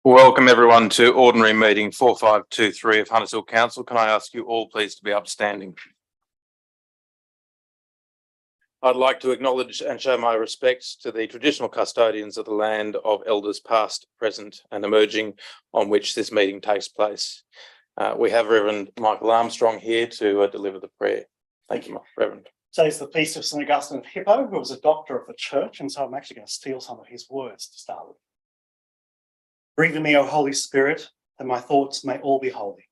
Welcome everyone to ordinary meeting 4523 of Hunters Hill Council. Can I ask you all please to be upstanding? I'd like to acknowledge and show my respects to the traditional custodians of the land of elders past, present and emerging on which this meeting takes place. We have Reverend Michael Armstrong here to deliver the prayer. Thank you, Reverend. Today's the feast of St. Augustine of Hippo, who was a doctor of the church, and so I'm actually going to steal some of his words to start with. Breathe in me, O Holy Spirit, that my thoughts may all be holy.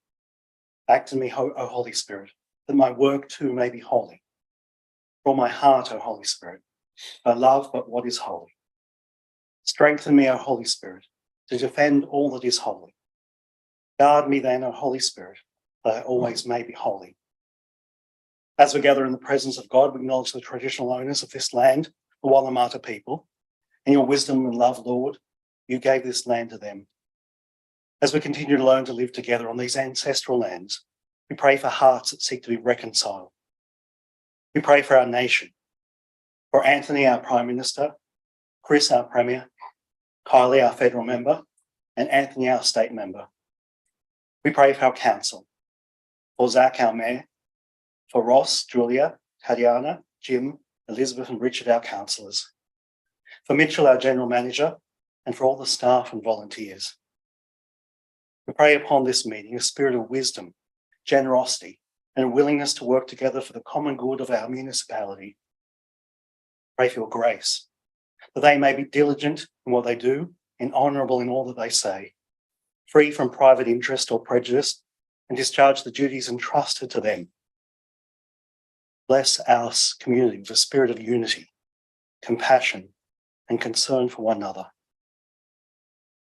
Act in me, O Holy Spirit, that my work too may be holy. Draw my heart, O Holy Spirit, I love but what is holy. Strengthen me, O Holy Spirit, to defend all that is holy. Guard me then, O Holy Spirit, that I always may be holy. As we gather in the presence of God, we acknowledge the traditional owners of this land, the Wallamata people. In your wisdom and love, Lord, you gave this land to them. As we continue to learn to live together on these ancestral lands, we pray for hearts that seek to be reconciled. We pray for our nation, for Anthony, our Prime Minister, Chris, our Premier, Kylie, our Federal Member, and Anthony, our State Member. We pray for our Council, for Zach, our Mayor, for Ross, Julia, Tatiana, Jim, Elizabeth and Richard, our councillors, for Mitchell, our General Manager, and for all the staff and volunteers. We pray upon this meeting a spirit of wisdom, generosity, and a willingness to work together for the common good of our municipality. Pray for your grace, that they may be diligent in what they do and honourable in all that they say, free from private interest or prejudice, and discharge the duties entrusted to them. Bless our community with a spirit of unity, compassion, and concern for one another.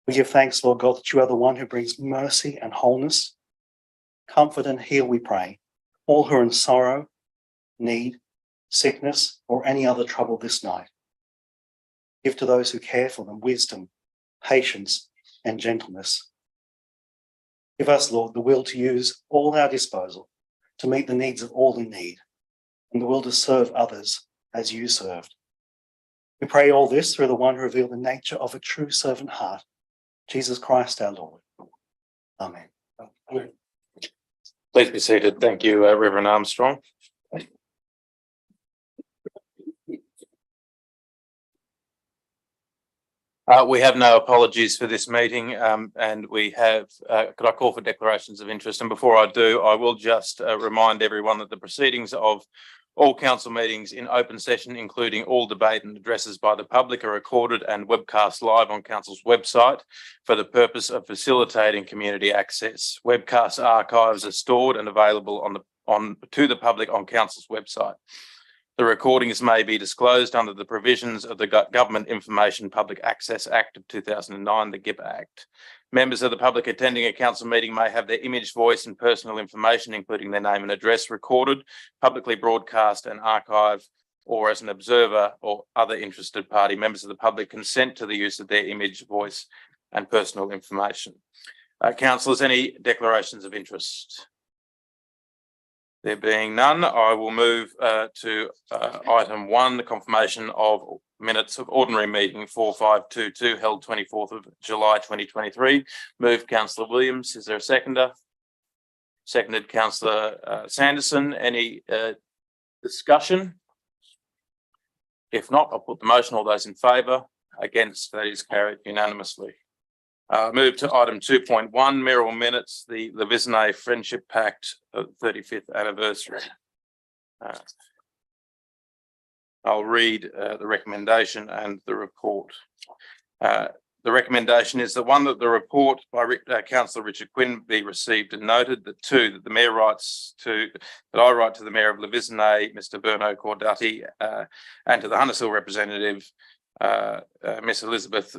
We give thanks, Lord God, that you are the one who brings mercy and wholeness. Comfort and heal, we pray, all who are in sorrow, need, sickness, or any other trouble this night. Give to those who care for them wisdom, patience, and gentleness. Give us, Lord, the will to use all our disposal to meet the needs of all in need, and the will to serve others as you served. We pray all this through the one who revealed the nature of a true servant heart, Jesus Christ our Lord. Amen. Please be seated. Thank you, Reverend Armstrong. We have no apologies for this meeting, and we have, could I call for declarations of interest? And before I do, I will just remind everyone that the proceedings of all council meetings in open session, including all debate and addresses by the public, are recorded and webcast live on council's website for the purpose of facilitating community access. Webcast archives are stored and available to the public on council's website. The recordings may be disclosed under the provisions of the Government Information Public Access Act of 2009, the GIP Act. Members of the public attending a council meeting may have their image, voice and personal information, including their name and address, recorded, publicly broadcast and archived, or as an observer or other interested party. Members of the public consent to the use of their image, voice and personal information. Councillors, any declarations of interest? There being none, I will move to item 1, the confirmation of minutes of ordinary meeting 4522 held 24th of July 2023. Move Councillor Williams. Is there a seconder? Seconded Councillor Sanderson. Any discussion? If not, I'll put the motion. All those in favour? Against? That is carried unanimously. Move to item 2.1, Merrill Minutes, the Levisne Friendship Pact 35th anniversary. I'll read the recommendation and the report. The recommendation is that 1, that the report by Councillor Richard Quinn be received and noted. That 2, that the Mayor that I write to the Mayor of Levisne, Mr. Berno Cordati, and to the Hunters Hill representative, Miss Elizabeth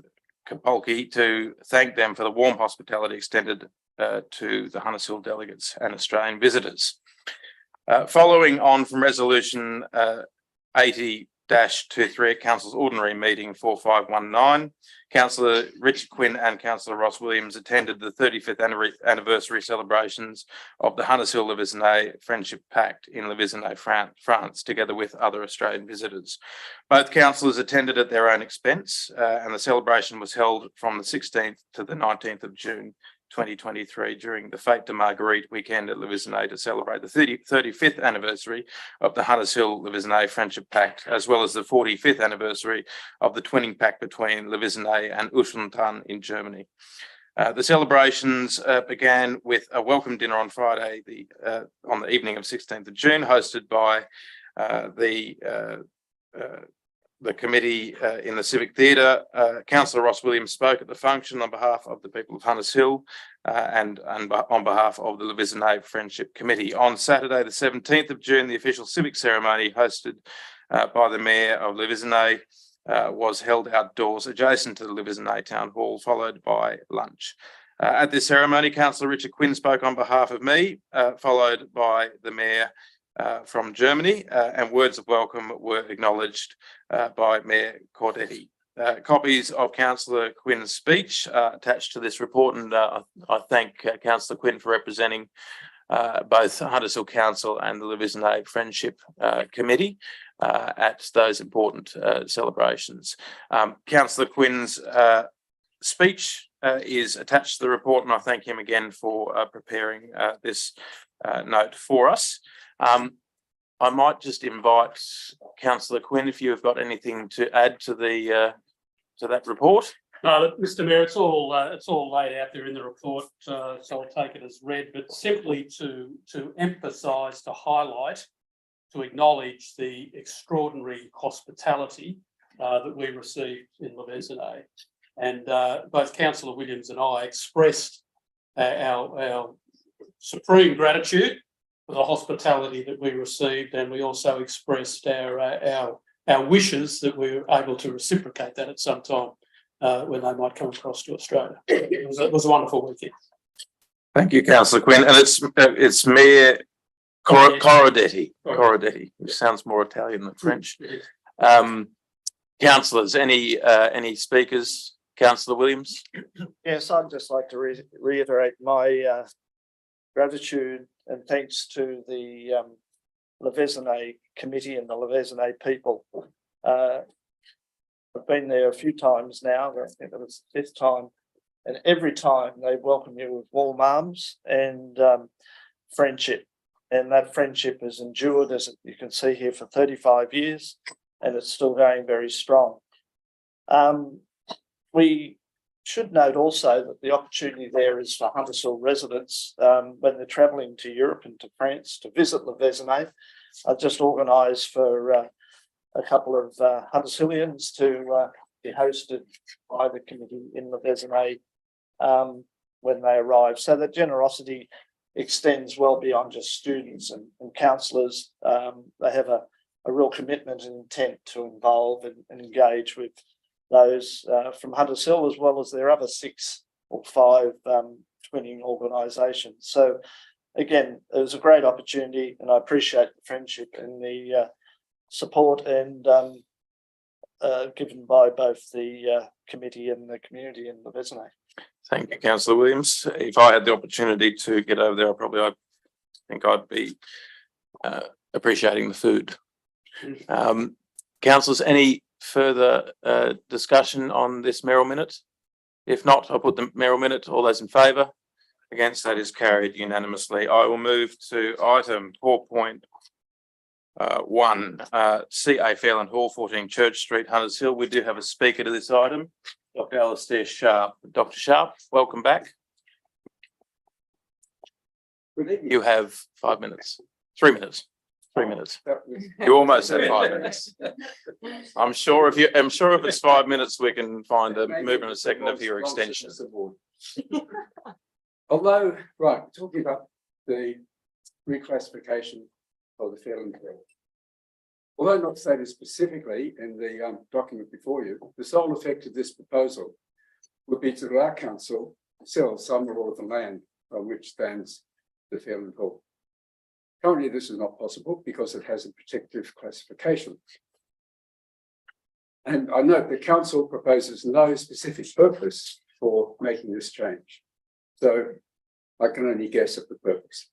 Kapolki, to thank them for the warm hospitality extended to the Hunters Hill delegates and Australian visitors. Following on from resolution 80-1 23 at Council's ordinary meeting 4519. Councillor Richard Quinn and Councillor Ross Williams attended the 35th anniversary celebrations of the Hunters Hill Le Visinay Friendship Pact in Le Visinay, France, together with other Australian visitors. Both councillors attended at their own expense, and the celebration was held from the 16th to the 19th of June 2023 during the Fête de Marguerite weekend at Le Visinay to celebrate the 35th anniversary of the Hunters Hill Le Visinay Friendship Pact, as well as the 45th anniversary of the Twinning Pact between Le Visinay and Uschlantan in Germany. The celebrations began with a welcome dinner on Friday, on the evening of 16th of June, hosted by the committee in the Civic Theatre. Councillor Ross Williams spoke at the function on behalf of the people of Hunters Hill and on behalf of the Le Visinay Friendship Committee. On Saturday, the 17th of June, the official civic ceremony hosted by the Mayor of Le Visinay was held outdoors adjacent to the Le Visinay Town Hall, followed by lunch. At this ceremony, Councillor Richard Quinn spoke on behalf of me, followed by the Mayor from Germany, and words of welcome were acknowledged by Mayor Cordetti. Copies of Councillor Quinn's speech attached to this report, and I thank Councillor Quinn for representing both Hunters Hill Council and the Le Visinay Friendship Committee at those important celebrations. Councillor Quinn's speech is attached to the report, and I thank him again for preparing this note for us. I might just invite Councillor Quinn if you've got anything to add to that report. Mr. Mayor, it's all laid out there in the report, so I'll take it as read. But simply to emphasise, to highlight, to acknowledge the extraordinary hospitality that we received in Le Visinay, and both Councillor Williams and I expressed our supreme gratitude for the hospitality that we received, and we also expressed our wishes that we were able to reciprocate that at some time when they might come across to Australia. It was a wonderful weekend. Thank you, Councillor Quinn, and it's Mayor Cordetti, which sounds more Italian than French. Councillors, any speakers? Councillor Williams. Yes, I'd just like to reiterate my gratitude and thanks to the Le Visinay committee and the Le Visinay people. I've been there a few times now. I think it was the 5th time, and every time they welcome you with warm arms and friendship. And that friendship has endured, as you can see here, for 35 years, and it's still going very strong. We should note also that the opportunity there is for Hunters Hill residents when they're travelling to Europe and to France to visit Le Visinay. I've just organised for a couple of Hunters Hillians to be hosted by the committee in Le Visinay when they arrive. So the generosity extends well beyond just students and councillors. They have a real commitment and intent to involve and engage with those from Hunters Hill, as well as their other 6 or 5 twinning organisations. So again, it was a great opportunity, and I appreciate the friendship and the support and given by both the committee and the community in Le Visinay. Thank you, Councillor Williams. If I had the opportunity to get over there, I think I'd be appreciating the food. Councillors, any further discussion on this mayoral minute? If not, I'll put the mayoral minute. All those in favour? Against? That is carried unanimously. I will move to item 4.1, CA Fairland Hall, 14 Church Street, Hunters Hill. We do have a speaker to this item, Dr. Alastair Sharp. Dr. Sharp, welcome back. You have 5 minutes. 3 minutes. 3 minutes. You almost had 5 minutes. I'm sure if it's 5 minutes, we can find a movement a second of your extension. Although, right, talking about the reclassification of the Fairland Hall. Although not stated specifically in the document before you, the sole effect of this proposal would be to allow council to sell some or all of the land on which stands the Fairland Hall. Currently, this is not possible because it has a protective classification. And I note the council proposes no specific purpose for making this change. So I can only guess at the purpose.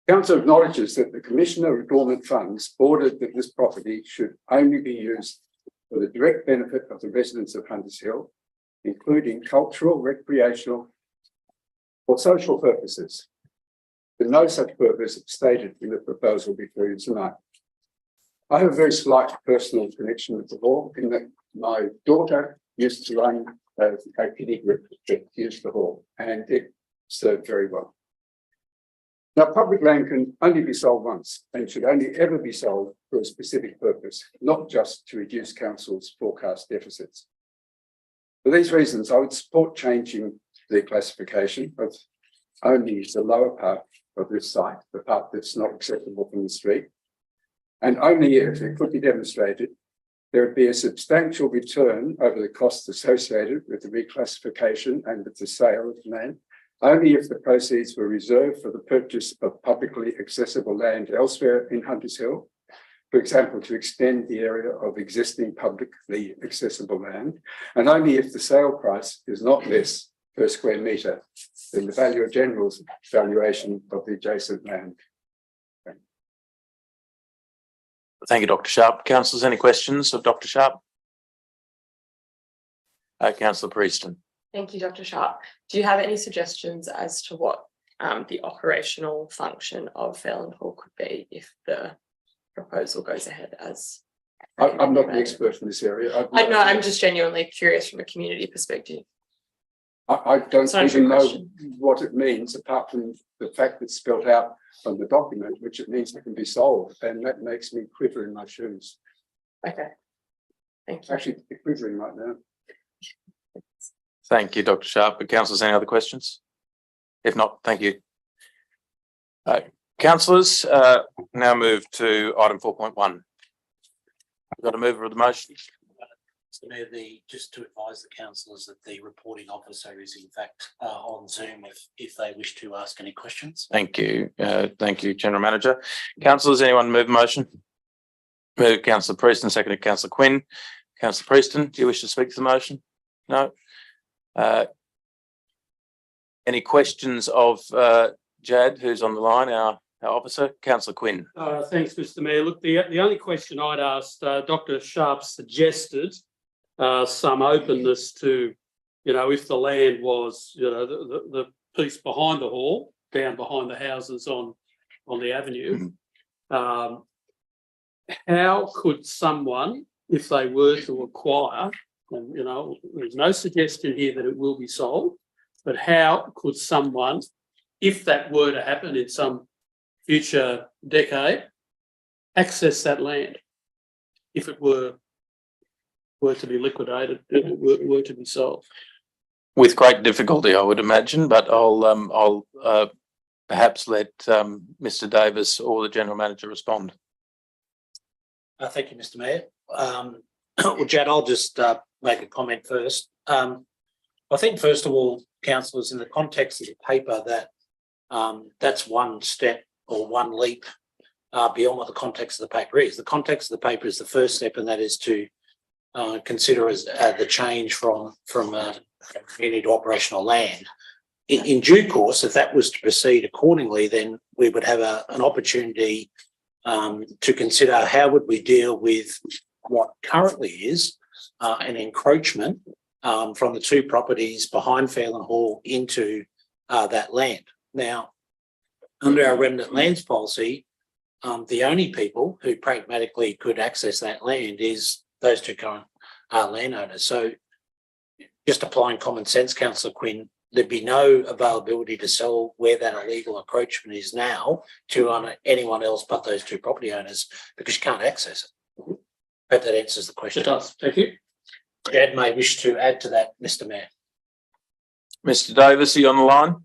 Council acknowledges that the Commissioner of Dormant Funds ordered that this property should only be used for the direct benefit of the residents of Hunters Hill, including cultural, recreational, or social purposes. But no such purpose stated in the proposal before you tonight. I have a very slight personal connection with the hall in that my daughter used to run a kiddie group that used the hall, and it served very well. Now, public land can only be sold once and should only ever be sold for a specific purpose, not just to reduce council's forecast deficits. For these reasons, I would support changing the classification of only the lower part of this site, the part that's not accessible from the street, and only if it could be demonstrated there would be a substantial return over the costs associated with the reclassification and with the sale of land, only if the proceeds were reserved for the purchase of publicly accessible land elsewhere in Hunters Hill, for example, to extend the area of existing publicly accessible land, and only if the sale price is not less per square metre than the Valuer General's valuation of the adjacent land. Thank you, Dr. Sharp. Councillors, any questions of Dr. Sharp? Councillor Prieston. Thank you, Dr. Sharp. Do you have any suggestions as to what the operational function of Phelan Hall could be if the proposal goes ahead as? I'm not an expert in this area. I know, I'm just genuinely curious from a community perspective. I don't Sorry, even know question. what it means, apart from the fact it's spelled out on the document, which it means it can be sold, and that makes me quiver in my shoes. Okay, thank you. Actually, quivering right now. Thank you, Dr. Sharp. Councillors, any other questions? If not, thank you. Councillors, now move to item 4.1. We've got a mover of the motion. So Mayor, just to advise the councillors that the reporting officer is in fact on Zoom if they wish to ask any questions. Thank you. Thank you, General Manager. Councillors, anyone move the motion? Move Councillor Prieston, seconded Councillor Quinn. Councillor Prieston, do you wish to speak to the motion? No. Any questions of Jad, who's on the line, our officer? Councillor Quinn. Thanks, Mr. Mayor. Look, the only question I'd asked, Dr. Sharp suggested some openness to, if the land was, the piece behind the hall, down behind the houses on the avenue. How could someone, if they were to acquire, and there's no suggestion here that it will be sold, but how could someone, if that were to happen in some future decade, access that land if it were to be liquidated, were to be sold? With great difficulty, I would imagine, but I'll perhaps let Mr. Davis or the General Manager respond. Thank you, Mr. Mayor. Well, Jad, I'll just make a comment first. I think, first of all, councillors, in the context of the paper, that that's one step or one leap beyond what the context of the paper is. The context of the paper is the first step, and that is to consider as the change from community to operational land. In due course, if that was to proceed accordingly, then we would have an opportunity to consider how would we deal with what currently is an encroachment from the two properties behind Phelan Hall into that land. Now, under our remnant lands policy, the only people who pragmatically could access that land is those two current landowners. So just applying common sense, Councillor Quinn, there'd be no availability to sell where that illegal encroachment is now to anyone else but those two property owners, because you can't access it. I hope that answers the question. It does. Thank you. Ed may wish to add to that, Mr. Mayor. Mr. Davis, are you on the line?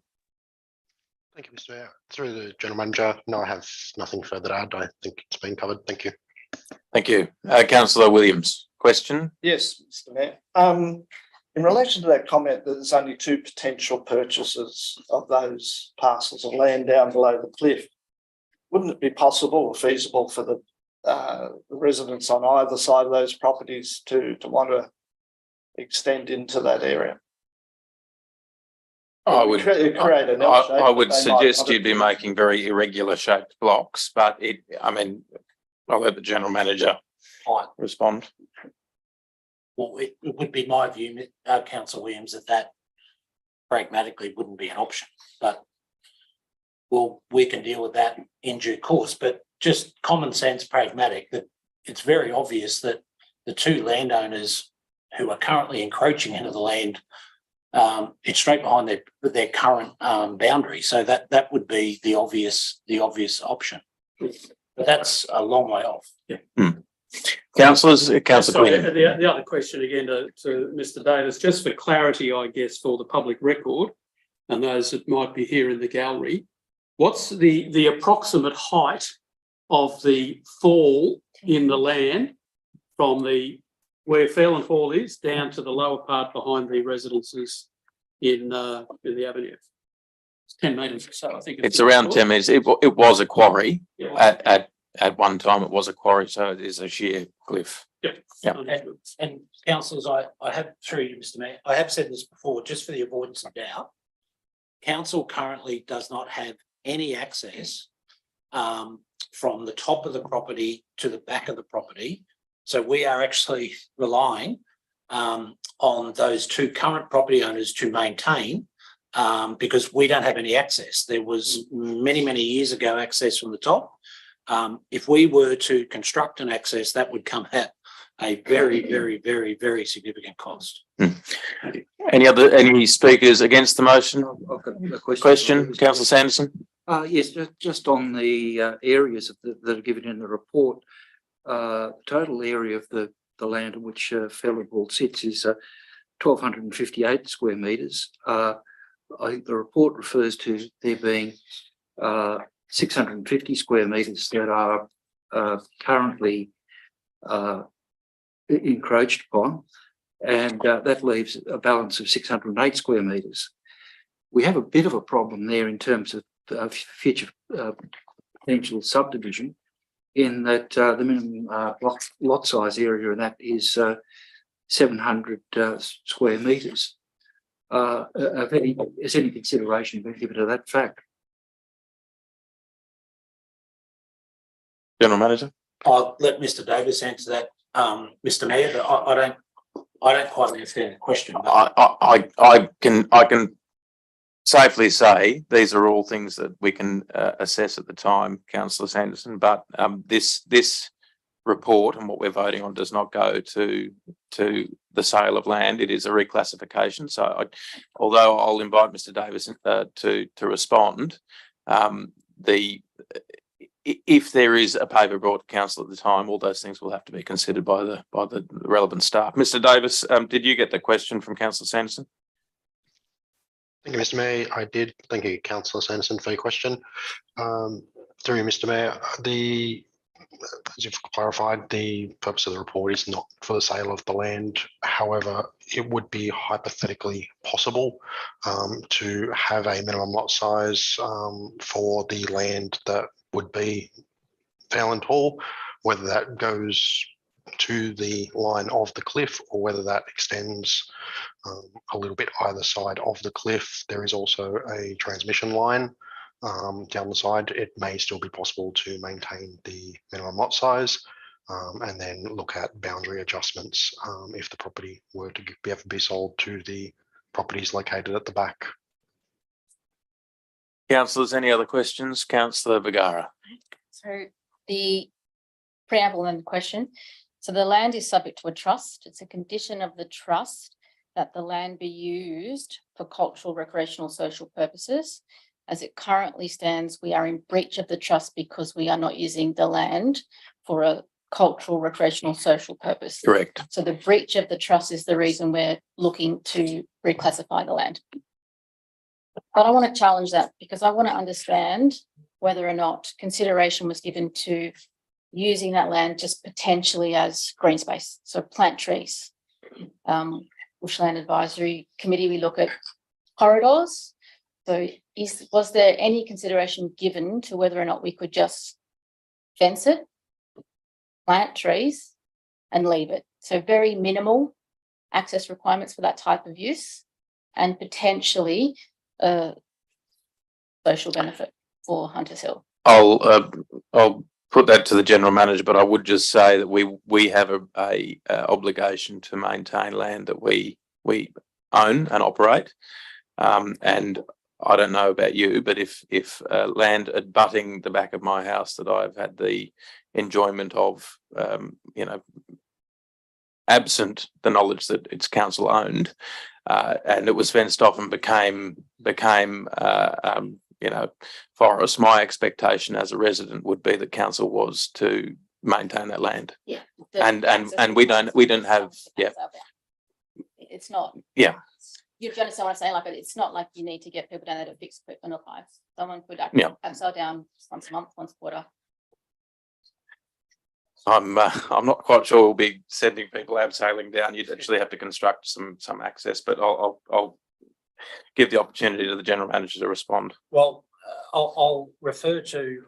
Thank you, Mr. Mayor. Through the General Manager, no, I have nothing further to add. I think it's been covered. Thank you. Thank you. Councillor Williams, question? Yes, Mr. Mayor. In relation to that comment that there's only two potential purchasers of those parcels of land down below the cliff, wouldn't it be possible or feasible for the the residents on either side of those properties to want to extend into that area. I would, Create an L shape, I would but they might suggest want you'd be to- making very irregular shaped blocks, but I'll let the general manager Fine. respond. Well, it would be my view, councillor Williams, that pragmatically wouldn't be an option, but we can deal with that in due course, but just common sense pragmatic, that it's very obvious that the two landowners who are currently encroaching into the land, it's straight behind their current boundary. So that would be the obvious option. But that's a long way off. Councillors, Councillor Sorry, Quinn. the other question again to Mr. Davis, just for clarity, I guess, for the public record and those that might be here in the gallery, what's the approximate height of the fall in the land from where Fairland Hall is down to the lower part behind the residences in the avenue? It's 10 metres or so, I think. It's around 10 metres. It was a quarry. Yeah. At one time it was a quarry, so it is a sheer cliff. Yeah. Yeah. And councillors, I have, through you, Mr. Mayor, I have said this before, just for the avoidance of doubt, council currently does not have any access from the top of the property to the back of the property. So we are actually relying on those two current property owners to maintain, because we don't have any access. There was many years ago access from the top. If we were to construct an access, that would come at a very significant cost. Any speakers against the motion? I've got a Question, Councillor Sanderson? Yes, just on the areas that are given in the report. Total area of the land on which Fairland Hall sits is 1,258 square metres. I think the report refers to there being 650 square metres that are currently encroached upon, and that leaves a balance of 608 square metres. We have a bit of a problem there in terms of future potential subdivision, in that the minimum lot size area of that is 700 square metres. Has any consideration been given to that fact? General Manager? I'll let Mr. Davis answer that, Mr. Mayor, but I don't quite understand the question. I can safely say these are all things that we can assess at the time, Councillor Sanderson, but this report and what we're voting on does not go to the sale of land. It is a reclassification. So although I'll invite Mr. Davis to respond, if there is a paper brought to council at the time, all those things will have to be considered by the relevant staff. Mr. Davis, did you get the question from Councillor Sanderson? Thank you, Mr. Mayor. I did. Thank you, Councillor Sanderson, for your question. Through you, Mr. Mayor, as you've clarified, the purpose of the report is not for the sale of the land. However, it would be hypothetically possible to have a minimum lot size for the land that would be Fairland Hall, whether that goes to the line of the cliff or whether that extends a little bit either side of the cliff. There is also a transmission line down the side. It may still be possible to maintain the minimum lot size and then look at boundary adjustments if the property were to be able to be sold to the properties located at the back. Councillors, any other questions? Councillor Vergara. So the preamble and the question. So the land is subject to a trust. It's a condition of the trust that the land be used for cultural, recreational, social purposes. As it currently stands, we are in breach of the trust because we are not using the land for a cultural, recreational, social purpose. Correct. So the breach of the trust is the reason we're looking to reclassify the land. But I want to challenge that because I want to understand whether or not consideration was given to using that land just potentially as green space, so plant trees. Bushland Advisory Committee, we look at corridors. So was there any consideration given to whether or not we could just fence it plant trees and leave it. So very minimal access requirements for that type of use, and potentially social benefit for Hunters Hill. I'll put that to the general manager, but I would just say that we have a obligation to maintain land that we own and operate. And I don't know about you, but if land abutting the back of my house that I've had the enjoyment of, absent the knowledge that it's council owned, and it was fenced off and became forest, my expectation as a resident would be that council was to maintain that land. Yeah. And we don't have, yeah. It's not. Yeah. You understand what I'm saying? Like, it's not like you need to get people down there to fix equipment or pipes. Someone could abseil down once a month, once a quarter. I'm not quite sure we'll be sending people abseiling down. You'd actually have to construct some access, but I'll give the opportunity to the general manager to respond. Well, I'll refer to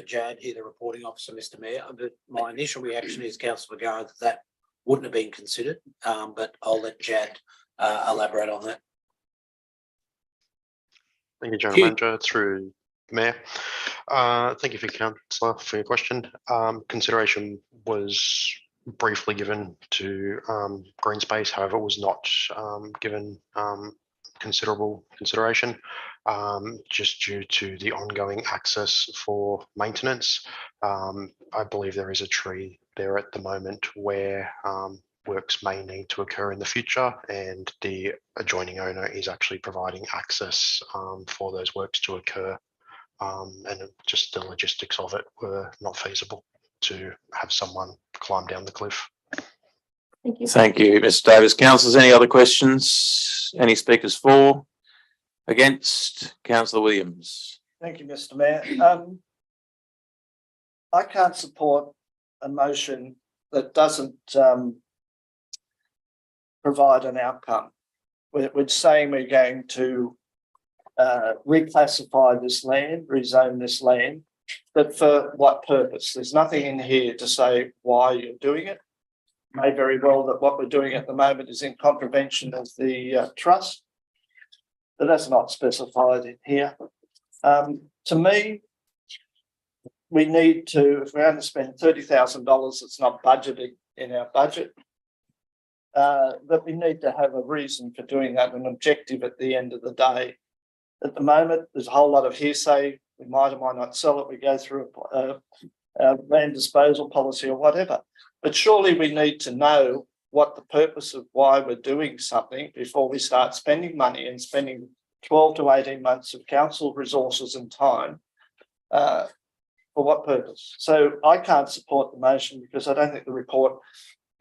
Jad here, the reporting officer, Mr. Mayor. But my initial reaction is, Councillor Vergara, that wouldn't have been considered. But I'll let Jad elaborate on that. Thank you, General Manager. Through the Mayor. Thank you, Councillor, for your question. Consideration was briefly given to green space, however, it was not given considerable consideration just due to the ongoing access for maintenance. I believe there is a tree there at the moment where works may need to occur in the future, and the adjoining owner is actually providing access for those works to occur, and just the logistics of it were not feasible to have someone climb down the cliff. Thank you. Thank you, Mr. Davis. Councillors, any other questions? Any speakers for? Against? Councillor Williams. Thank you, Mr. Mayor. I can't support a motion that doesn't provide an outcome. We're saying we're going to reclassify this land, rezone this land, but for what purpose? There's nothing in here to say why you're doing it. May very well that what we're doing at the moment is in contravention of the trust, but that's not specified in here. To me, we need to, if we're going to spend $30,000, it's not budgeted in our budget, that we need to have a reason for doing that, an objective at the end of the day. At the moment, there's a whole lot of hearsay. We might or might not sell it. We go through a land disposal policy or whatever. But surely we need to know what the purpose of why we're doing something before we start spending money and spending 12 to 18 months of council resources and time. For what purpose? So I can't support the motion because I don't think the report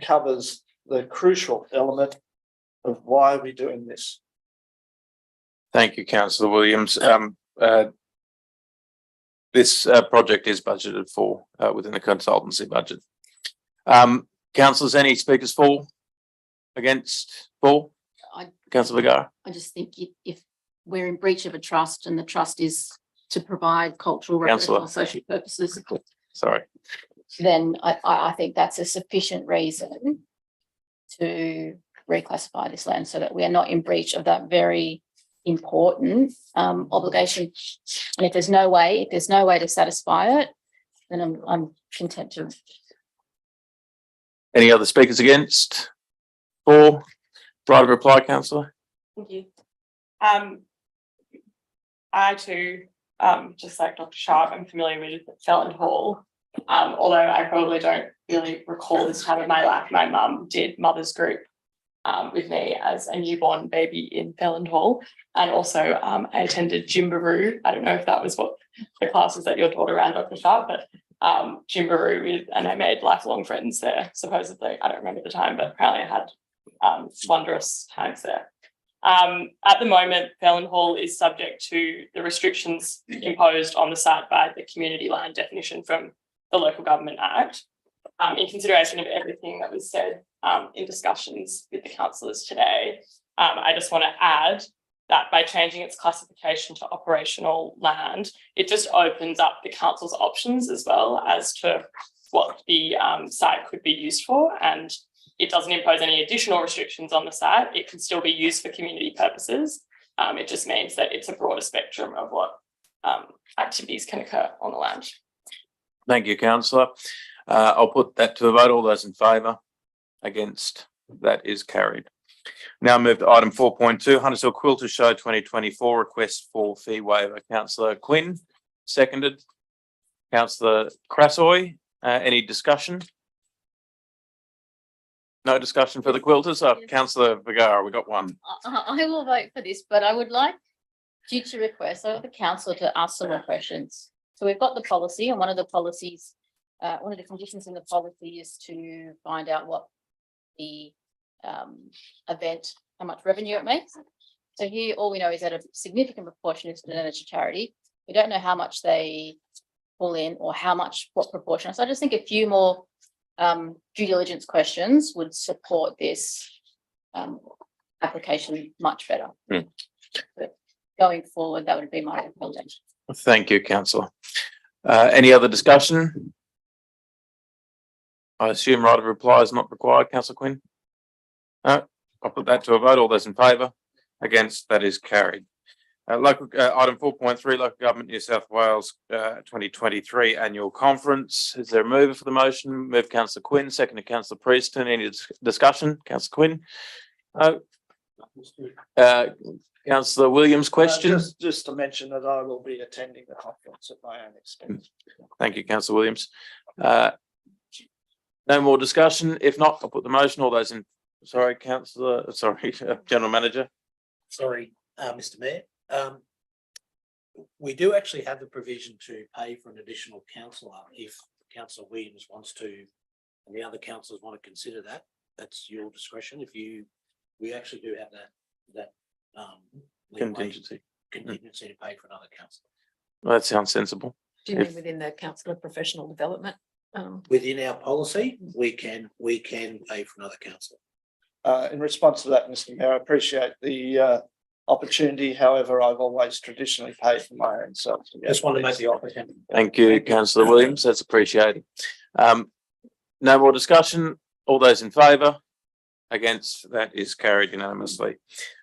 covers the crucial element of why we're doing this. Thank you, Councillor Williams. This project is budgeted for within the consultancy budget. Councillors, any speakers for? Against? For? Councillor Vergara. I just think if we're in breach of a trust and the trust is to provide cultural, recreational, social purposes, Sorry. then I think that's a sufficient reason to reclassify this land so that we are not in breach of that very important obligation. And if there's no way to satisfy it, then I'm content to. Any other speakers against? For? Right of reply, Councillor. Thank you. I too, just like Dr. Sharp, I'm familiar with Felland Hall. Although I probably don't really recall this time of my life. My mum did mother's group with me as a newborn baby in Felland Hall, and also I attended Jimbaroo. I don't know if that was what the classes that you're taught around, Dr. Sharp, but Jimbaroo, and I made lifelong friends there, supposedly. I don't remember the time, but apparently I had wondrous times there. At the moment, Felland Hall is subject to the restrictions imposed on the site by the Community Land definition from the Local Government Act. In consideration of everything that was said in discussions with the councillors today, I just want to add that by changing its classification to operational land, it just opens up the council's options as well as to what the site could be used for, and it doesn't impose any additional restrictions on the site. It can still be used for community purposes. It just means that it's a broader spectrum of what activities can occur on the land. Thank you, councillor. I'll put that to a vote. All those in favour? Against? That is carried. Now move to item 4.2, Hunters Hill Quilter Show 2024 request for fee waiver. Councillor Quinn, seconded. Councillor Crassoy, any discussion? No discussion for the quilters? Councillor Vergara, we got one. I will vote for this, but I would like future requests of the council to ask some more questions. So we've got the policy, and one of the policies, one of the conditions in the policy is to find out what the event, how much revenue it makes. So here, all we know is that a significant proportion is donated to charity. We don't know how much they pull in or how much, what proportion. So I just think a few more due diligence questions would support this application much better. But going forward, that would be my recommendation. Thank you, councillor. Any other discussion? I assume right of reply is not required, councillor Quinn? No, I'll put that to a vote. All those in favour? Against? That is carried. Item 4.3, Local Government New South Wales 2023 Annual Conference. Is there a mover for the motion? Move councillor Quinn, seconded councillor Prieston. Any discussion? Councillor Quinn? No. Councillor Williams, question? Just to mention that I will be attending the conference at my own expense. Thank you, councillor Williams. No more discussion. If not, I'll put the motion. All those in, General Manager. Sorry, Mr. Mayor. We do actually have the provision to pay for an additional councillor if Councillor Williams wants to, and the other councillors want to consider that. That's your discretion. We actually do have that Contingency to pay for another councillor. Well, that sounds sensible. Do you mean within the council of professional development? Within our policy, we can pay for another councillor. In response to that, Mr. Mayor, I appreciate the opportunity. However, I've always traditionally paid for my own self. Just want to make the opportunity. Thank you, councillor Williams. That's appreciated. No more discussion. All those in favour? Against? That is carried unanimously.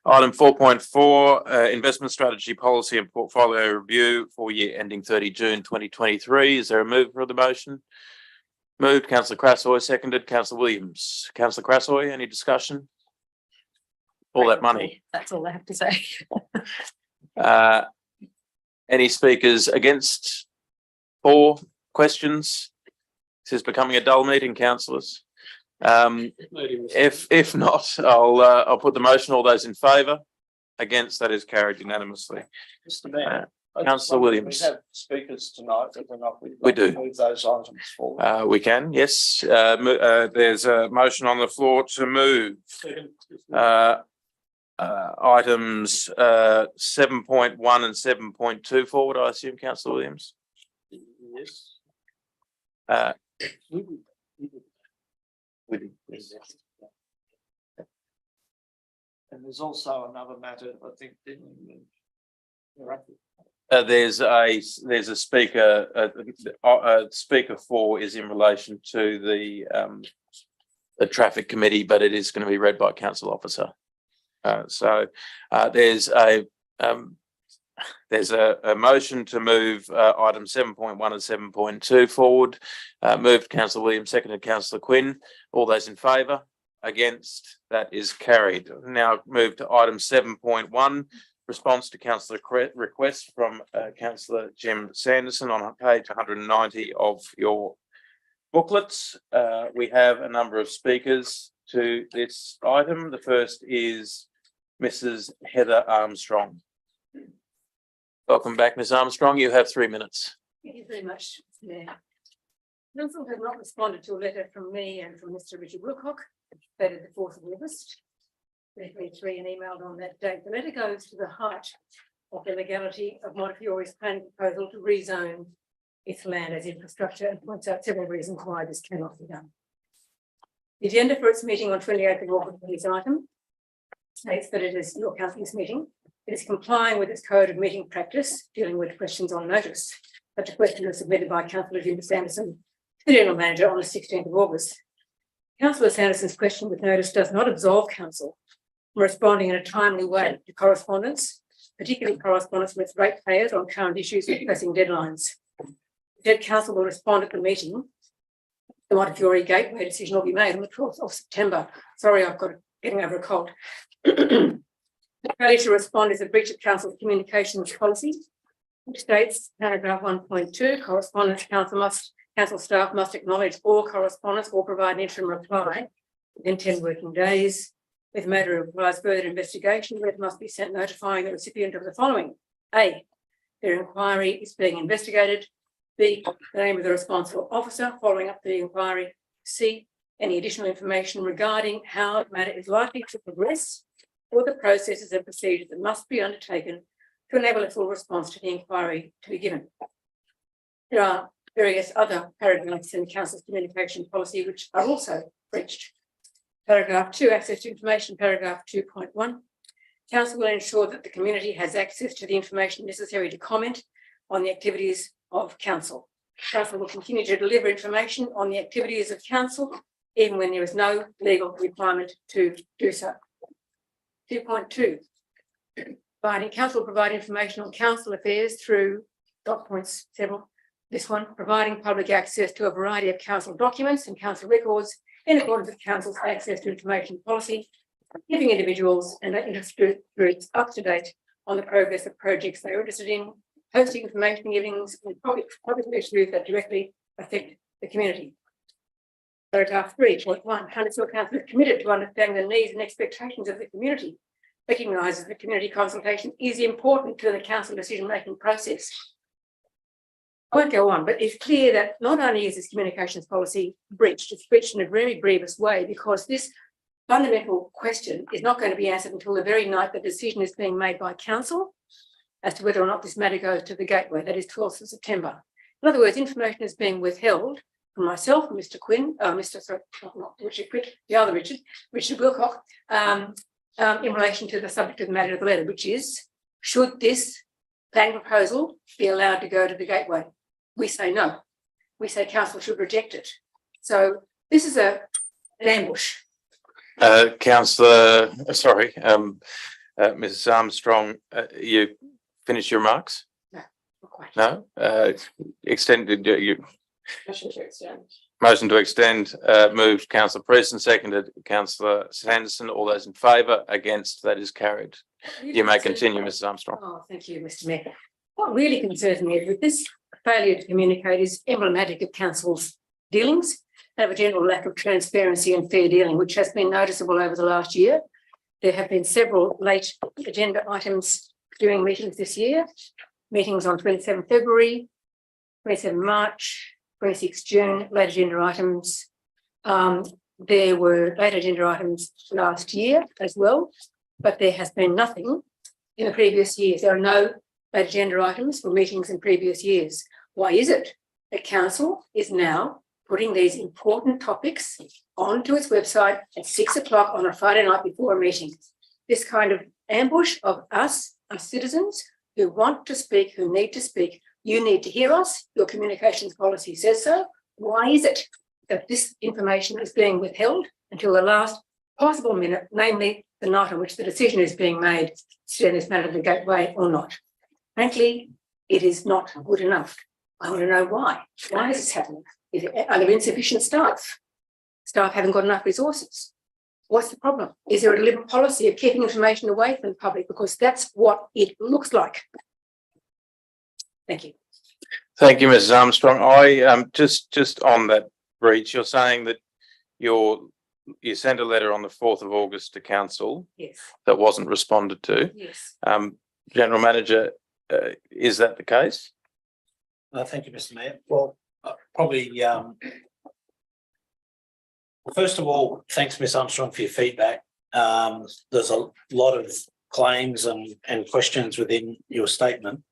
Item 4.4, investment strategy policy and portfolio review for year ending 30 June 2023. Is there a move for the motion? Moved, councillor Crassoy, seconded, councillor Williams. Councillor Crassoy, any discussion? All that money. That's all I have to say. Any speakers against? For? Questions? This is becoming a dull meeting, councillors. If not, I'll put the motion. All those in favour? Against? That is carried unanimously. Mr. Mayor, Councillor Williams. We have speakers tonight, whether or not We do. Move those items forward. We can, yes. There's a motion on the floor to move items 7.1 and 7.2 forward, I assume, councillor Williams. Yes. And there's also another matter, I think, There's a speaker. Speaker 4 is in relation to the traffic committee, but it is going to be read by council officer. So there's a motion to move item 7.1 and 7.2 forward. Moved councillor Williams, seconded councillor Quinn. All those in favour? Against? That is carried. Now move to item 7.1. Response to councillor request from councillor Jim Sanderson on page 190 of your booklets. We have a number of speakers to this item. The first is Mrs. Heather Armstrong. Welcome back, Ms. Armstrong. You have 3 minutes. Thank you very much, Mayor. Council have not responded to a letter from me and from Mr. Richard Wilcock, dated the 4th of August 2023, and emailed on that date. The letter goes to the heart of the legality of Montefiore's planning proposal to rezone its land as infrastructure and points out several reasons why this cannot be done. The agenda for its meeting on 28th of August for this item states that it is your council's meeting. It is complying with its code of meeting practice, dealing with questions on notice. Such a question was submitted by Councillor Jim Sanderson the General Manager on the 16th of August. Councillor Sanderson's question with notice does not absolve Council from responding in a timely way to correspondence, particularly correspondence with ratepayers on current issues and pressing deadlines. Instead, Council will respond at the meeting. The Montefiore Gateway decision will be made on the 12th of September. Sorry, I've got getting over a cold. The failure to respond is a breach of Council's communications policy, which states, paragraph 1.2, correspondence Council staff must acknowledge all correspondence or provide an interim reply within 10 working days. If matter requires further investigation, it must be sent notifying the recipient of the following: A, their inquiry is being investigated. B, the name of the responsible officer following up the inquiry. C, any additional information regarding how the matter is likely to progress or the processes and procedures that must be undertaken to enable a full response to the inquiry to be given. There are various other paragraphs in the Council's communication policy which are also breached. Paragraph 2, access to information, paragraph 2.1. Council will ensure that the community has access to the information necessary to comment on the activities of Council. Council will continue to deliver information on the activities of Council even when there is no legal requirement to do so. 2.2. Council will provide information on Council affairs through dot points several. This one, providing public access to a variety of Council documents and Council records in accordance with Council's access to information policy, keeping individuals and interested groups up to date on the progress of projects they are interested in, hosting information givings and public issues that directly affect the community. Paragraph 3.1, Huntersville Council is committed to understanding the needs and expectations of the community, recognises that community consultation is important to the Council decision-making process. I won't go on, but it's clear that not only is this communications policy breached, it's breached in a very grievous way because this fundamental question is not going to be answered until the very night the decision is being made by Council as to whether or not this matter goes to the Gateway, that is 12th of September. In other words, information is being withheld from myself, Mr. Quinn, not Richard Quinn, the other Richard Wilcock, in relation to the subject of the matter of the letter, which is, should this planning proposal be allowed to go to the Gateway? We say no. We say Council should reject it. So this is an ambush. Councillor, Mrs. Armstrong, you finished your remarks? No, not quite. No? Extended you. Motion to extend. Motion to extend, moved Councillor Preston, seconded Councillor Sanderson. All those in favour, against, that is carried. You may continue, Mrs. Armstrong. Oh, thank you, Mr. Mayor. What really concerns me is that this failure to communicate is emblematic of Council's dealings and of a general lack of transparency and fair dealing, which has been noticeable over the last year. There have been several late agenda items during meetings this year, meetings on 27 February, 27 March, 26 June, late agenda items. There were late agenda items last year as well, but there has been nothing in the previous years. There are no late agenda items for meetings in previous years. Why is it that Council is now putting these important topics onto its website at 6 o'clock on a Friday night before a meeting? This kind of ambush of us citizens who want to speak, who need to speak. You need to hear us. Your communications policy says so. Why is it that this information is being withheld until the last possible minute, namely the night on which the decision is being made to send this matter to the Gateway or not? Frankly, it is not good enough. I want to know why. Why is this happening? Are there insufficient staff? Staff haven't got enough resources. What's the problem? Is there a deliberate policy of keeping information away from the public? Because that's what it looks like. Thank you. Thank you, Mrs. Armstrong. I just on that breach, you're saying that you sent a letter on the 4th of August to Council. Yes. That wasn't responded to. Yes. General Manager, is that the case? Thank you, Mr. Mayor. Well, probably, first of all, thanks, Ms. Armstrong, for your feedback. There's a lot of claims and questions within your statement.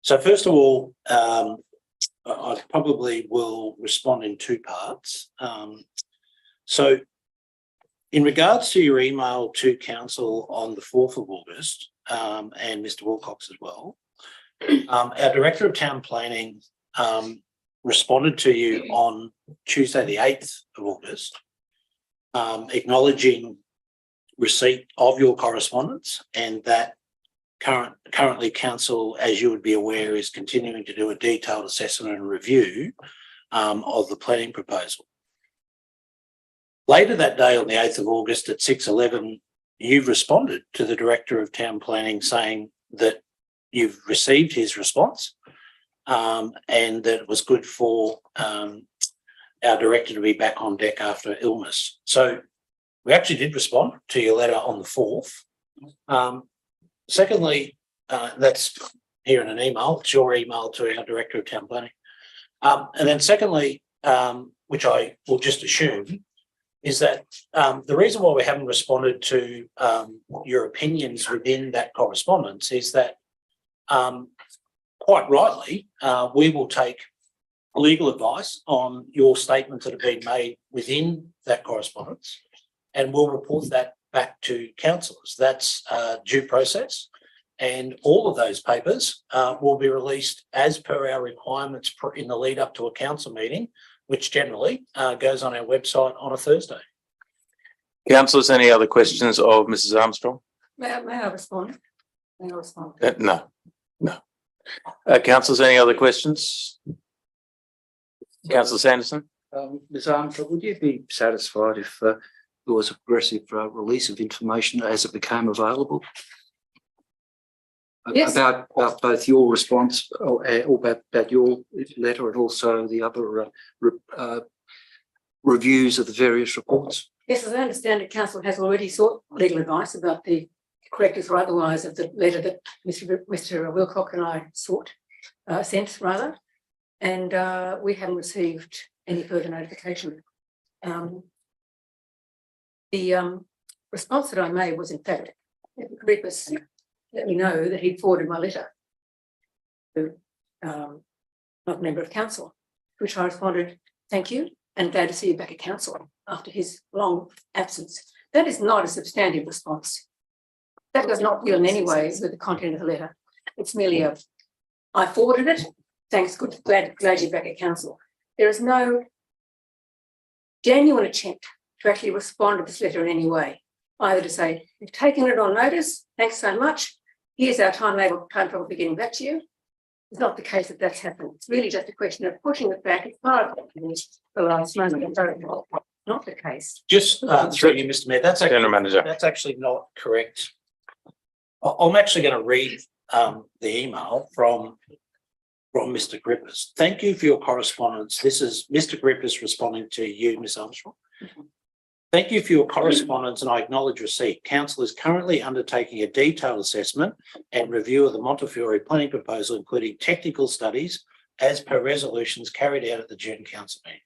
So first of all, I probably will respond in two parts. So in regards to your email to Council on the 4th of August, and Mr. Wilcox as well, our Director of Town Planning responded to you on Tuesday, the 8th of August, acknowledging receipt of your correspondence, and that currently council, as you would be aware, is continuing to do a detailed assessment and review of the planning proposal. Later that day on the 8th of August at 6:11, you've responded to the Director of Town Planning saying that you've received his response and that it was good for our Director to be back on deck after illness. So we actually did respond to your letter on the 4th. Secondly, that's here in an email. It's your email to our Director of Town Planning. And then secondly, which I will just assume, is that the reason why we haven't responded to your opinions within that correspondence is that quite rightly, we will take legal advice on your statements that have been made within that correspondence, and we'll report that back to councillors. That's due process, and all of those papers will be released as per our requirements in the lead up to a council meeting, which generally goes on our website on a Thursday. Councillors, any other questions of Mrs. Armstrong? May I respond? May I respond? No. Councillors, any other questions? Councillor Sanderson? Ms. Armstrong, would you be satisfied if there was a progressive release of information as it became available? Yes. About both your response or about your letter and also the other reviews of the various reports? Yes, as I understand it, council has already sought legal advice about the correctness or otherwise of the letter that Mr. Wilcock and I sent rather, and we haven't received any further notification. The response that I made was, in fact, Grippus let me know that he'd forwarded my letter to not a member of council, to which I responded, "Thank you, and glad to see you back at council after his long absence." That is not a substantive response. That does not deal in any way with the content of the letter. It's merely I forwarded it. Thanks, good, glad you're back at council. There is no genuine attempt to actually respond to this letter in any way, either to say, "We've taken it on notice, thanks so much. Here's our timetable for getting back to you." It's not the case that that's happened. It's really just a question of pushing it back as far as the last moment. Not the case. Just through you, Mr. Mayor, General Manager. that's actually not correct. I'm actually going to read the email from Mr. Grippus. "Thank you for your correspondence." This is Mr. Grippus responding to you, Ms. Armstrong. "Thank you for your correspondence and I acknowledge receipt. Council is currently undertaking a detailed assessment and review of the Montefiore planning proposal, including technical studies as per resolutions carried out at the June council meeting.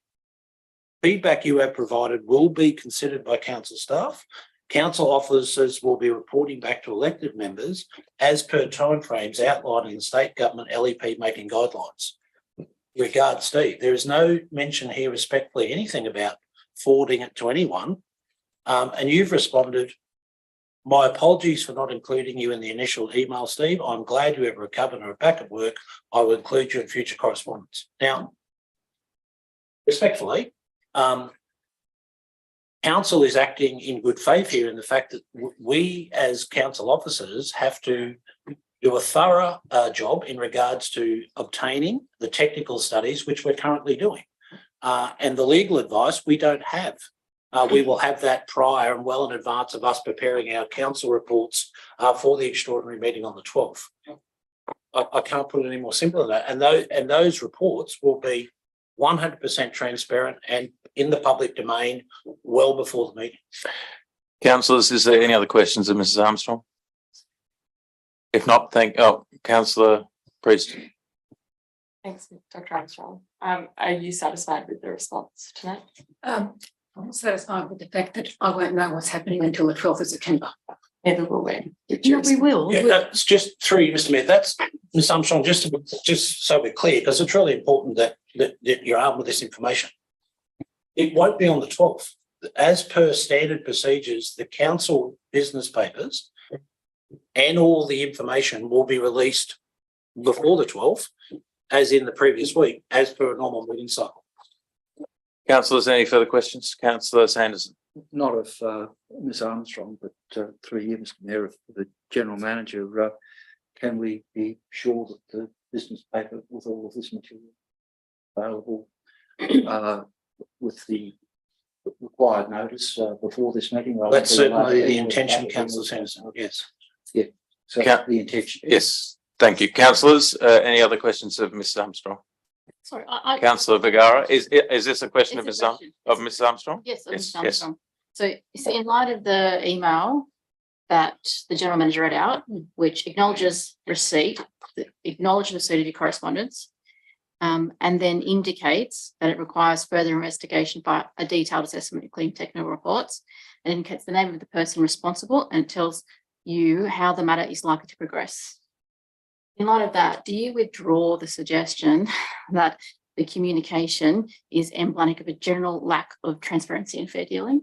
Feedback you have provided will be considered by council staff. Council officers will be reporting back to elected members as per timeframes outlined in the state government LEP making guidelines. Regards, Steve." There is no mention here respectfully anything about forwarding it to anyone. And you've responded, "My apologies for not including you in the initial email, Steve. I'm glad you have recovered and are back at work. I will include you in future correspondence." Now, respectfully, council is acting in good faith here in the fact that we as council officers have to do a thorough job in regards to obtaining the technical studies, which we're currently doing. And the legal advice we don't have. We will have that prior and well in advance of us preparing our council reports for the extraordinary meeting on the 12th. I can't put it any more simple than that. And those reports will be 100% transparent and in the public domain well before the meeting. Councillors, is there any other questions of Mrs. Armstrong? If not, Councillor Priest. Thanks, Dr. Armstrong. Are you satisfied with the response tonight? I'm satisfied with the fact that I won't know what's happening until the 12th of September. Neither will we. No, we will. Yeah, that's just through you, Mr. Mayor. That's Ms. Armstrong, just so we're clear, because it's really important that you're armed with this information. It won't be on the 12th. As per standard procedures, the council business papers and all the information will be released before the 12th. as in the previous week, as per a normal meeting cycle. Councillors, any further questions? Councillor Sanderson. Not of Ms Armstrong, but through you, Mr Mayor, of the General Manager, can we be sure that the business paper with all of this material available with the required notice before this meeting? That's certainly the intention, Councillor Sanderson, yes. Yeah, so Ca- the intention. Yes, thank you. Councillors, any other questions of Ms Armstrong? Sorry, Councillor Vergara, is this a question of It's Ms a question. Ms Armstrong? Yes, of Yes, Ms. yes. Armstrong. So you see, in light of the email that the General Manager read out, which acknowledges receipt, acknowledges receipt of your correspondence, and then indicates that it requires further investigation by a detailed assessment, including technical reports, and indicates the name of the person responsible, and it tells you how the matter is likely to progress. In light of that, do you withdraw the suggestion that the communication is emblematic of a general lack of transparency and fair dealing?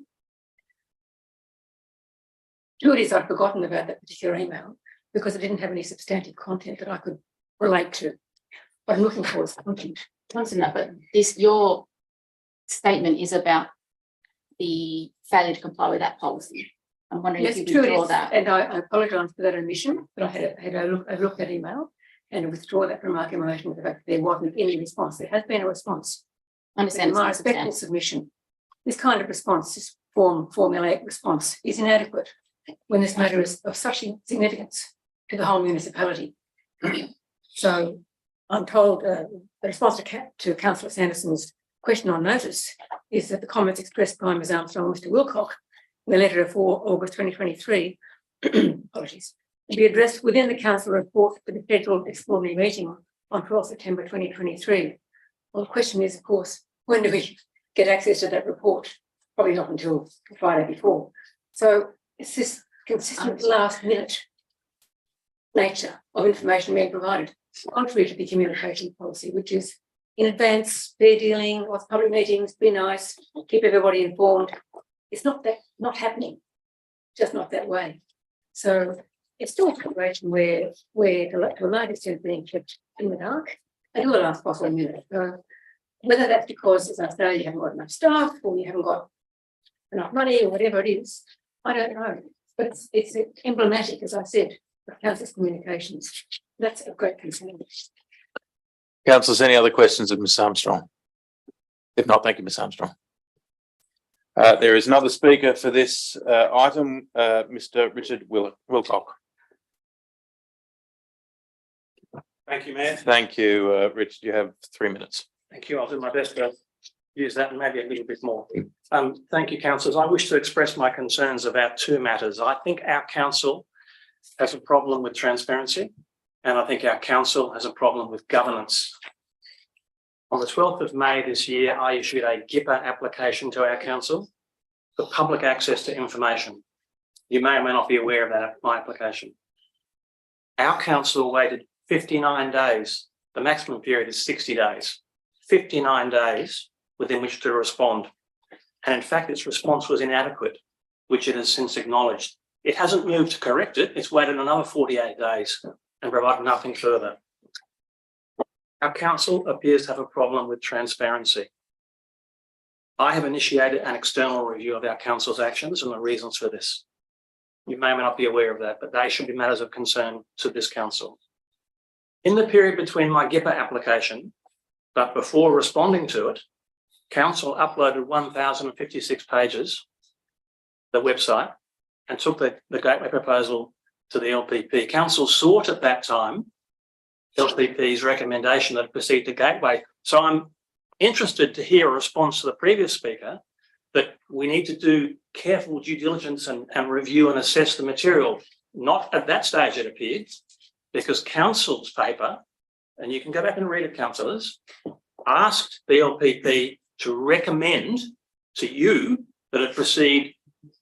Truth is, I'd forgotten about that particular email because it didn't have any substantive content that I could relate to. What I'm looking for is content. But your statement is about the failure to comply with that policy. I'm wondering if Yes, you true it withdraw is, that. and I apologise for that omission, but I had a look at that email and withdraw that remark in relation to the fact that there wasn't any response. There has been a response. I understand. In my respectful submission, this kind of response, this formulaic response, is inadequate when this matter is of such significance to the whole municipality. So I'm told the response to Councillor Sanderson's question on notice is that the comments expressed by Ms Armstrong and Mr Wilcock in the letter of 4 August 2023, apologies, will be addressed within the council report for the scheduled extraordinary meeting on 12 September 2023. Well, the question is, of course, when do we get access to that report? Probably not until the Friday before. So it's this consistent last minute nature of information being provided, contrary to the communication policy, which is in advance, fair dealing, what's public meetings, be nice, keep everybody informed. It's not happening, just not that way. So it's still a situation where to a large extent being kept in the dark and to a last possible minute. So whether that's because, as I say, you haven't got enough staff or you haven't got enough money or whatever it is, I don't know. But it's emblematic, as I said, of council's communications. That's a great concern. Councillors, any other questions of Ms Armstrong? If not, thank you, Ms Armstrong. There is another speaker for this item, Mr Richard Wilcock. Thank you, Mayor. Thank you, Richard. You have 3 minutes. Thank you. I'll do my best to use that and maybe a little bit more. Thank you, councillors. I wish to express my concerns about two matters. I think our council has a problem with transparency, and I think our council has a problem with governance. On the 12th of May this year, I issued a GIPA application to our council for public access to information. You may or may not be aware of that, my application. Our council waited 59 days. The maximum period is 60 days. 59 days within which to respond. And in fact, its response was inadequate, which it has since acknowledged. It hasn't moved to correct it. It's waited another 48 days and provided nothing further. Our council appears to have a problem with transparency. I have initiated an external review of our council's actions and the reasons for this. You may or may not be aware of that, but they should be matters of concern to this council. In the period between my GIPA application, but before responding to it, council uploaded 1,056 pages to the website and took the gateway proposal to the LPP. Council sought at that time LPP's recommendation that it proceed to gateway. So I'm interested to hear a response to the previous speaker that we need to do careful due diligence and review and assess the material. Not at that stage, it appeared, because council's paper, and you can go back and read it, councillors, asked the LPP to recommend to you that it proceed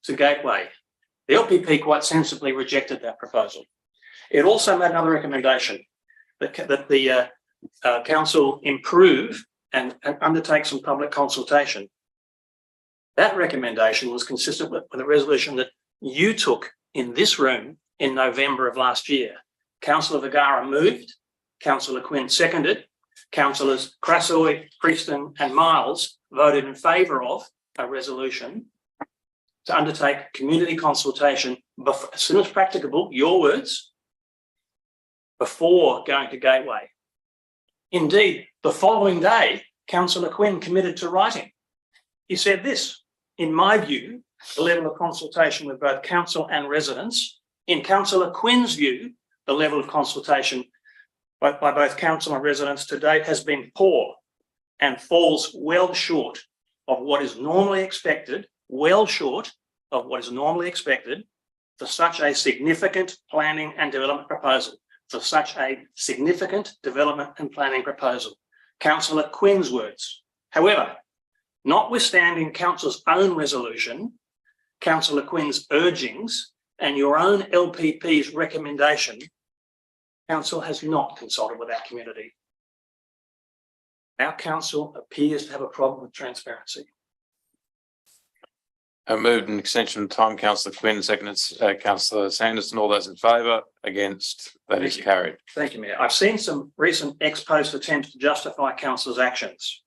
to gateway. The LPP quite sensibly rejected that proposal. It also made another recommendation that the council improve and undertake some public consultation. That recommendation was consistent with the resolution that you took in this room in November of last year. Councillor Vergara moved, Councillor Quinn seconded, councillors Crasoy, Preston and Miles voted in favour of a resolution to undertake community consultation as soon as practicable, your words, before going to Gateway. Indeed, the following day, Councillor Quinn committed to writing. He said this: in my view, the level of consultation with both council and residents, in Councillor Quinn's view, the level of consultation by both council and residents to date has been poor and falls well short of what is normally expected, for such a significant planning and development proposal. Councillor Quinn's words. However, notwithstanding council's own resolution, Councillor Quinn's urgings and your own LPP's recommendation, council has not consulted with our community. Our council appears to have a problem with transparency. Moved an extension of time, Councillor Quinn, seconded Councillor Sanderson. All those in favour? Against? That is carried. Thank you, Mayor. I've seen some recent ex post attempts to justify council's actions.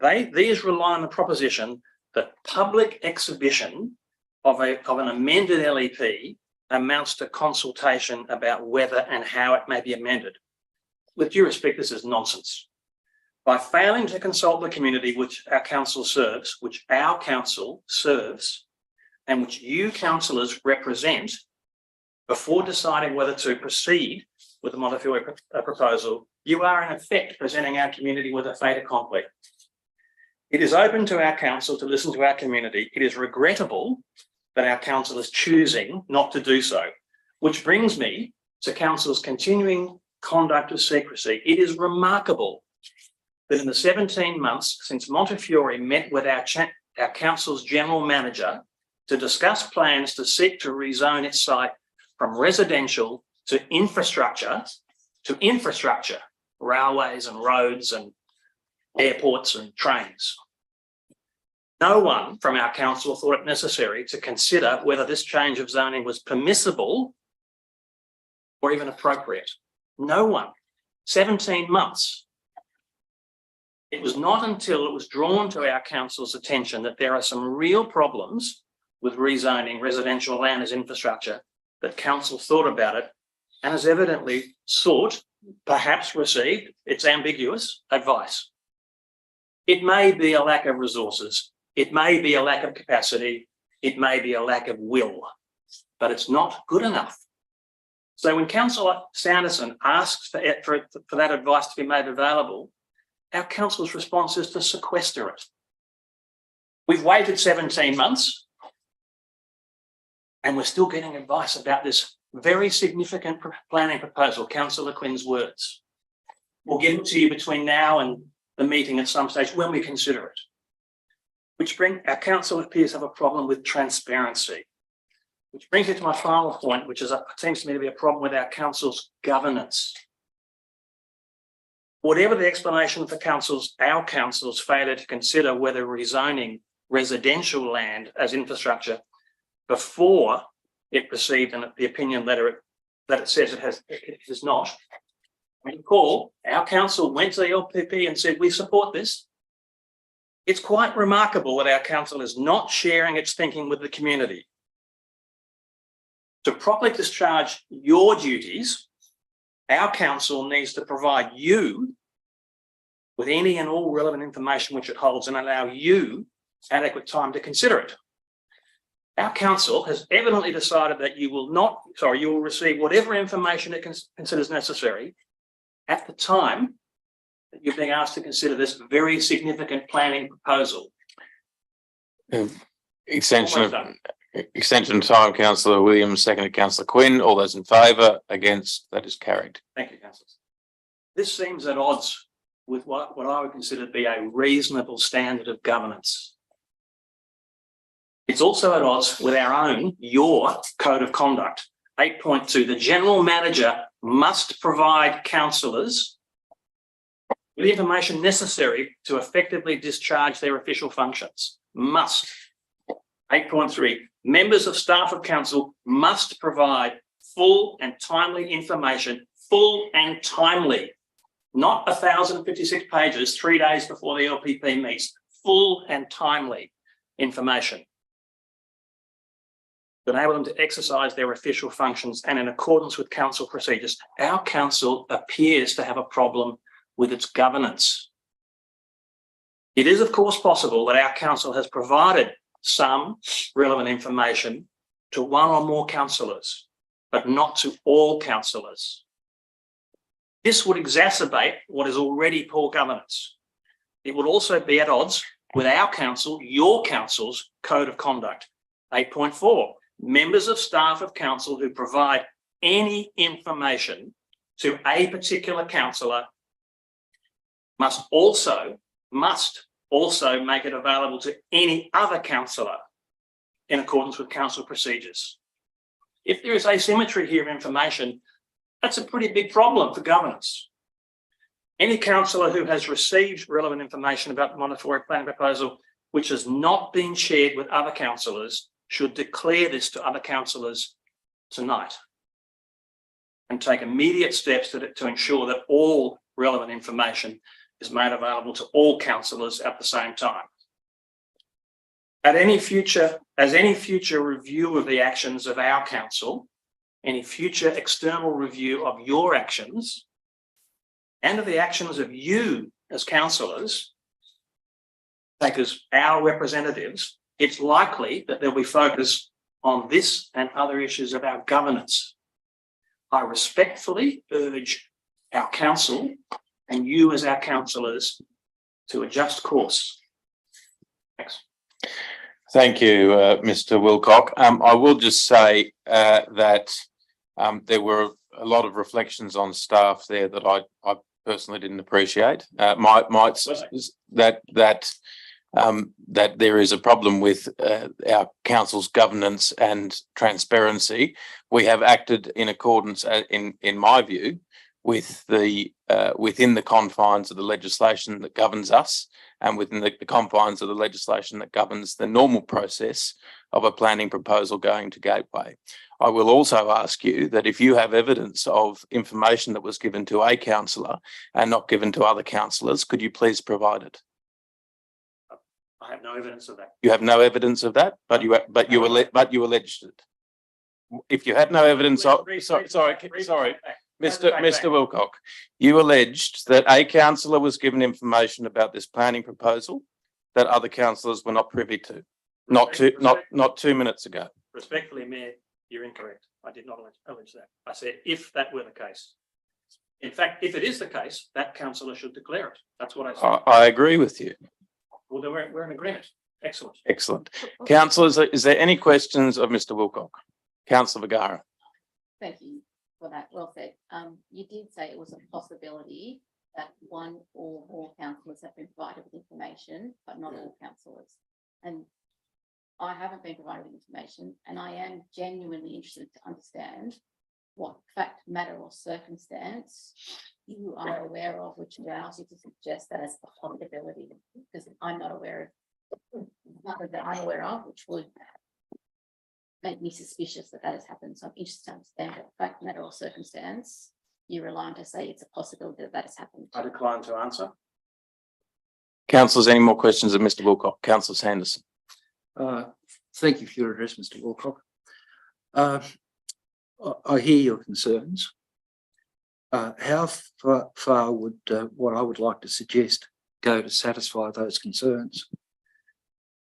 These rely on the proposition that public exhibition of an amended LEP amounts to consultation about whether and how it may be amended. With due respect, this is nonsense. By failing to consult the community which our council serves, and which you councillors represent, before deciding whether to proceed with the Montefiore proposal, you are in effect presenting our community with a fait accompli. It is open to our council to listen to our community. It is regrettable that our council is choosing not to do so, which brings me to council's continuing conduct of secrecy. It is remarkable that in the 17 months since Montefiore met with our council's general manager to discuss plans to seek to rezone its site from residential to infrastructure, railways and roads and airports and trains. No one from our council thought it necessary to consider whether this change of zoning was permissible or even appropriate. No one. 17 months. It was not until it was drawn to our council's attention that there are some real problems with rezoning residential land as infrastructure that council thought about it and has evidently sought, perhaps received, it's ambiguous, advice. It may be a lack of resources. It may be a lack of capacity. It may be a lack of will, but it's not good enough. So when Councillor Sanderson asks for that advice to be made available, our council's response is to sequester it. We've waited 17 months and we're still getting advice about this very significant planning proposal, Councillor Quinn's words. We'll give it to you between now and the meeting at some stage when we consider it. Our council appears to have a problem with transparency. Which brings me to my final point, which seems to me to be a problem with our council's governance. Whatever the explanation for our council's failure to consider whether rezoning residential land as infrastructure before it received the opinion letter that it says it is not. Recall, our council went to the LPP and said, we support this. It's quite remarkable that our council is not sharing its thinking with the community. To properly discharge your duties, our council needs to provide you with any and all relevant information which it holds and allow you adequate time to consider it. Our council has evidently decided that you will receive whatever information it considers necessary at the time that you're being asked to consider this very significant planning proposal. Extension of time, Councillor Williams, seconded Councillor Quinn. All those in favour? Against? That is carried. Thank you, councillors. This seems at odds with what I would consider to be a reasonable standard of governance. It's also at odds with your code of conduct. 8.2, the general manager must provide councillors with the information necessary to effectively discharge their official functions. Must. 8.3, members of staff of council must provide full and timely information, not 1,056 pages 3 days before the LPP meets, full and timely information to enable them to exercise their official functions and in accordance with council procedures. Our council appears to have a problem with its governance. It is, of course, possible that our council has provided some relevant information to one or more councillors, but not to all councillors. This would exacerbate what is already poor governance. It would also be at odds with our council, your council's code of conduct. 8.4, members of staff of council who provide any information to a particular councillor must also make it available to any other councillor in accordance with council procedures. If there is asymmetry here of information, that's a pretty big problem for governance. Any councillor who has received relevant information about the Montefiore planning proposal which has not been shared with other councillors should declare this to other councillors tonight and take immediate steps to ensure that all relevant information is made available to all councillors at the same time. As any future review of the actions of our council, any future external review of your actions and of the actions of you as councillors, like as our representatives, it's likely that there'll be focus on this and other issues of our governance. I respectfully urge our council and you as our councillors to adjust course. Thanks. Thank you, Mr. Wilcock. I will just say that there were a lot of reflections on staff there that I personally didn't appreciate. That there is a problem with our council's governance and transparency. We have acted in accordance, in my view, with the within the confines of the legislation that governs us and within the confines of the legislation that governs the normal process of a planning proposal going to Gateway. I will also ask you that if you have evidence of information that was given to a councillor and not given to other councillors, could you please provide it? I have no evidence of that. You have no evidence of that, but you alleged it. If you had no evidence of, sorry, Mr. Wilcock, you alleged that a councillor was given information about this planning proposal that other councillors were not privy to, not 2 minutes ago. Respectfully, Mayor, you're incorrect. I did not allege that. I said if that were the case. In fact, if it is the case, that councillor should declare it. That's what I said. I agree with you. Well, then we're in agreement. Excellent. Excellent. Councillors, is there any questions of Mr. Wilcock? Councillor Vergara. Thank you for that. Well said. You did say it was a possibility that one or more councillors have been provided with information, but not all councillors. And I haven't been provided with information, and I am genuinely interested to understand what fact, matter, or circumstance you are aware of which allows you to suggest that as a possibility, because I'm not aware of nothing that I'm aware of, which would make me suspicious that has happened. So I'm interested to understand what fact, matter, or circumstance you rely on to say it's a possibility that has happened. I decline to answer. Councillors, any more questions of Mr. Wilcock? Councillor Sanderson. Thank you for your address, Mr. Wilcock. I hear your concerns. How far would what I would like to suggest go to satisfy those concerns?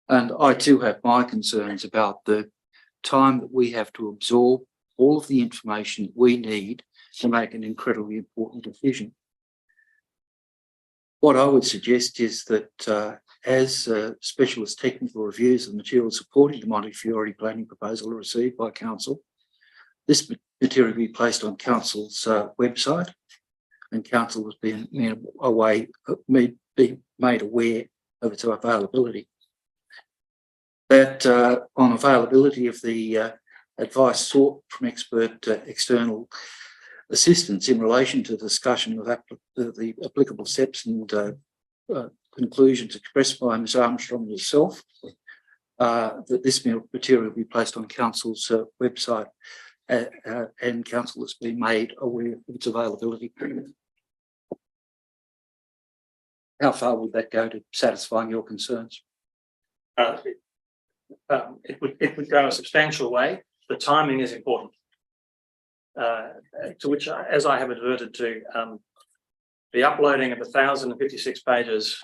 And I too have my concerns about the time that we have to absorb all of the information we need to make an incredibly important decision. What I would suggest is that as specialist technical reviews of materials supporting the Montefiore planning proposal are received by Council, this material be placed on Council's website, and Council has been made aware of its availability. That on availability of the advice sought from expert external assistance in relation to discussion of the applicable steps and conclusions expressed by Ms. Armstrong herself, that this material be placed on Council's website and Council has been made aware of its availability. how far would that go to satisfying your concerns? It would go a substantial way. The timing is important. To which, as I have adverted to, the uploading of 1,056 pages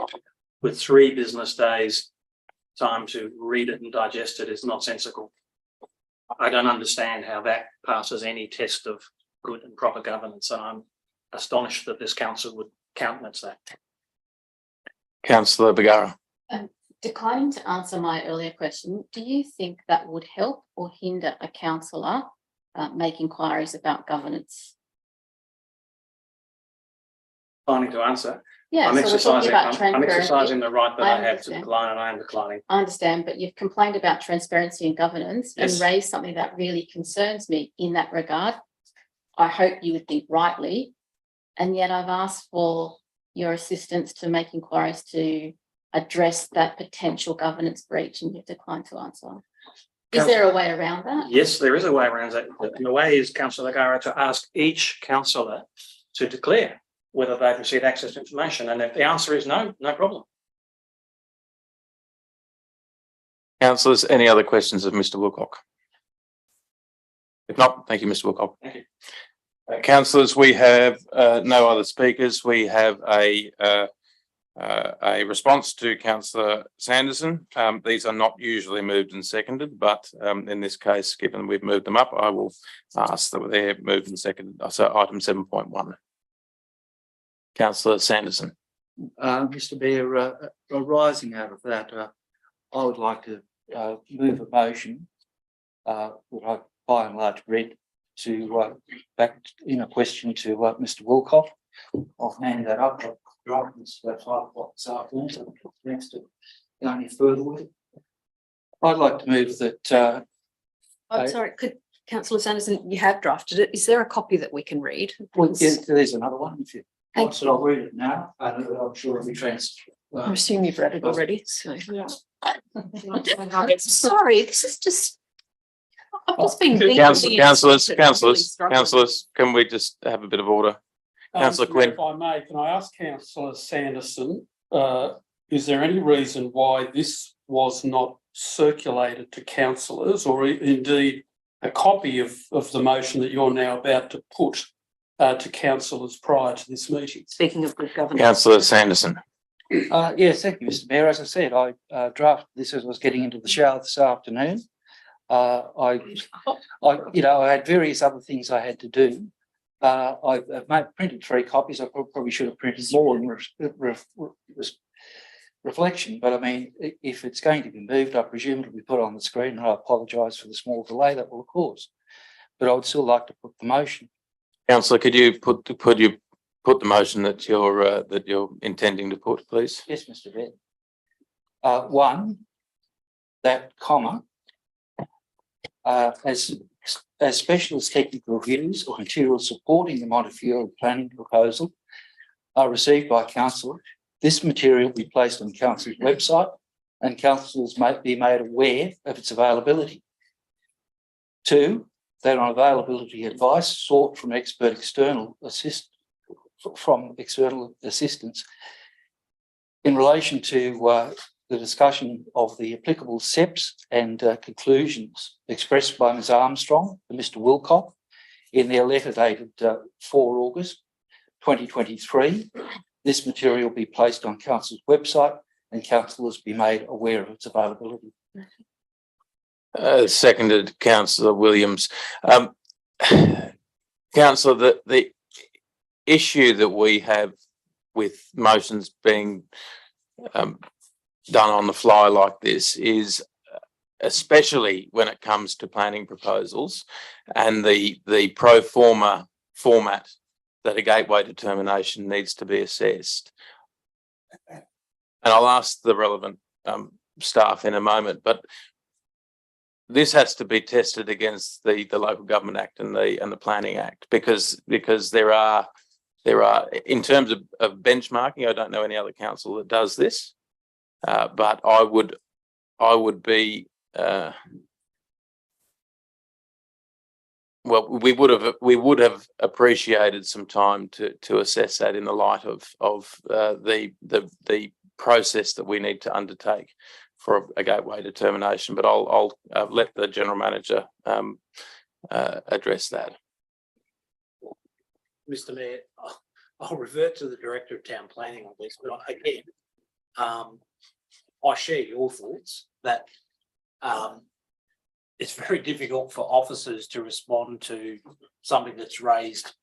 with 3 business days time to read it and digest it is nonsensical. I don't understand how that passes any test of good and proper governance, and I'm astonished that this council would countenance that. Councillor Bergara. Declining to answer my earlier question, do you think that would help or hinder a councillor make inquiries about governance? Declining to answer. Yeah, I'm so we're talking exercising. about I'm transparency. exercising the right that I I have to understand. decline, and I am declining. I understand, but you've complained about transparency and governance and Yes. raised something that really concerns me in that regard. I hope you would think rightly, and yet I've asked for your assistance to make inquiries to address that potential governance breach, and you've declined to answer. Is there a way around that? Yes, there is a way around that. And the way is, Councillor Bergara, to ask each councillor to declare whether they've received access to information. And if the answer is no, no problem. Councillors, any other questions of Mr. Wilcock? If not, thank you, Mr. Wilcock. Thank you. Councillors, we have no other speakers. We have a response to Councillor Sanderson. These are not usually moved and seconded, but in this case, given we've moved them up, I will ask that they're moved and seconded. So item 7.1. Councillor Sanderson. Mr. Mayor, arising out of that, I would like to move a motion that I by and large read to back in a question to Mr. Wilcock. I'll hand that up. I've dropped this about 5 o'clock this afternoon, so next to go any further with it. I'd like to move that. I'm sorry, could Councillor Sanderson, you have drafted it. Is there a copy that we can read? Well, yes, there's another one. If you Thank want, so I'll read it now, and I'm sure it'll be I assume you've read it already, so. Sorry, this is just. I've just been. Councillors, can we just have a bit of order? Councillor Quinn. If I may, can I ask Councillor Sanderson, is there any reason why this was not circulated to councillors, or indeed a copy of the motion that you're now about to put to councillors prior to this meeting? Speaking of good governance. Councillor Sanderson. Yes, thank you, Mr. Mayor. As I said, I drafted this as I was getting into the shower this afternoon. I had various other things I had to do. I've printed 3 copies. I probably should have printed more in reflection, but I mean, if it's going to be moved, I presume it'll be put on the screen, and I apologise for the small delay that will cause. But I would still like to put the motion. Councillor, could you put the motion that you're intending to put, please? Yes, Mr. Mayor. 1, that comma, as specialist technical reviews or materials supporting the Montefiore planning proposal are received by council, this material will be placed on council's website and councillors may be made aware of its availability. 2, that on availability advice sought from external assistance in relation to the discussion of the applicable steps and conclusions expressed by Ms. Armstrong and Mr. Wilcock in their letter dated 4 August 2023. This material will be placed on council's website and councillors be made aware of its availability. Seconded, Councillor Williams. Councillor, the issue that we have with motions being done on the fly like this is, especially when it comes to planning proposals and the pro forma format that a gateway determination needs to be assessed. And I'll ask the relevant staff in a moment, but this has to be tested against the Local Government Act and the Planning Act, because there are in terms of benchmarking, I don't know any other council that does this, but I would be well, we would have appreciated some time to assess that in the light of the process that we need to undertake for a gateway determination. But I'll let the general manager address that. Mr. Mayor, I'll revert to the Director of Town Planning on this, but again, I share your thoughts that it's very difficult for officers to respond to something that's raised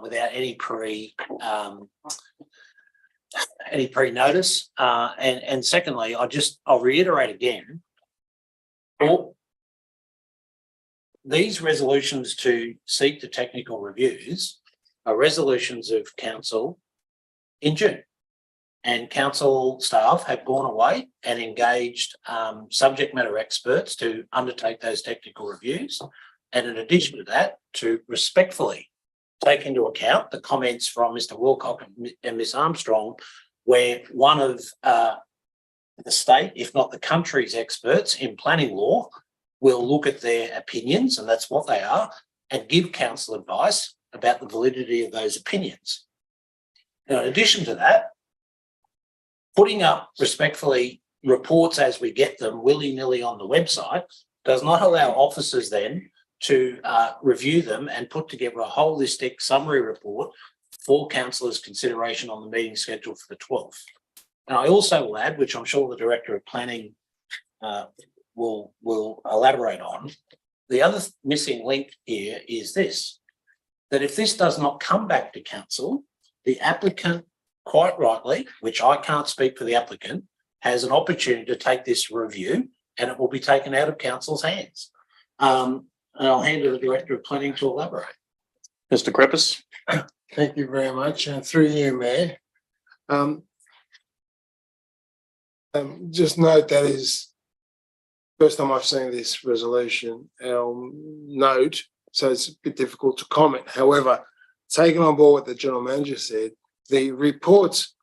without any pre-notice. And secondly, I'll reiterate again, all these resolutions to seek the technical reviews are resolutions of council in June. And council staff have gone away and engaged subject matter experts to undertake those technical reviews. And in addition to that, to respectfully take into account the comments from Mr. Wilcock and Ms. Armstrong, where one of the state, if not the country's experts in planning law, will look at their opinions, and that's what they are, and give council advice about the validity of those opinions. Now, in addition to that, putting up respectfully reports as we get them willy-nilly on the website does not allow officers then to review them and put together a holistic summary report for councillors' consideration on the meeting schedule for the 12th. And I also will add, which I'm sure the Director of Planning will elaborate on, the other missing link here is this, that if this does not come back to council, the applicant, quite rightly, which I can't speak for the applicant, has an opportunity to take this review and it will be taken out of council's hands. And I'll hand to the Director of Planning to elaborate. Mr. Crepus. Thank you very much. And through you, Mayor. Just note that is first time I've seen this resolution. Note, so it's a bit difficult to comment. However, taking on board what the General Manager said, the reports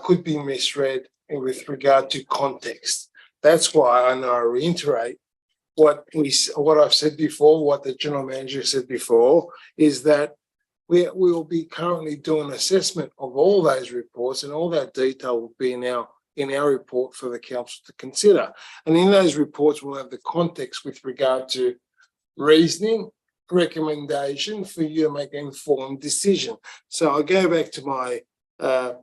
could be misread with regard to context. That's why I reiterate what I've said before, what the General Manager said before, is that we will be currently doing assessment of all those reports, and all that detail will be in our report for the council to consider. And in those reports, we'll have the context with regard to reasoning, recommendation for you to make an informed decision. So I'll go back to my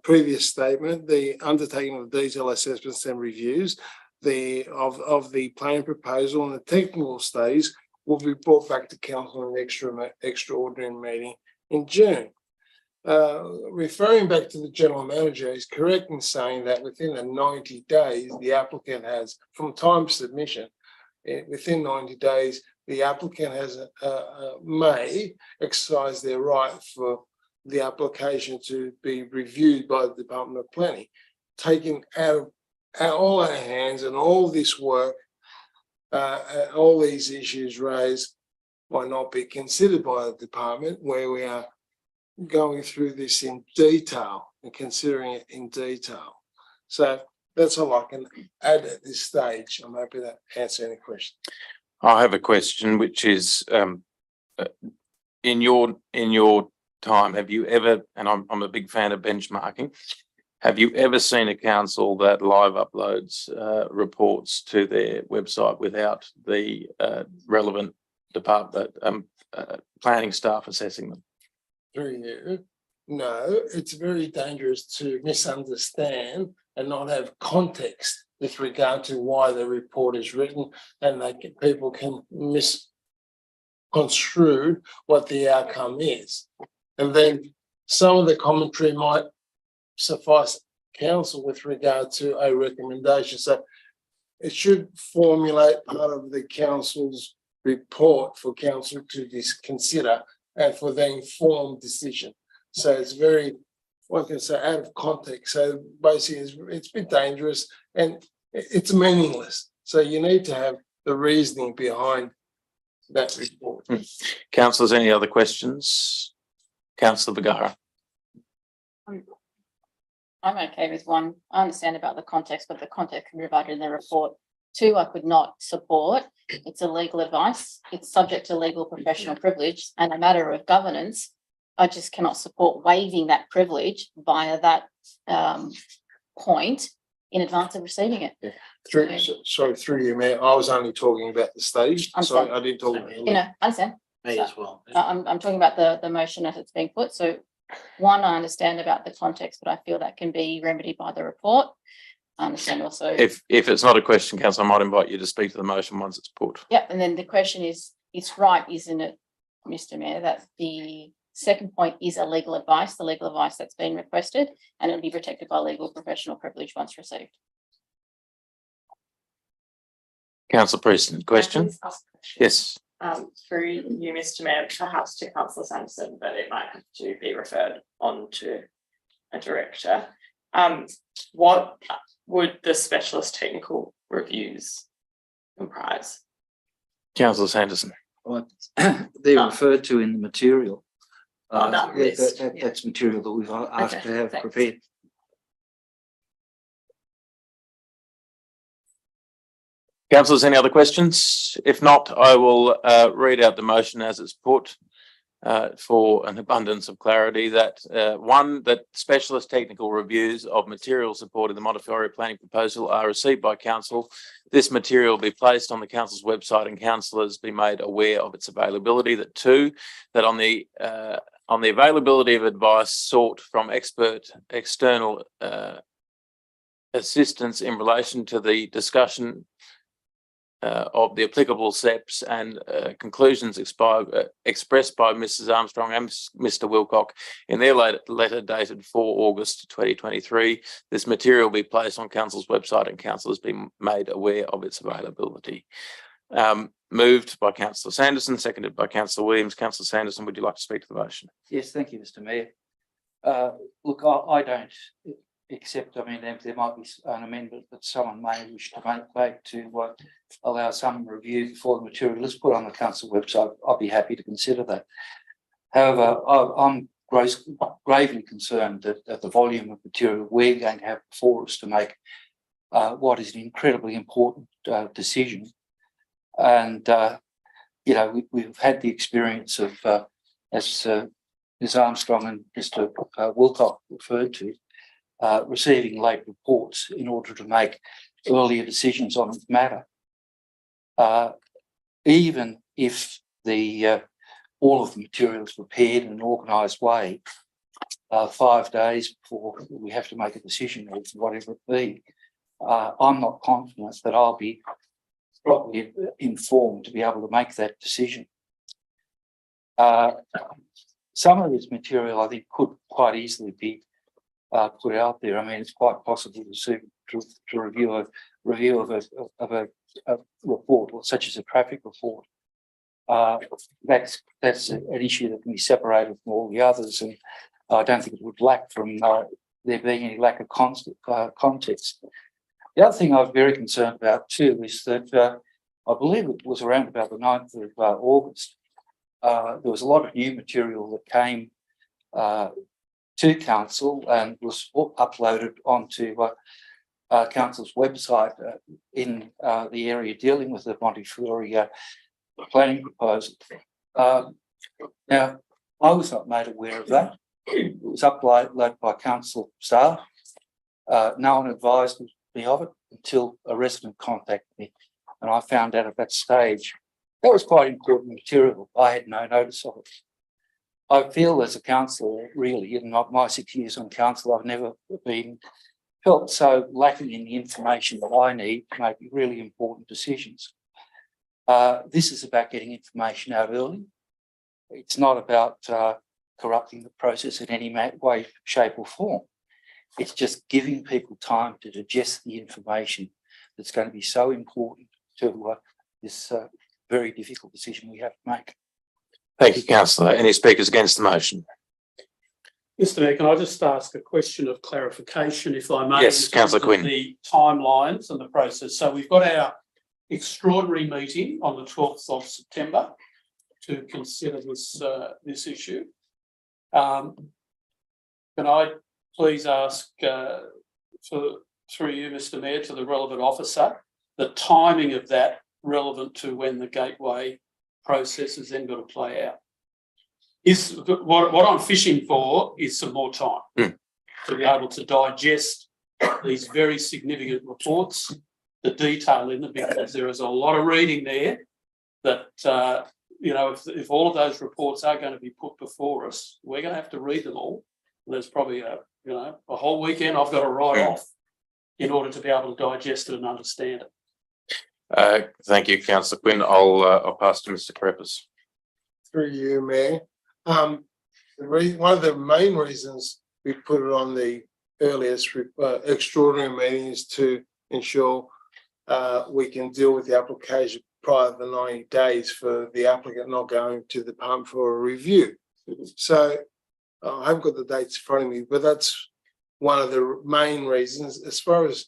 previous statement, the undertaking of detailed assessments and reviews of the plan proposal and the technical studies will be brought back to council in an extraordinary meeting in June. Referring back to the General Manager, is correct in saying that within the 90 days, the applicant has, from time of submission, within 90 days, the applicant may exercise their right for the application to be reviewed by the Department of Planning, taking out all our hands and all this work, all these issues raised might not be considered by the department, where we are going through this in detail and considering it in detail. So that's all I can add at this stage. I'm happy to answer any questions. I have a question, which is, in your time, have you ever, and I'm a big fan of benchmarking, have you ever seen a council that live uploads reports to their website without the relevant department planning staff assessing them? Through you, no, it's very dangerous to misunderstand and not have context with regard to why the report is written, and people can misconstrue what the outcome is. And then some of the commentary might suffice council with regard to a recommendation. So it should formulate part of the council's report for council to consider and for the informed decision. So it's very, what can I say, out of context. So basically it's a bit dangerous and it's meaningless. So you need to have the reasoning behind that report. Councillors, any other questions? Councillor Vergara. I'm okay with one. I understand about the context, but the context can be provided in the report. 2, I could not support. It's a legal advice. It's subject to legal professional privilege and a matter of governance. I just cannot support waiving that privilege via that point in advance of receiving it. Through you, Mayor, I was only talking about the stage, so I didn't talk. Understand. Me as well. I'm talking about the motion as it's being put. So one, I understand about the context, but I feel that can be remedied by the report. I understand also. If it's not a question, councillor, I might invite you to speak to the motion once it's put. Yeah, and then the question is, it's right, isn't it, Mr. Mayor, that the second point is a legal advice, the legal advice that's been requested, and it'll be protected by legal professional privilege once received. Councillor Preston, question? Yes. Through you, Mr. Mayor, perhaps to Councillor Sanderson, but it might have to be referred on to a director. What would the specialist technical reviews comprise? Councillor Sanderson. They're referred to in the material. That That's material that we've asked to have prepared. Councillors, any other questions? If not, I will read out the motion as it's put for an abundance of clarity. That one, that specialist technical reviews of material supporting the Montefiore planning proposal are received by council. This material will be placed on the council's website and councillors be made aware of its availability. That 2, that on the availability of advice sought from expert external assistance in relation to the discussion of the applicable steps and conclusions expressed by Mrs. Armstrong and Mr. Wilcock in their letter dated 4 August 2023. This material will be placed on council's website and councillors be made aware of its availability. Moved by councillor Sanderson, seconded by councillor Williams. Councillor Sanderson, would you like to speak to the motion? Yes, thank you, Mr. Mayor. Look, I don't accept, I mean, there might be an amendment that someone may wish to make to allow some review before the material is put on the council website. I'll be happy to consider that. However, I'm gravely concerned that the volume of material we're going to have before us to make what is an incredibly important decision. And, you know, we've had the experience of, as Ms. Armstrong and Mr. Wilcock referred to, receiving late reports in order to make earlier decisions on the matter. Even if all of the material is prepared in an organised way, 5 days before we have to make a decision or whatever it be, I'm not confident that I'll be properly informed to be able to make that decision. Some of this material, I think, could quite easily be put out there. I mean, it's quite possible to review a report, such as a traffic report. That's an issue that can be separated from all the others, and I don't think it would lack from there being any lack of context. The other thing I was very concerned about too is that I believe it was around about the 9th of August. There was a lot of new material that came to council and was uploaded onto council's website in the area dealing with the Montefiore planning proposal. Now, I was not made aware of that. It was uploaded by council staff. No one advised me of it until a resident contacted me, and I found out at that stage. That was quite important material. I had no notice of it. I feel as a councillor, really, in my 6 years on council, I've never felt so lacking in the information that I need to make really important decisions. This is about getting information out early. It's not about corrupting the process in any way, shape or form. It's just giving people time to digest the information that's going to be so important to this very difficult decision we have to make. Thank you, councillor. Any speakers against the motion? Mr. Mayor, can I just ask a question of clarification, if I may? Yes, councillor Quinn. The timelines and the process. So we've got our extraordinary meeting on the 12th of September to consider this issue. Can I please ask through you, Mr. Mayor, to the relevant officer, the timing of that relevant to when the gateway process is then going to play out. Is what I'm fishing for is some more time to be able to digest these very significant reports, the detail in them, because there is a lot of reading there that, you know, if all of those reports are going to be put before us, we're going to have to read them all. There's probably a whole weekend I've got to write off in order to be able to digest it and understand it. Thank you, Councillor Quinn. I'll pass to Mr. Kreppers. Through you, Mayor. One of the main reasons we put it on the earliest extraordinary meeting is to ensure we can deal with the application prior to the 90 days for the applicant not going to the department for a review. So I haven't got the dates in front of me, but that's one of the main reasons. As far as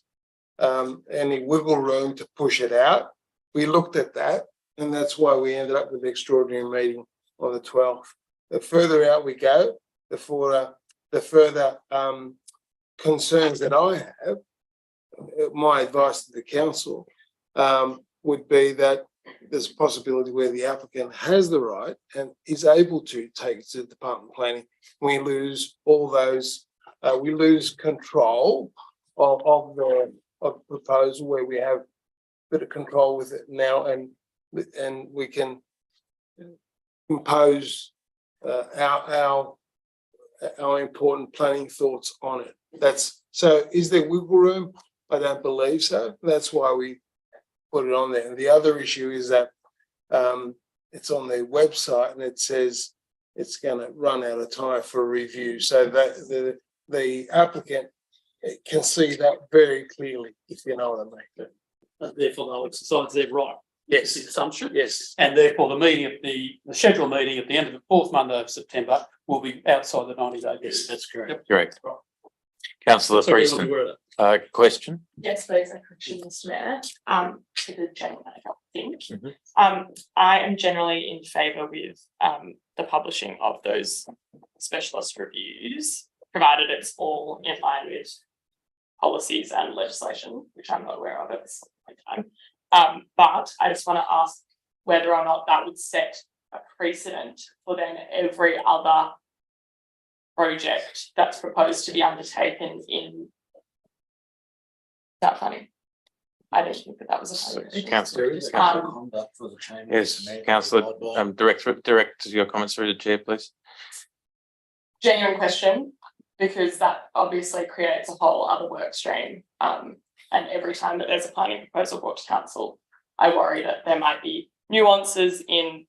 any wiggle room to push it out, we looked at that, and that's why we ended up with the extraordinary meeting on the 12th. The further out we go, the further concerns that I have. My advice to the council would be that there's a possibility where the applicant has the right and is able to take it to the Department of Planning. We lose all those, we lose control of the proposal where we have a bit of control with it now, and we can impose our important planning thoughts on it. That's so. Is there wiggle room? I don't believe so. That's why we put it on there. And the other issue is that it's on their website and it says it's going to run out of time for review, so that the applicant can see that very clearly, if you know what I mean. Therefore, they'll exercise their right. Yes. The assumption. Yes. And therefore, the scheduled meeting at the end of the fourth Monday of September will be outside the 90-day period. Yes, that's correct. Correct. Councillor So everyone's Prieston, aware of that. question? Yes, please, a question, Mr. Mayor. To the general manager, I think. Mhm. I am generally in favour with the publishing of those specialist reviews, provided it's all in line with policies and legislation, which I'm not aware of at this point in time. But I just want to ask whether or not that would set a precedent for then every other project that's proposed to be undertaken in. Is that funny? I don't think that was a funny. Councillor. Conduct for the chamber. Yes, Councillor, direct your comments through the chair, please. Genuine question, because that obviously creates a whole other work stream. And every time that there's a planning proposal brought to council, I worry that there might be nuances in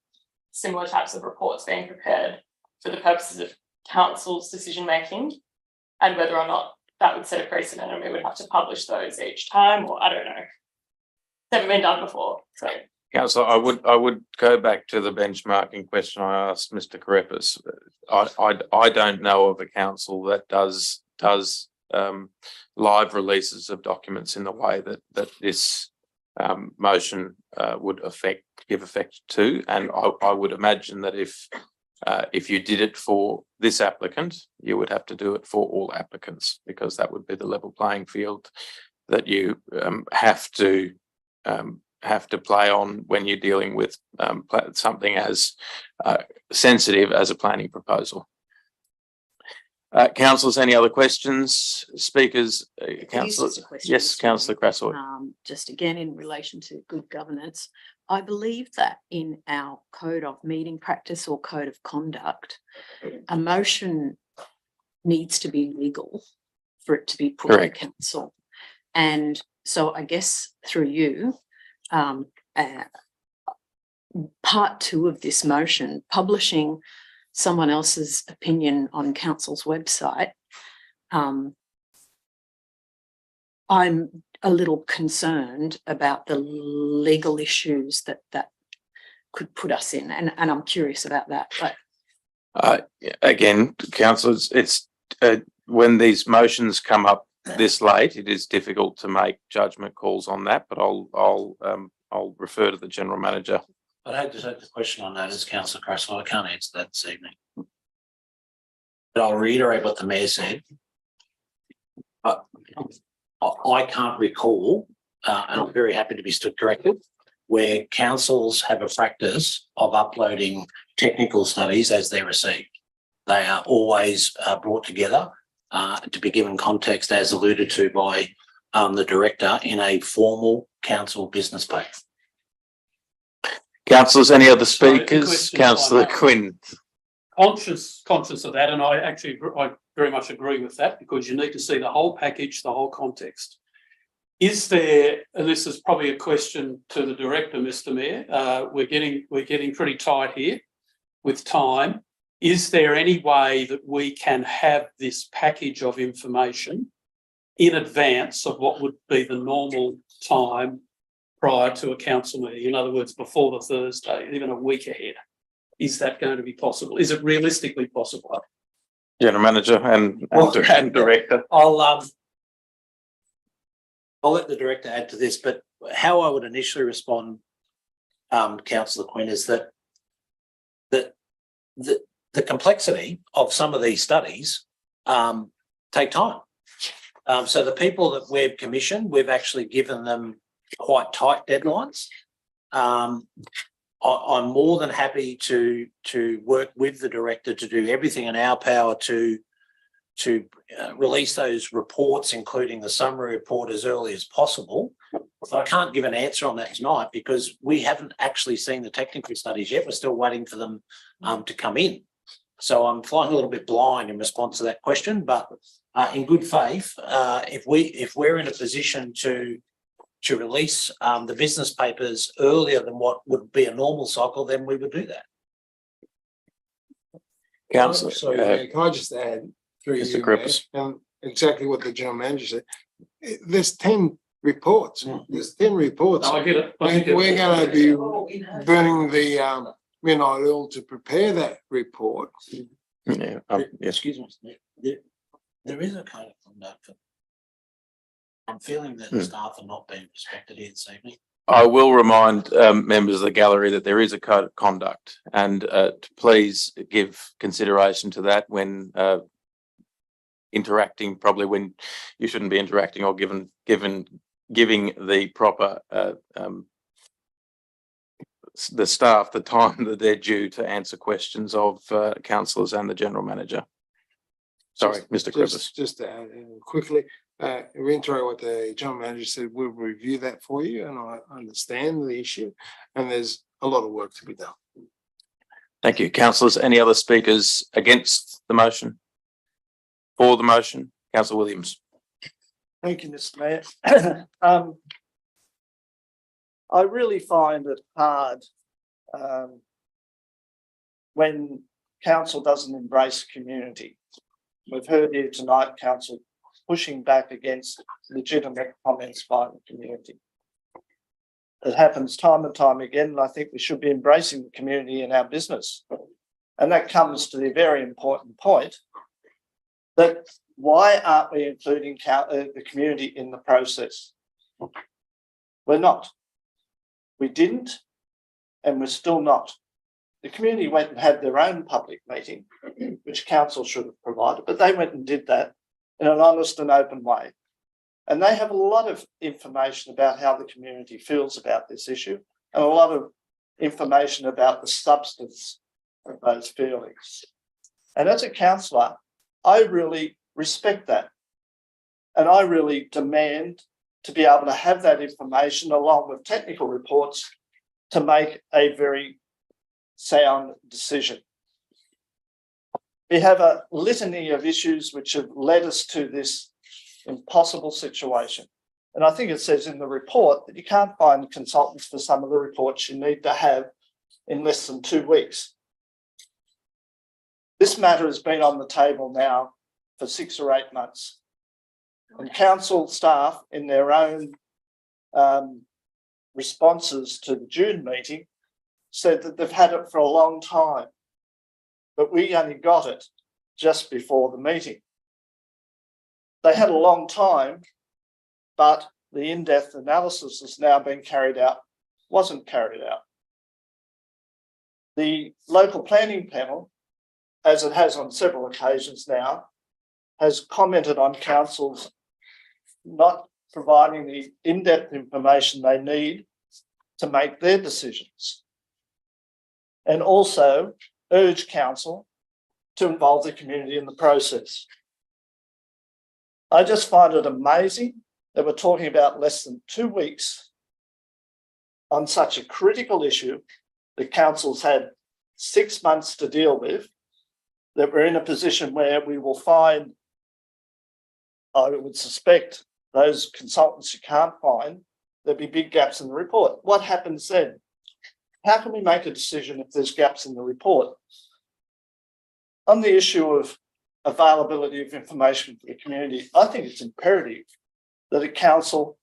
similar types of reports being prepared for the purposes of council's decision making, and whether or not that would set a precedent and we would have to publish those each time, or I don't know. It's never been done before, so. Councillor, I would go back to the benchmarking question I asked Mr. Kreppers. I don't know of a council that does live releases of documents in the way that this motion would give effect to, and I would imagine that if you did it for this applicant, you would have to do it for all applicants, because that would be the level playing field that you have to play on when you're dealing with something as sensitive as a planning proposal. Councillors, any other questions? Speakers, councillor. Yes, Councillor Crassoy. Just again in relation to good governance, I believe that in our code of meeting practice or code of conduct, a motion needs to be legal for it to be put to council. And so I guess through you, part two of this motion, publishing someone else's opinion on council's website, I'm a little concerned about the legal issues that could put us in, and I'm curious about that. But again, councillors, it's when these motions come up this late, it is difficult to make judgment calls on that. But I'll refer to the general manager. I'd hate to take the question on that as Councillor Craswell. I can't answer that this evening. But I'll reiterate what the Mayor said. I can't recall and I'm very happy to be stood corrected, where councils have a practice of uploading technical studies as they're received. They are always brought together to be given context, as alluded to by the director, in a formal council business paper. Councillors, any other Sorry, speakers? question, Councillor if I may. Quinn. Conscious of that, and I very much agree with that, because you need to see the whole package, the whole context. Is there, and this is probably a question to the director, Mr. Mayor, we're getting pretty tight here with time. Is there any way that we can have this package of information in advance of what would be the normal time prior to a council meeting? In other words, before the Thursday, even a week ahead. Is that going to be possible? Is it realistically possible? General Manager and Director. I'll let the director add to this, but how I would initially respond, Councillor Quinn, is that the complexity of some of these studies take time. So the people that we've commissioned, we've actually given them quite tight deadlines. I'm more than happy to work with the director to do everything in our power to release those reports, including the summary report, as early as possible. I can't give an answer on that tonight because we haven't actually seen the technical studies yet. We're still waiting for them to come in. So I'm flying a little bit blind in response to that question, but in good faith, if we're in a position to release the business papers earlier than what would be a normal cycle, then we would do that. Councillor, Sorry, Mayor, can I just add through Mr. you, Griffiths. Mayor, exactly what the General Manager said. There's 10 reports. There's 10 reports. No, I get it. We're going to be burning the midnight oil to prepare that report. Yeah, yes. Excuse me. There is a code of conduct. I'm feeling that the staff are not being respected here this evening. I will remind members of the gallery that there is a code of conduct, and to please give consideration to that when interacting, probably when you shouldn't be interacting, or giving the proper the staff the time that they're due to answer questions of councillors and the General Manager. Sorry, Mr. Griffiths. Just to add quickly, reiterate what the General Manager said. We'll review that for you, and I understand the issue, and there's a lot of work to be done. Thank you. Councillors, any other speakers against the motion? For the motion? Councillor Williams. Thank you, Mr. Mayor. I really find it hard when council doesn't embrace community. We've heard here tonight, council pushing back against legitimate comments by the community. It happens time and time again, and I think we should be embracing the community in our business. And that comes to the very important point that why aren't we including the community in the process? We're not. We didn't, and we're still not. The community went and had their own public meeting, which council should have provided, but they went and did that in an honest and open way. And they have a lot of information about how the community feels about this issue, and a lot of information about the substance of those feelings. And as a councillor, I really respect that. And I really demand to be able to have that information along with technical reports to make a very sound decision. We have a litany of issues which have led us to this impossible situation. And I think it says in the report that you can't find consultants for some of the reports you need to have in less than 2 weeks. This matter has been on the table now for 6 or 8 months. And council staff in their own responses to the June meeting said that they've had it for a long time, but we only got it just before the meeting. They had a long time, but the in-depth analysis that's now been carried out wasn't carried out. The local planning panel, as it has on several occasions now, has commented on council's not providing the in-depth information they need to make their decisions. And also urge council to involve the community in the process. I just find it amazing that we're talking about less than 2 weeks on such a critical issue that council's had 6 months to deal with, that we're in a position where we will find, I would suspect, those consultants you can't find, there'll be big gaps in the report. What happens then? How can we make a decision if there's gaps in the report? On the issue of availability of information for the community, I think it's imperative that a council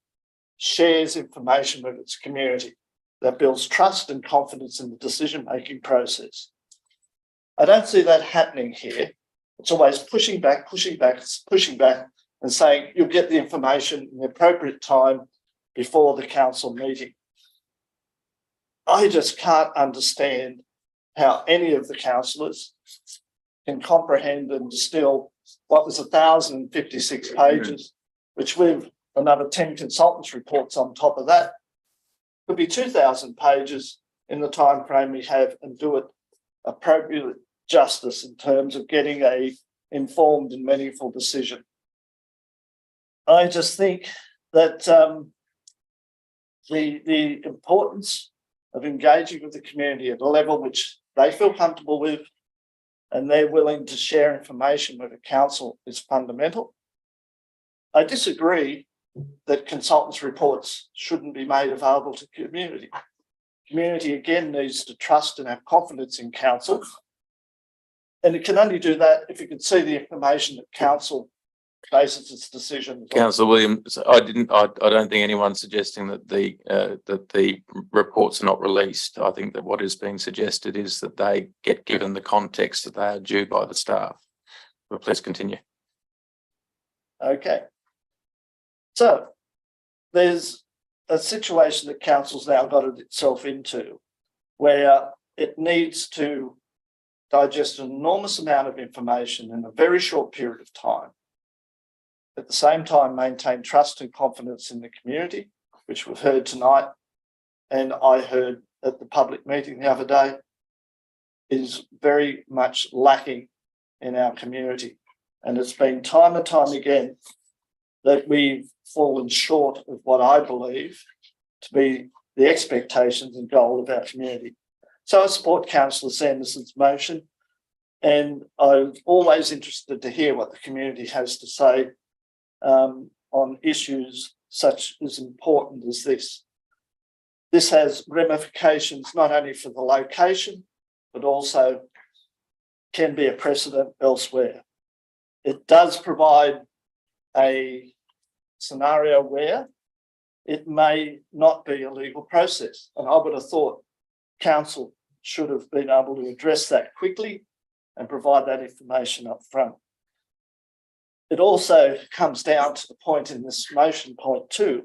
shares information with its community that builds trust and confidence in the decision-making process. I don't see that happening here. It's always pushing back, and saying you'll get the information in the appropriate time before the council meeting. I just can't understand how any of the councillors can comprehend and distill what was 1,056 pages, which with another 10 consultants' reports on top of that, could be 2,000 pages in the time frame we have, and do it appropriate justice in terms of getting a informed and meaningful decision. I just think that the importance of engaging with the community at a level which they feel comfortable with and they're willing to share information with the council is fundamental. I disagree that consultants' reports shouldn't be made available to the community. Community again needs to trust and have confidence in council. And it can only do that if it can see the information that council bases its decisions on. Councillor Williams, I don't think anyone's suggesting that the reports are not released. I think that what is being suggested is that they get given the context that they are due by the staff. But please continue. Okay. So there's a situation that council's now got itself into where it needs to digest an enormous amount of information in a very short period of time. At the same time, maintain trust and confidence in the community, which we've heard tonight, and I heard at the public meeting the other day, is very much lacking in our community. And it's been time and time again that we've fallen short of what I believe to be the expectations and goal of our community. So I support Councillor Sanderson's motion, and I'm always interested to hear what the community has to say on issues such as important as this. This has ramifications not only for the location, but also can be a precedent elsewhere. It does provide a scenario where it may not be a legal process. And I would have thought council should have been able to address that quickly and provide that information up front. It also comes down to the point in this motion, point 2,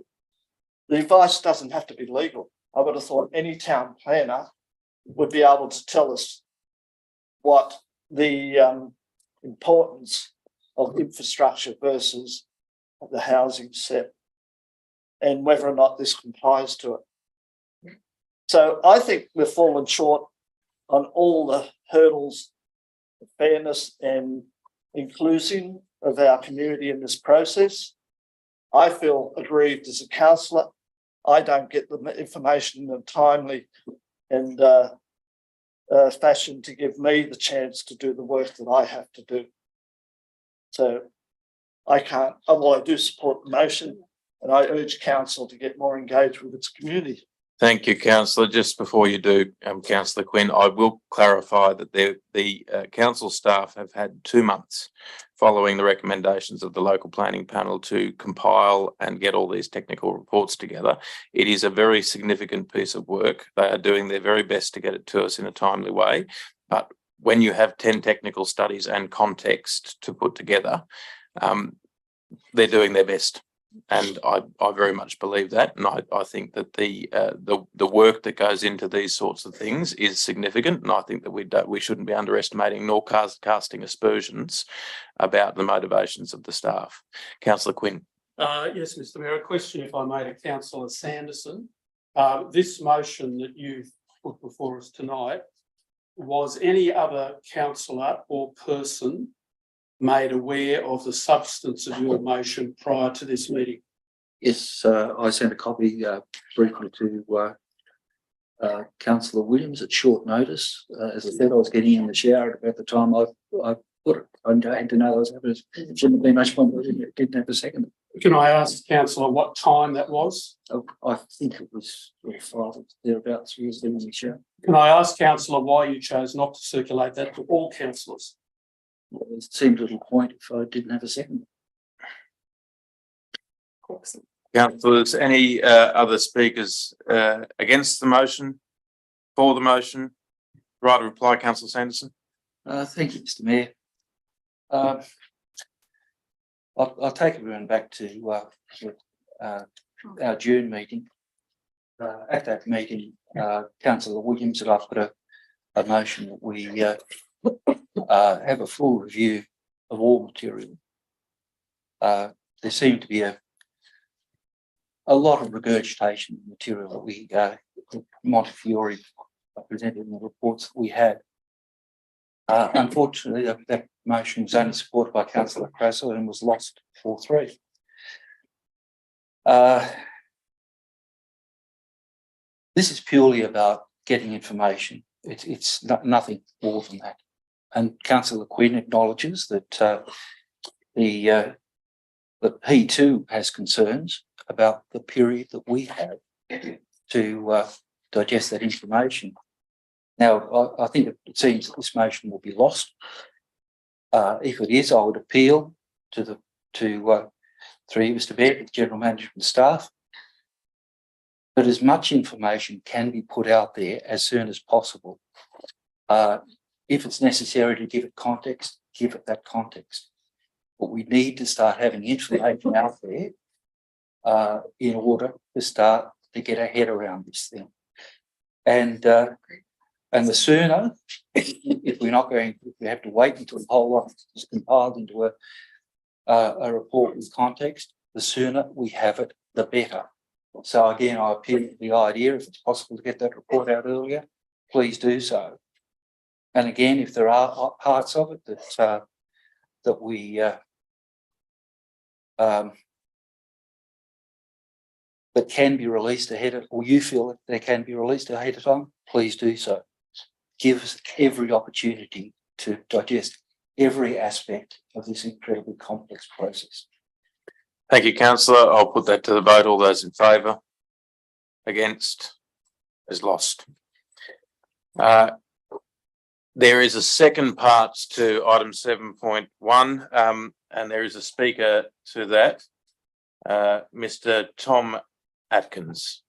the advice doesn't have to be legal. I would have thought any town planner would be able to tell us what the importance of infrastructure versus the housing set and whether or not this complies to it. So I think we've fallen short on all the hurdles of fairness and inclusion of our community in this process. I feel aggrieved as a councillor. I don't get the information in a timely and fashion to give me the chance to do the work that I have to do. So I can't, well, I do support the motion, and I urge council to get more engaged with its community. Thank you, councillor. Just before you do, councillor Quinn, I will clarify that the council staff have had 2 months following the recommendations of the local planning panel to compile and get all these technical reports together. It is a very significant piece of work. They are doing their very best to get it to us in a timely way. But when you have 10 technical studies and context to put together, they're doing their best. And I very much believe that, and I think that the work that goes into these sorts of things is significant, and I think that we shouldn't be underestimating nor casting aspersions about the motivations of the staff. Councillor Quinn, Yes, Mr Mayor, a question if I may to Councillor Sanderson. This motion that you've put before us tonight, was any other councillor or person made aware of the substance of your motion prior to this meeting? Yes, I sent a copy briefly to Councillor Williams at short notice. As I said, I was getting in the shower at about the time I put it. I had to know I was having it. Shouldn't have been much fun, but I didn't have a second. Can I ask Councillor what time that was? I think it was 5 thereabouts. We was in the shower. Can I ask Councillor why you chose not to circulate that to all councillors? Well, it seemed a little point if I didn't have a second. Councillors, any other speakers against the motion, for the motion? Right to reply, Councillor Sanderson. Thank you, Mr Mayor. I'll take everyone back to our June meeting. At that meeting, Councillor Williams and I put a motion that we have a full review of all material. There seemed to be a lot of regurgitation of material that we Montefiore presented in the reports that we had. Unfortunately, that motion was only supported by Councillor Crasso and was lost 4-3. This is purely about getting information. It's nothing more than that. And Councillor Quinn acknowledges that that he too has concerns about the period that we have to digest that information. Now, I think it seems that this motion will be lost. If it is, I would appeal to through Mr. Baird, the General Manager and staff, that as much information can be put out there as soon as possible. If it's necessary to give it context, give it that context. But we need to start having information out there in order to start to get our head around this thing. And the sooner, if we have to wait until the whole lot is compiled into a report with context, the sooner we have it, the better. So again, I appeal to the idea, if it's possible to get that report out earlier, please do so. And again, if there are parts of it that we that can be released ahead of, or you feel that they can be released ahead of time, please do so. Give us every opportunity to digest every aspect of this incredibly complex process. Thank you, Councillor. I'll put that to the vote. All those in favour? Against? Is lost. There is a second part to item 7.1, and there is a speaker to that, Mr. Tom Atkins.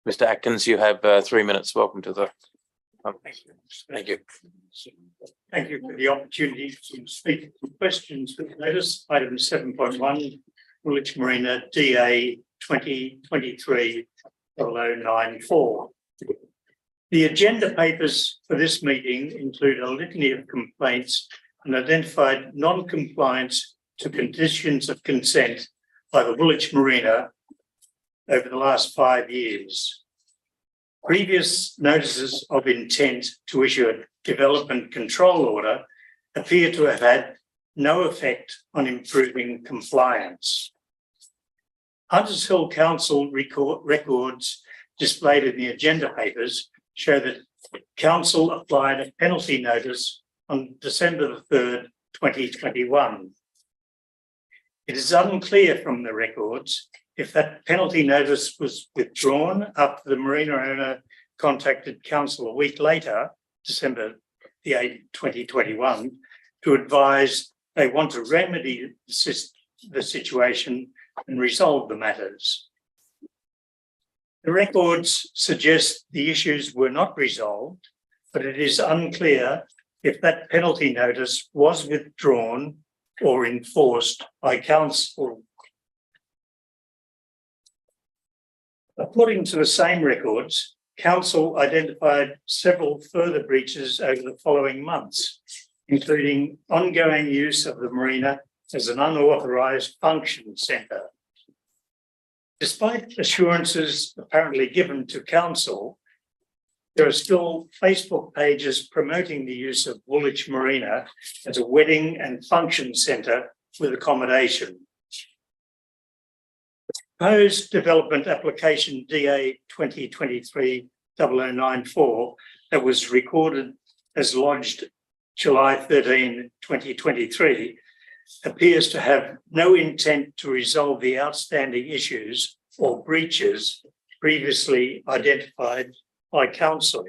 Mr. Atkins, you have 3 minutes. Welcome to the. Thank you. Thank you for the opportunity to speak to questions with notice. Item 7.1, Woolwich Marina DA 2023-0094. The agenda papers for this meeting include a litany of complaints and identified non-compliance to conditions of consent by the Woolwich Marina over the last 5 years. Previous notices of intent to issue a development control order appear to have had no effect on improving compliance. Hunters Hill Council records displayed in the agenda papers show that Council applied a penalty notice on December the 3rd, 2021. It is unclear from the records if that penalty notice was withdrawn after the marina owner contacted Council a week later, December the 8th, 2021, to advise they want to remedy the situation and resolve the matters. The records suggest the issues were not resolved, but it is unclear if that penalty notice was withdrawn or enforced by Council. According to the same records, Council identified several further breaches over the following months, including ongoing use of the marina as an unauthorised function centre. Despite assurances apparently given to council, there are still Facebook pages promoting the use of Woolwich Marina as a wedding and function centre with accommodation. Proposed development application DA 2023-0094 that was recorded as lodged July 13, 2023, appears to have no intent to resolve the outstanding issues or breaches previously identified by council.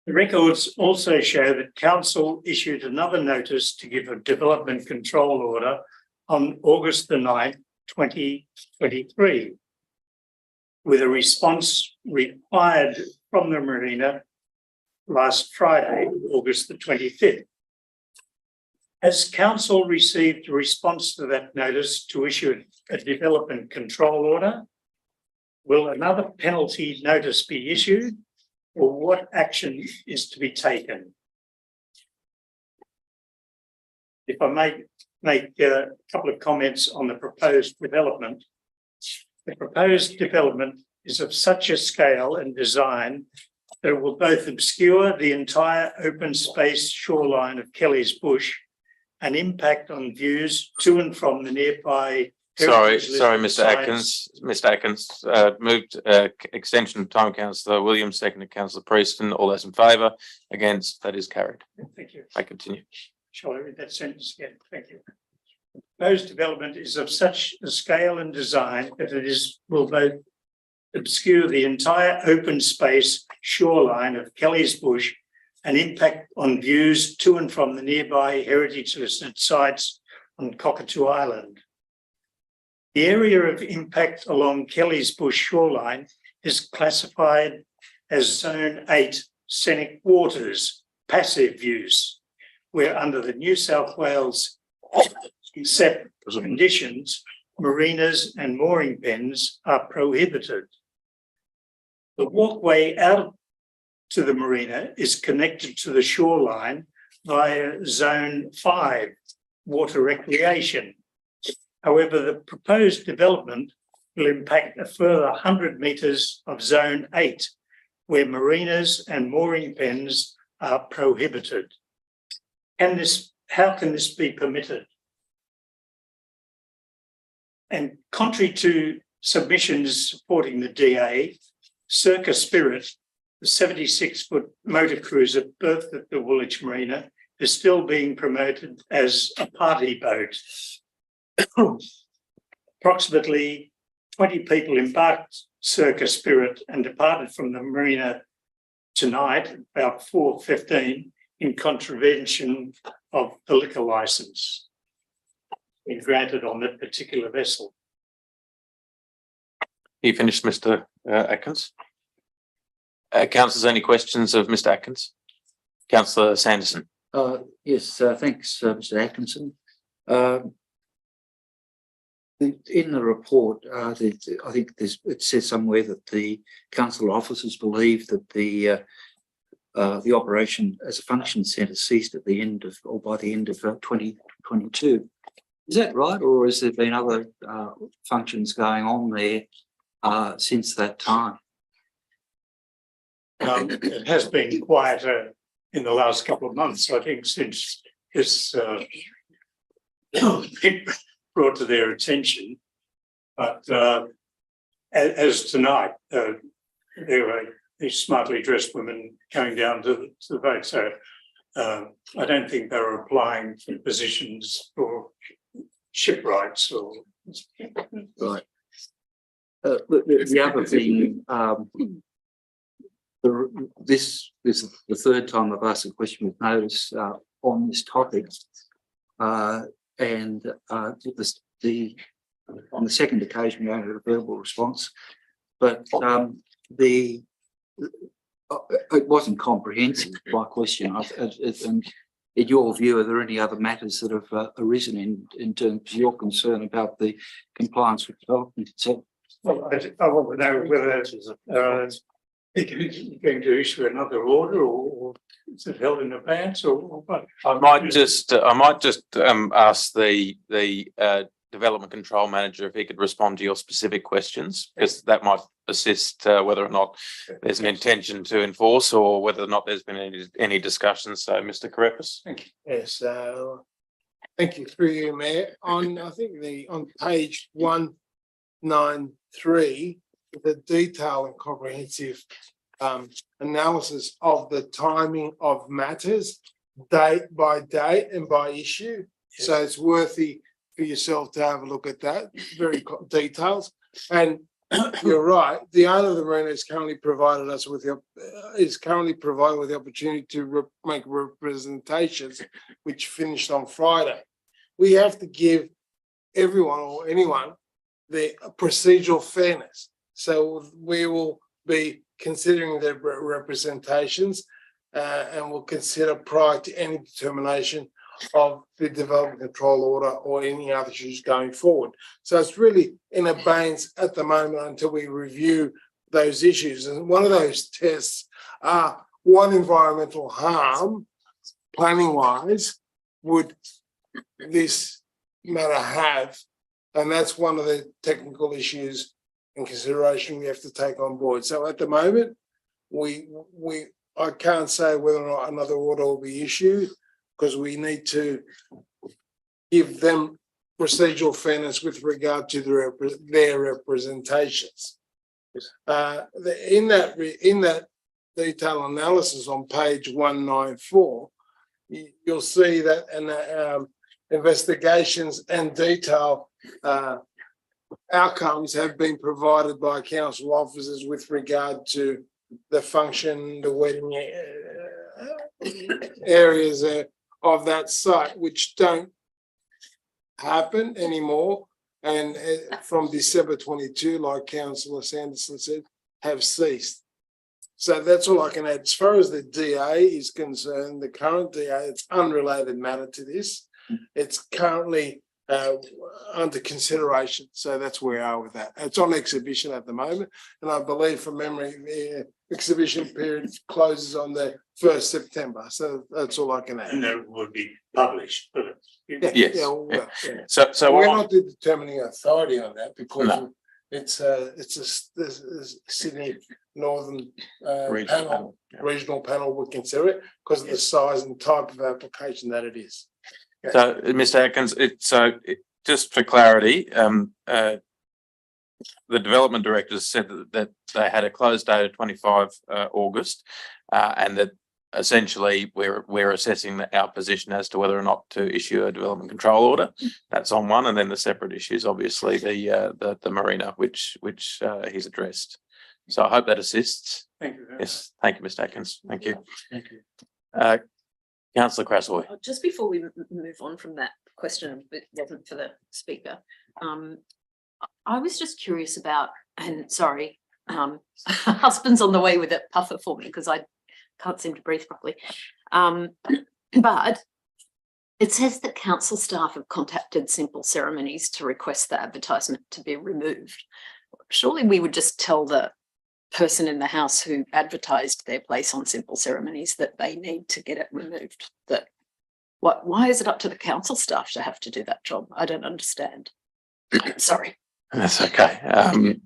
The records also show that council issued another notice to give a development control order on August the 9th, 2023, with a response required from the marina last Friday, August the 25th. Has council received a response to that notice to issue a development control order? Will another penalty notice be issued, or what action is to be taken? If I may make a couple of comments on the proposed development. The proposed development is of such a scale and design that it will both obscure the entire open space shoreline of Kelly's Bush and impact on views to and from the nearby. Sorry, Mr. Atkins. Mr. Atkins, moved extension of time, Councillor Williams, seconded Councillor Preston. All those in favour? Against? That is carried. Thank you. I continue. Shall I read that sentence again? Thank you. The proposed development is of such a scale and design that will both obscure the entire open space shoreline of Kelly's Bush and impact on views to and from the nearby heritage listed sites on Cockatoo Island. The area of impact along Kelly's Bush shoreline is classified as Zone 8 Scenic Waters, passive use, where under the New South Wales SEP conditions, marinas and mooring pens are prohibited. The walkway out to the marina is connected to the shoreline via Zone 5, water recreation. However, the proposed development will impact a further 100 metres of Zone 8, where marinas and mooring pens are prohibited. How can this be permitted? And contrary to submissions supporting the DA, Circa Spirit, the 76-foot motor cruiser berthed at the Woolwich Marina, is still being promoted as a party boat. Approximately 20 people embarked Circa Spirit and departed from the marina tonight, about 4:15, in contravention of the liquor licence being granted on that particular vessel. You finished, Mr. Atkins? Councillors, any questions of Mr. Atkins? Councillor Sanderson. Yes, thanks, Mr. Atkinson. In the report, I think it says somewhere that the council officers believe that the operation as a function centre ceased at the end of, or by the end of 2022. Is that right, or has there been other functions going on there since that time? It has been quieter in the last couple of months, I think, since this been brought to their attention. But as tonight, there were these smartly dressed women coming down to the boat. So I don't think they were applying for positions for shipwrights or. Right. The other thing, this is the third time I've asked a question with notice on this topic, and on the second occasion we only had a verbal response, but it wasn't comprehensive, my question. And in your view, are there any other matters that have arisen in terms of your concern about the compliance with development itself? Well, I want to know whether going to issue another order or is it held in advance or what? I might just ask the development control manager if he could respond to your specific questions, because that might assist whether or not there's an intention to enforce or whether or not there's been any discussions. So, Mr. Karepis. Thank you. Yes, thank you through you, Mayor. On page 193, the detail and comprehensive analysis of the timing of matters, date by date and by issue. Yes. So it's worthy for yourself to have a look at that, very details. And you're right, the owner of the marina is currently provided with the opportunity to make representations, which finished on Friday. We have to give everyone or anyone the procedural fairness. So we will be considering their representations and will consider prior to any determination of the development control order or any other issues going forward. So it's really in abeyance at the moment until we review those issues. And one of those tests are what environmental harm, planning wise, would this matter have? And that's one of the technical issues and consideration we have to take on board. So at the moment, I can't say whether or not another order will be issued, because we need to give them procedural fairness with regard to their representations. In that detail analysis on page 194, you'll see that investigations and detail outcomes have been provided by council officers with regard to the function, the wedding areas of that site, which don't happen anymore. And from December 22, like Councillor Sanderson said, have ceased. So that's all I can add. As far as the DA is concerned, the current DA, it's unrelated matter to this. It's currently under consideration. So that's where we are with that. It's on exhibition at the moment. And I believe from memory, the exhibition period closes on the 1st September. So that's all I can add. And that would be published. Yes. Yeah. So we're not the determining authority on that, because No. it's a Sydney Northern regional panel would consider it because of the size and type of application that it is. So, Mr. Atkins, just for clarity, the development directors said that they had a close date of 25 August, and that essentially we're assessing our position as to whether or not to issue a development control order. That's on one, and then the separate issues, obviously the marina, which he's addressed. So I hope that assists. Thank you. Yes, thank you, Mr. Atkins. Thank you. Thank you. Councillor Crassoy. Just before we move on from that question, it wasn't for the speaker. I was just curious about, and sorry, husband's on the way with a puffer for me because I can't seem to breathe properly. But it says that council staff have contacted Simple Ceremonies to request the advertisement to be removed. Surely we would just tell the person in the house who advertised their place on Simple Ceremonies that they need to get it removed. Why is it up to the council staff to have to do that job? I don't understand. Sorry. That's okay.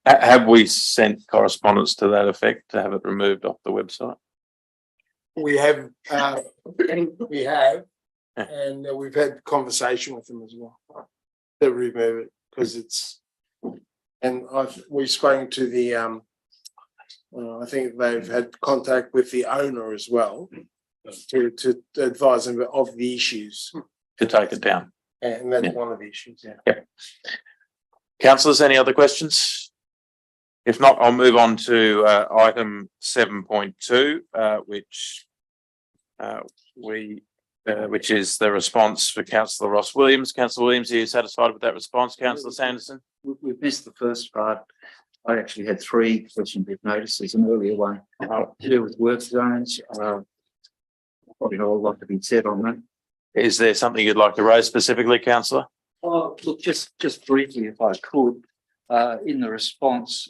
Have we sent correspondence to that effect to have it removed off the website? We have, and we've had conversation with them as well to remove it, because it's, and we've spoken to the I think they've had contact with the owner as well to advise them of the issues. To take it down. And that's one of the issues, yeah. Yep. Councillors, any other questions? If not, I'll move on to item 7.2, which is the response for Councillor Ross Williams. Councillor Williams, are you satisfied with that response, Councillor Sanderson? We've missed the first part. I actually had 3 questions we've noticed. There's an earlier one to do with work zones. Probably not a lot to be said on that. Is there something you'd like to raise specifically, Councillor? Oh, look, just briefly, if I could, in the response,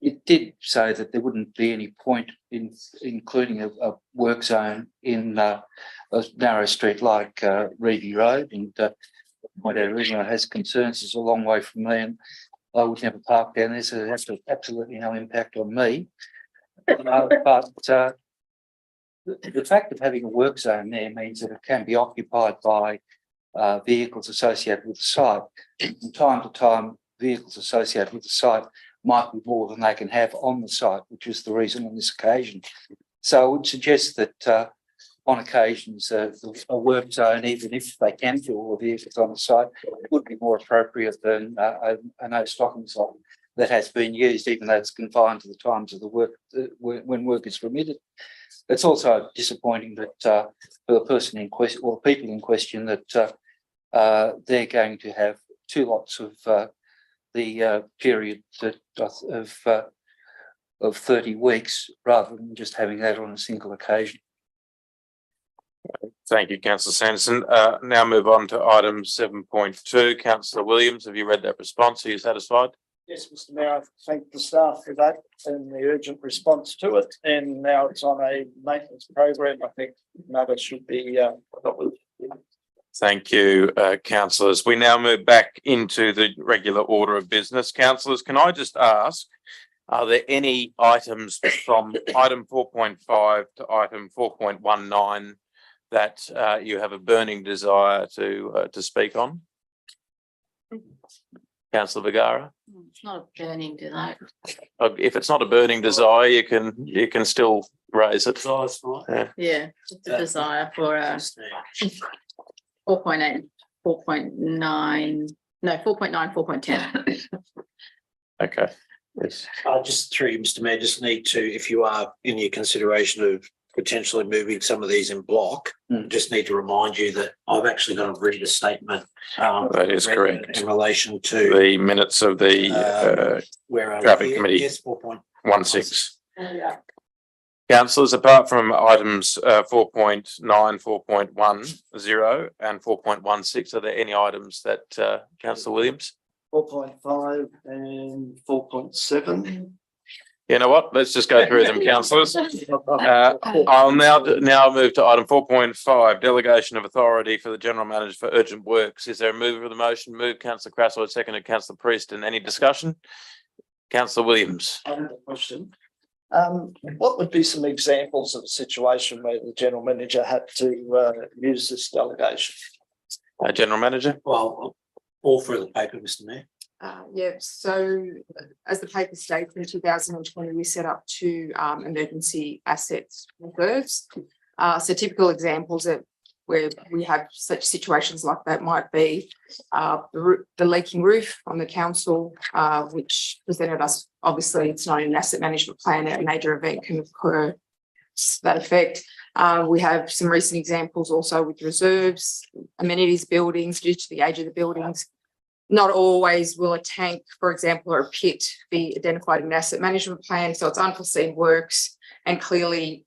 it did say that there wouldn't be any point in including a work zone in a narrow street like Reedy Road, and point out originally has concerns. It's a long way from me, and I would never park down there, so it has absolutely no impact on me. But the fact of having a work zone there means that it can be occupied by vehicles associated with the site. From time to time, vehicles associated with the site might be more than they can have on the site, which is the reason on this occasion. So I would suggest that on occasions a work zone, even if they can fit all the vehicles on the site, would be more appropriate than a no stocking site that has been used, even though it's confined to the times of the work when work is permitted. It's also disappointing that for the person in question or people in question that they're going to have two lots of the period of 30 weeks rather than just having that on a single occasion. Thank you, Councillor Sanderson. Now move on to item 7.2. Councillor Williams, have you read that response? Are you satisfied? Yes, Mr. Mayor, I thank the staff for that and the urgent response to it. And now it's on a maintenance program. I think matter should be dealt with. Thank you, councillors. We now move back into the regular order of business. Councillors, can I just ask, are there any items from item 4.5 to item 4.19 that you have a burning desire to speak on? Councillor Vergara? It's not a burning desire. If it's not a burning desire, you can still raise it. Yeah, just a desire for 4.8, 4.9, no, 4.9, 4.10. Okay. Yes. Just through you, Mr. Mayor, just need to, if you are in your consideration of potentially moving some of these in block, just need to remind you that I've actually got to read a statement. That is correct. In relation to the minutes of the traffic committee. Yes, 4.16. Yeah. Councillors, apart from items 4.9, 4.10 and 4.16, are there any items that Councillor Williams? 4.5 and 4.7. You know what? Let's just go through them, councillors. I'll now move to item 4.5, delegation of authority for the general manager for urgent works. Is there a mover of the motion? Move Councillor Crasswell, seconded Councillor Priest. And any discussion? Councillor Williams. I have a question. What would be some examples of a situation where the general manager had to use this delegation? General manager. Well, all through the paper, Mr. Mayor. Yeah, so as the paper states, in 2020, we set up two emergency assets reserves. So typical examples of where we have such situations like that might be the leaking roof on the council, which presented us, obviously it's not an asset management plan, a major event can occur to that effect. We have some recent examples also with reserves, amenities buildings due to the age of the buildings. Not always will a tank, for example, or a pit be identified in an asset management plan. So it's unforeseen works, and clearly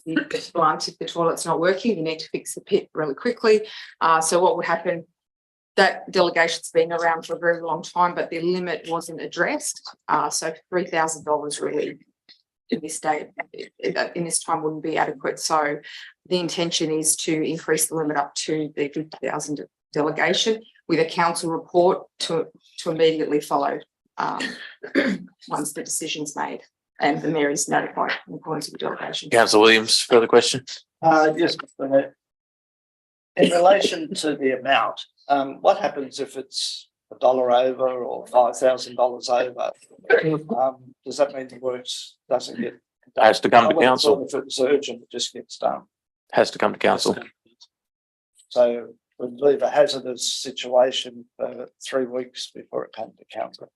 if the toilet's not working, you need to fix the pit really quickly. So what would happen? That delegation's been around for a very long time, but the limit wasn't addressed. So $3,000 really in this day, in this time wouldn't be adequate. So the intention is to increase the limit up to the 50,000 delegation, with a council report to immediately follow once the decision's made and the mayor is notified in accordance with the delegation. Councillor Williams, further question? Yes, Mr. Mayor. In relation to the amount, what happens if it's $1 over or $5,000 over? Does that mean the works doesn't get done? Has to come to council. If it's urgent, it just gets done. Has to come to council. So we'd leave a hazardous situation for 3 weeks before it came to council.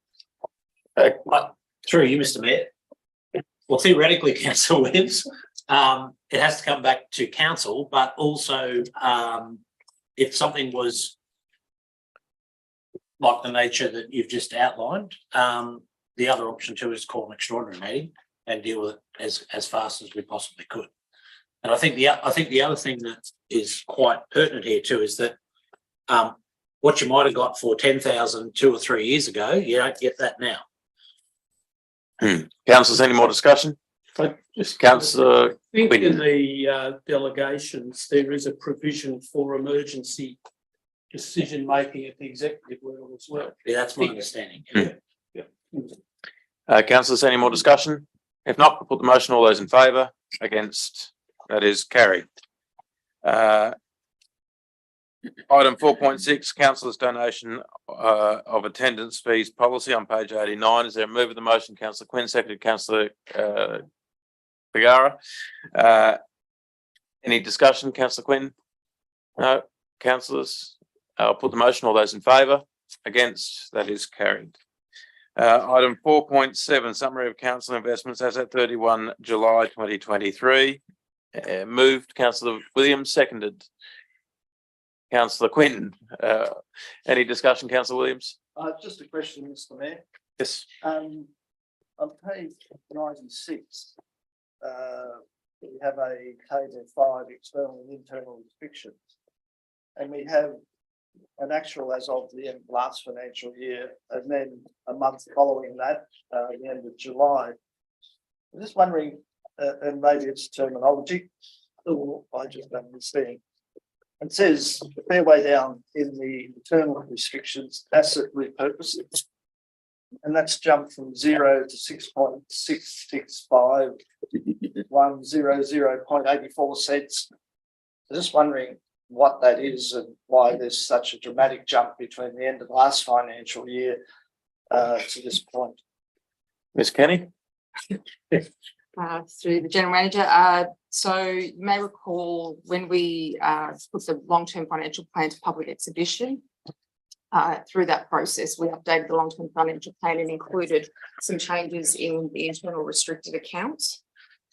Through you, Mr. Mayor. Well, theoretically, Councillor Williams, it has to come back to council, but also if something was like the nature that you've just outlined, the other option too is call an extraordinary meeting and deal with it as fast as we possibly could. And I think the other thing that is quite pertinent here too is that what you might have got for 10,000 2 or 3 years ago, you don't get that now. Councillors, any more discussion? Just Councillor I think in Quinn. the delegations, there is a provision for emergency decision making at the executive level as well. Yeah, that's my understanding. Councillors, any more discussion? If not, we'll put the motion. All those in favour? Against? That is carried. Item 4.6, councillors' donation of attendance fees policy on page 89. Is there a move of the motion? Councillor Quinn, seconded Councillor Vergara. Any discussion, Councillor Quinn? No. Councillors, I'll put the motion. All those in favour? Against? That is carried. Item 4.7, summary of council investments as at 31 July 2023. Moved Councillor Williams, seconded Councillor Quinn. Any discussion, Councillor Williams? Just a question, Mr. Mayor. Yes. On page 96, we have a table 5 external and internal restrictions. And we have an actual as of the end of last financial year, and then a month following that, the end of July. I'm just wondering, and maybe it's terminology, or I just don't understand. It says a fair way down in the internal restrictions, asset repurposing, and that's jumped from 0 to 6.665,100.84 cents. I'm just wondering what that is and why there's such a dramatic jump between the end of last financial year to this point. Ms. Kenny? Through the General Manager. So you may recall when we put the long-term financial plan to public exhibition, through that process, we updated the long-term financial plan and included some changes in the internal restricted accounts.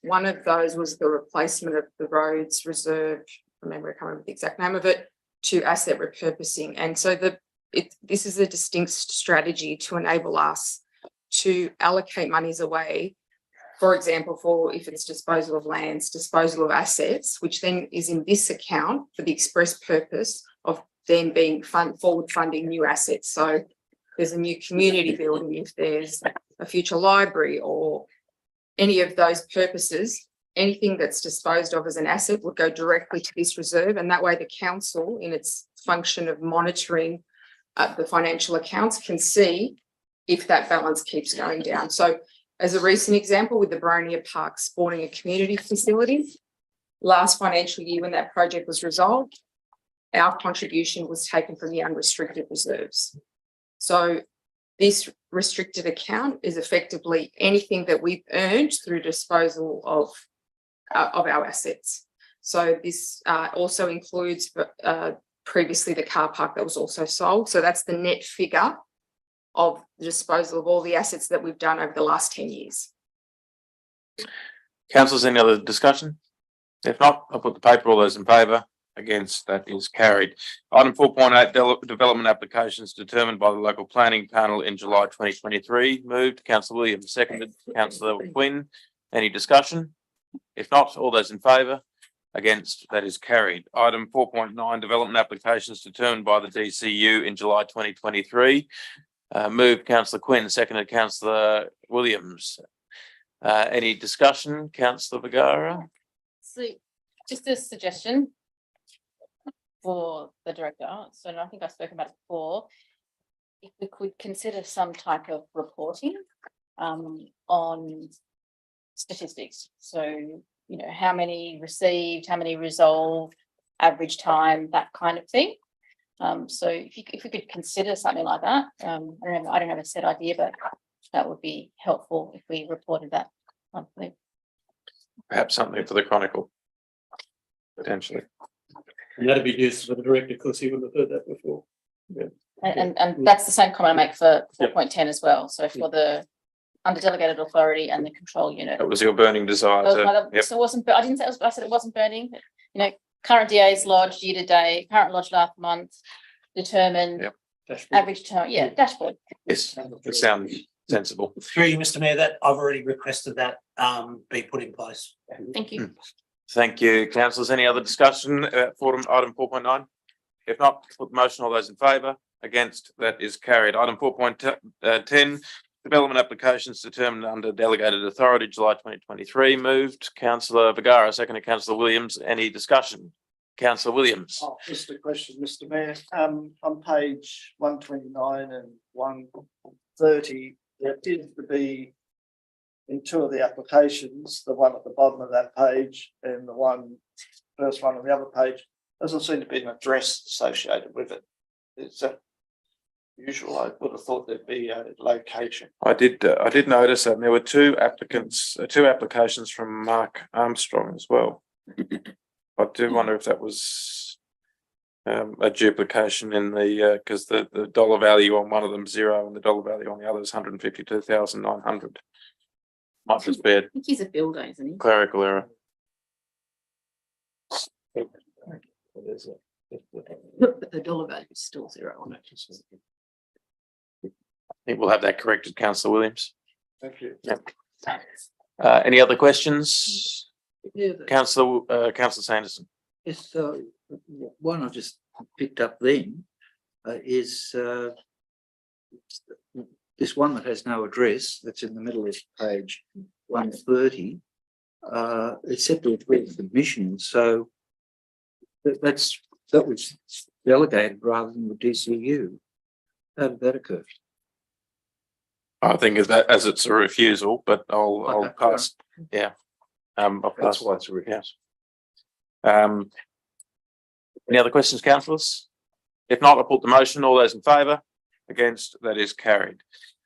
One of those was the replacement of the roads reserve, I can't remember the exact name of it, to asset repurposing. And so this is a distinct strategy to enable us to allocate monies away, for example, for if it's disposal of lands, disposal of assets, which then is in this account for the express purpose of then being forward funding new assets. So there's a new community building, if there's a future library or any of those purposes, anything that's disposed of as an asset would go directly to this reserve. And that way the council, in its function of monitoring the financial accounts, can see if that balance keeps going down. So as a recent example, with the Baronia Park Sporting and Community Facility, last financial year when that project was resolved, our contribution was taken from the unrestricted reserves. So this restricted account is effectively anything that we've earned through disposal of our assets. So this also includes previously the car park that was also sold. So that's the net figure of the disposal of all the assets that we've done over the last 10 years. Councillors, any other discussion? If not, I'll put the paper. All those in favour? Against? That is carried. Item 4.8, development applications determined by the local planning panel in July 2023. Moved Councillor Williams, seconded Councillor Quinn. Any discussion? If not, all those in favour? Against? That is carried. Item 4.9, development applications determined by the DCU in July 2023. Moved Councillor Quinn, seconded Councillor Williams. Any discussion? Councillor Vergara? So just a suggestion for the director. So I think I've spoken about it before. If we could consider some type of reporting on statistics. So, you know, how many received, how many resolved, average time, that kind of thing. So if we could consider something like that, I don't have a set idea, but that would be helpful if we reported that monthly. Perhaps something for the Chronicle, potentially. And that'd be news for the director because he wouldn't have heard that before. Yeah. And that's the same comment I make for 4.10 as well. So for the under-delegated authority and the control unit. That was your burning desire. So it wasn't, I didn't say it was, I said it wasn't burning. You know, current DA's lodged year to date, current lodged last month, determined average term. Yeah, dashboard. Yes, it sounds sensible. Through you, Mr. Mayor, that I've already requested that be put in place. Thank you. Thank you, councillors. Any other discussion for item 4.9? If not, put the motion. All those in favour? Against? That is carried. Item 4.10, development applications determined under delegated authority, July 2023. Moved Councillor Vergara, seconded Councillor Williams. Any discussion? Councillor Williams. Oh, just a question, Mr Mayor. On page 129 and 130, there appears to be in two of the applications, the one at the bottom of that page and the first one on the other page, doesn't seem to be an address associated with it. Is that usual? I would have thought there'd be a location. I did notice that, and there were two applications from Mark Armstrong as well. I do wonder if that was a duplication in the because the dollar value on one of them zero and the dollar value on the other is 152,900. Might just be a I think he's a builder, isn't he? clerical error. But the dollar value is still zero on it. I think we'll have that corrected, Councillor Williams. Thank you. Any other questions? Councillor Sanderson. Yes, so one I just picked up then is this one that has no address that's in the middle of page 130. It's set to address the mission, so that was delegated rather than the DCU. How did that occur? I think as it's a refusal, but I'll pass. Yeah. I'll pass. That's why it's a refusal. Any other questions, councillors? If not, I'll put the motion. All those in favour? Against? That is carried.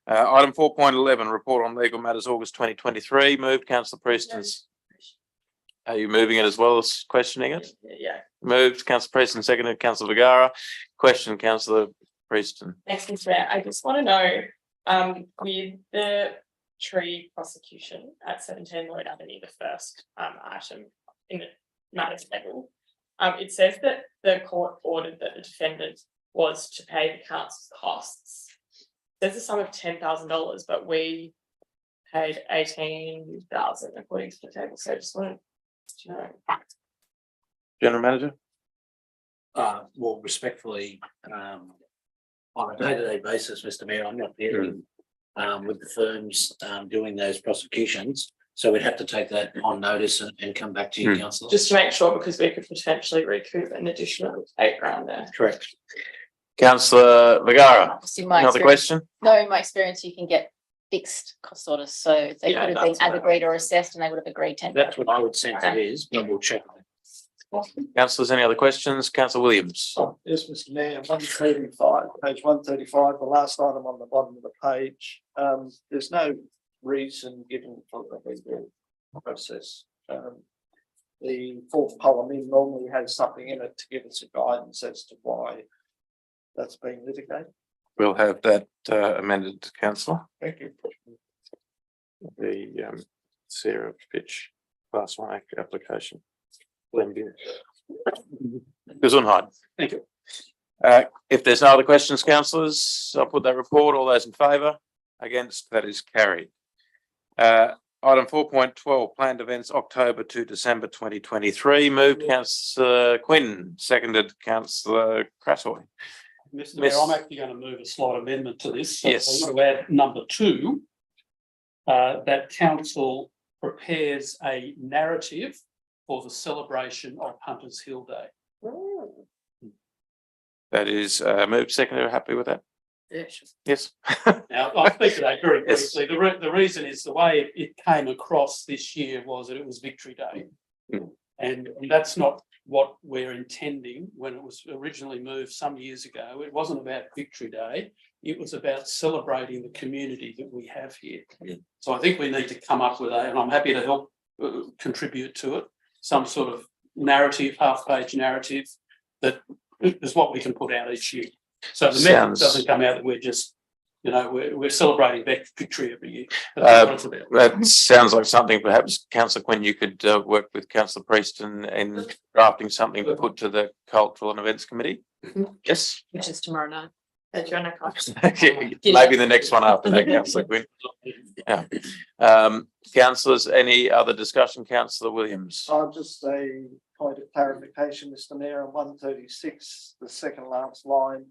Item 4.11, report on legal matters, August 2023. Moved, Councillor Preston. Are you moving it as well as questioning it? Yeah. Moved, Councillor Preston, seconded, Councillor Vergara. Question, Councillor Preston. Thanks, Mr. Mayor. I just want to know, with the tree prosecution at 17 Lloyd Avenue, the first item in the matters level, it says that the court ordered that the defendant was to pay the council's costs. There's a sum of $10,000, but we paid 18,000 according to the table. So I just wanted to know. General Manager. Well, respectfully, on a day-to-day basis, Mr. Mayor, I'm not dealing with the firms doing those prosecutions. So we'd have to take that on notice and come back to you, councillor. Just to make sure, because we could potentially recoup an additional $8,000 there. Correct. Councillor Vergara. Another question? No, in my experience, you can get fixed cost orders, so they Yeah, could have been that's as what I agreed or assessed, and they would have agreed 10. That's what I would sense it is, but we'll check. Councillors, any other questions? Councillor Williams. Yes, Mr Mayor, 135, page 135, the last item on the bottom of the page. There's no reason given for the legal process. The fourth column in normally has something in it to give us a guidance as to why that's being litigated. We'll have that amended, councillor. Thank you. The Sarah Fitch Class 1 application. Gesundheit. Thank you. If there's no other questions, councillors, I'll put that report. All those in favour? Against? That is carried. Item 4.12, planned events October to December 2023. Moved Councillor Quinn, seconded Councillor Crassoy. Mr. Mayor, I'm actually going to move a slight amendment to this. So Yes. to add number 2, that council prepares a narrative for the celebration of Hunters Hill Day. That is moved, seconded. Happy with that? Yeah, sure. Yes. Now, I'll speak to that very Yes. briefly. The reason is the way it came across this year was that it was Victory Day. And that's not what we're intending when it was originally moved some years ago. It wasn't about Victory Day. It was about celebrating the community that we have here. So I think we need to come up with and I'm happy to help contribute to it, some sort of narrative, half-page narrative that is what we can put out each year. So the message doesn't come out that we're just, we're celebrating victory every year. That's what it's about. That sounds like something perhaps, Councillor Quinn, you could work with Councillor Preston in drafting something to put to the Cultural and Events Committee. Yes. Which is tomorrow night. Maybe the next one after that, Councillor Quinn. Yeah. Councillors, any other discussion? Councillor Williams. I'll just say point of clarification, Mr Mayor, on 136, the second last line.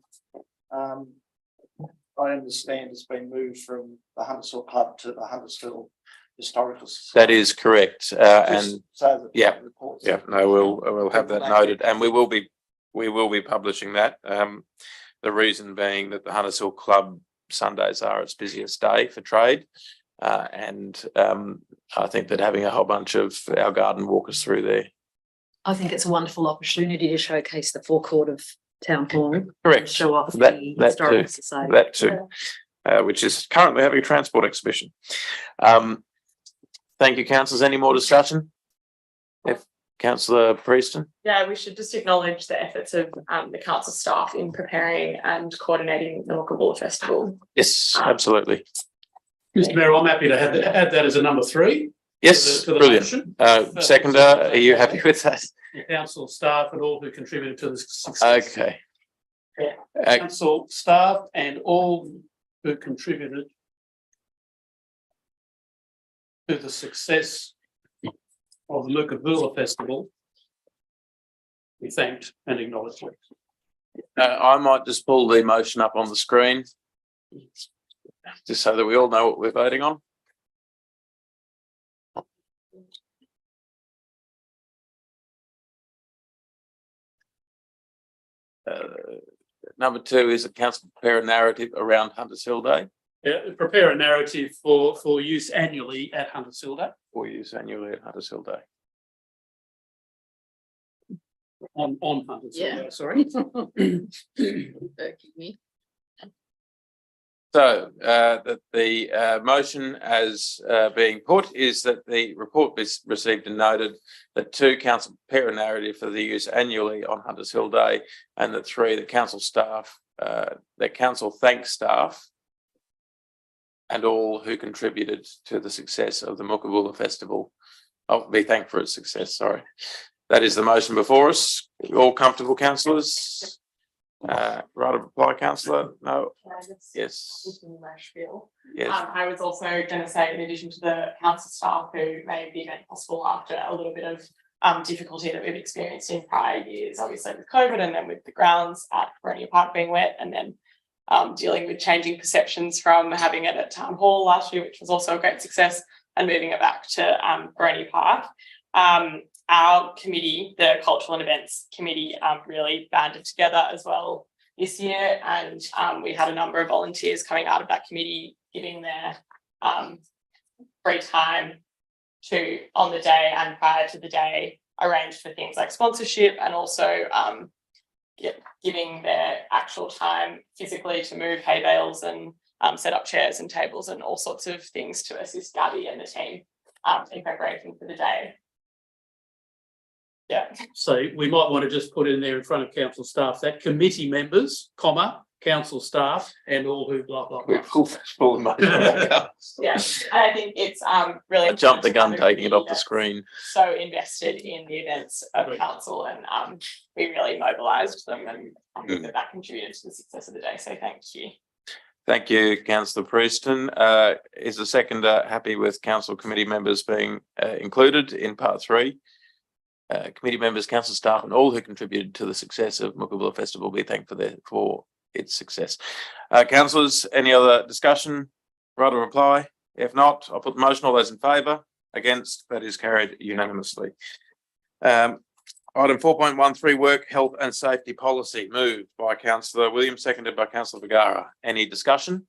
I understand has been moved from the Huntersville Pub to the Huntersville Historical Society. That is correct. And So that yeah, reports. yeah, no, we'll have that noted, and we will be publishing that. The reason being that the Huntersville Club Sundays are its busiest day for trade. And I think that having a whole bunch of our garden walkers through there. I think it's a wonderful opportunity to showcase the forecourt of Town Hall. Correct. Show off That the too. Historical Society. That too. Which is currently having a transport exhibition. Thank you, councillors. Any more discussion? If Councillor Prieston. Yeah, we should just acknowledge the efforts of the council staff in preparing and coordinating the Wookabulla Festival. Yes, absolutely. Mr Mayor, I'm happy to add that as a number 3. Yes, to the brilliant. motion. Seconder, are you happy with that? The council staff and all who contributed to this success. Okay. Council staff and all who contributed to the success of the Wookabulla Festival, we thanked and acknowledged. I might just pull the motion up on the screen, just so that we all know what we're voting on. Number 2 is a council prepare a narrative around Hunters Hill Day. Prepare a narrative for use annually at Hunters Hill Day. For use annually at Hunters Hill Day. On Hunters Hill Day, sorry. So the motion as being put is that the report be received and noted, that 2, council prepare a narrative for the use annually on Hunters Hill Day, and that 3, the council staff, the council thanks staff and all who contributed to the success of the Wookabulla Festival. I'll be thanked for its success, sorry. That is the motion before us. All comfortable, councillors? Right of reply, councillor? No? Yes. Yes. I was also going to say, in addition to the council staff who made the event possible after a little bit of difficulty that we've experienced in prior years, obviously with COVID and then with the grounds at Boronia Park being wet, and then dealing with changing perceptions from having it at Town Hall last year, which was also a great success, and moving it back to Boronia Park. Our committee, the Cultural and Events Committee, really banded together as well this year, and we had a number of volunteers coming out of that committee giving their free time to, on the day and prior to the day, arrange for things like sponsorship, and also giving their actual time physically to move hay bales and set up chairs and tables and all sorts of things to assist Gabby and the team in preparation for the day. Yeah. So we might want to just put in there in front of council staff that committee members, comma, council staff and all who blah, blah, blah. Yeah, and I think it's really. I jumped the gun taking it off the screen. So invested in the events of council, and we really mobilised them, and I think that contributed to the success of the day. So thank you. Thank you, councillor Prieston. Is the seconder happy with council committee members being included in part 3? Committee members, council staff and all who contributed to the success of Wookabulla Festival be thanked for its success. Councillors, any other discussion? Right of reply? If not, I'll put the motion. All those in favour? Against? That is carried unanimously. Item 4.13, work, health and safety policy, moved by councillor Williams, seconded by councillor Vergara. Any discussion?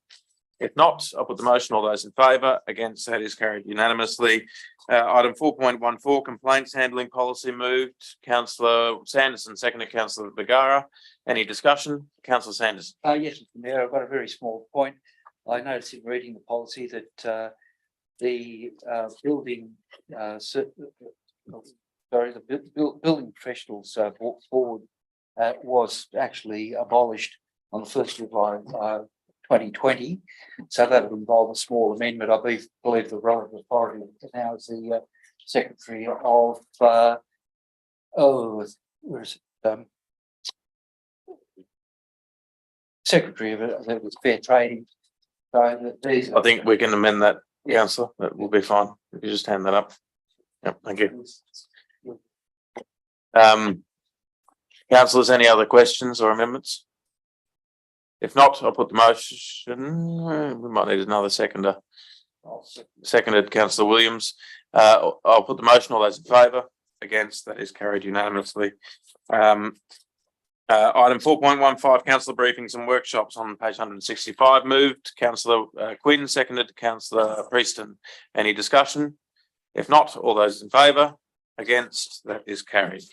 If not, I'll put the motion. All those in favour? Against? That is carried unanimously. Item 4.14, complaints handling policy, moved councillor Sanderson, seconded councillor Vergara. Any discussion? Councillor Sanderson. Yes, Mr. Mayor, I've got a very small point. I noticed in reading the policy that the building building professionals board was actually abolished on the 1st of July 2020. So that would involve a small amendment. I believe the relevant authority now is the Secretary of where is it? Secretary of Fair Trading. So these, I think we can amend that, councillor. That will be fine. If you just hand that up. Yep, thank you. Councillors, any other questions or amendments? If not, I'll put the motion. We might need another seconder. Seconded, councillor Williams. I'll put the motion. All those in favour? Against? That is carried unanimously. Item 4.15, councillor briefings and workshops on page 165. Moved, councillor Quinn. Seconded, councillor Preston. Any discussion? If not, all those in favour? Against? That is carried.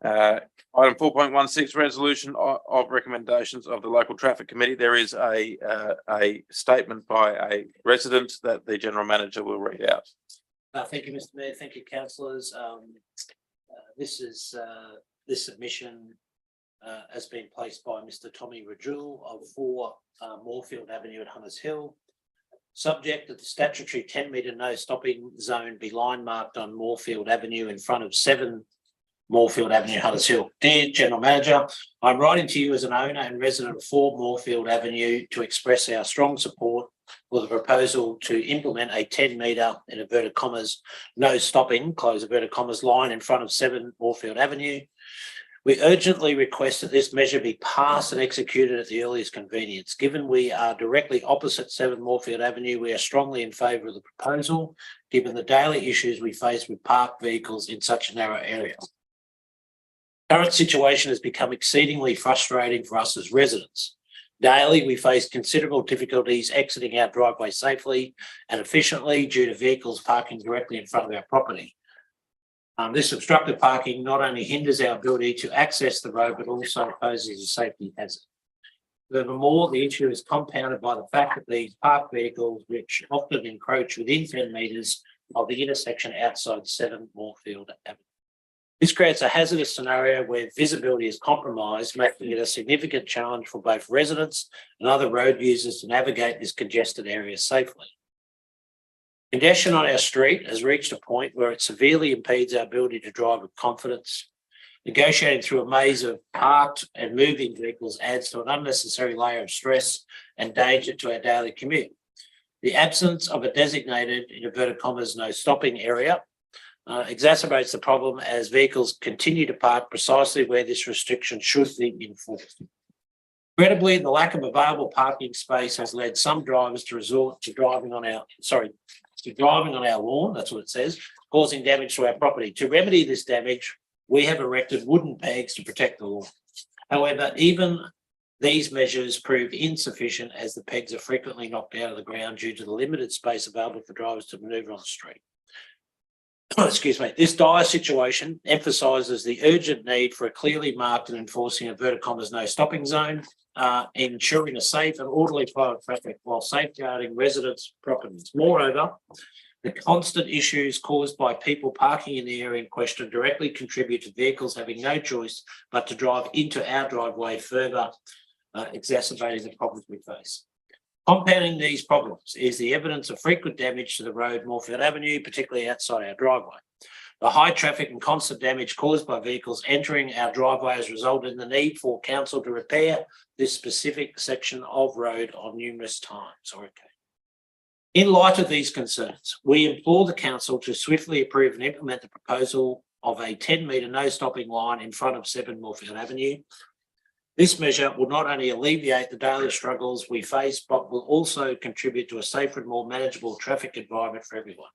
Item 4.16, resolution of recommendations of the local traffic committee. There is a statement by a resident that the general manager will read out. Thank you, Mr. Mayor. Thank you, councillors. This submission has been placed by Mr. Tommy Rajul of 4 Moorfield Avenue at Hunters Hill. Subject that the statutory 10-metre no stopping zone be line marked on Moorfield Avenue in front of 7 Moorfield Avenue, Hunters Hill. Dear General Manager, I'm writing to you as an owner and resident of 4 Moorfield Avenue to express our strong support for the proposal to implement a 10-metre, in inverted commas, no stopping, close inverted commas, line in front of 7 Moorfield Avenue. We urgently request that this measure be passed and executed at the earliest convenience. Given we are directly opposite 7 Moorfield Avenue, we are strongly in favour of the proposal, given the daily issues we face with parked vehicles in such a narrow area. Current situation has become exceedingly frustrating for us as residents. Daily, we face considerable difficulties exiting our driveway safely and efficiently due to vehicles parking directly in front of our property. This obstructed parking not only hinders our ability to access the road, but also poses a safety hazard. Furthermore, the issue is compounded by the fact that these parked vehicles, which often encroach within 10 metres of the intersection outside 7 Moorfield Avenue. This creates a hazardous scenario where visibility is compromised, making it a significant challenge for both residents and other road users to navigate this congested area safely. Congestion on our street has reached a point where it severely impedes our ability to drive with confidence. Negotiating through a maze of parked and moving vehicles adds to an unnecessary layer of stress and danger to our daily commute. The absence of a designated, in inverted commas, no stopping area exacerbates the problem as vehicles continue to park precisely where this restriction should be enforced. Incredibly, the lack of available parking space has led some drivers to resort to driving on our lawn, that's what it says, causing damage to our property. To remedy this damage, we have erected wooden pegs to protect the lawn. However, even these measures prove insufficient as the pegs are frequently knocked out of the ground due to the limited space available for drivers to manoeuvre on the street. Excuse me. This dire situation emphasises the urgent need for a clearly marked and enforcing inverted commas no stopping zone, ensuring a safe and orderly flow of traffic while safeguarding residents' properties. Moreover, the constant issues caused by people parking in the area in question directly contribute to vehicles having no choice but to drive into our driveway, further exacerbating the problems we face. Compounding these problems is the evidence of frequent damage to the road Moorfield Avenue, particularly outside our driveway. The high traffic and constant damage caused by vehicles entering our driveway has resulted in the need for council to repair this specific section of road on numerous times. In light of these concerns, we implore the council to swiftly approve and implement the proposal of a 10-metre no stopping line in front of 7 Moorfield Avenue. This measure will not only alleviate the daily struggles we face, but will also contribute to a safer and more manageable traffic environment for everyone.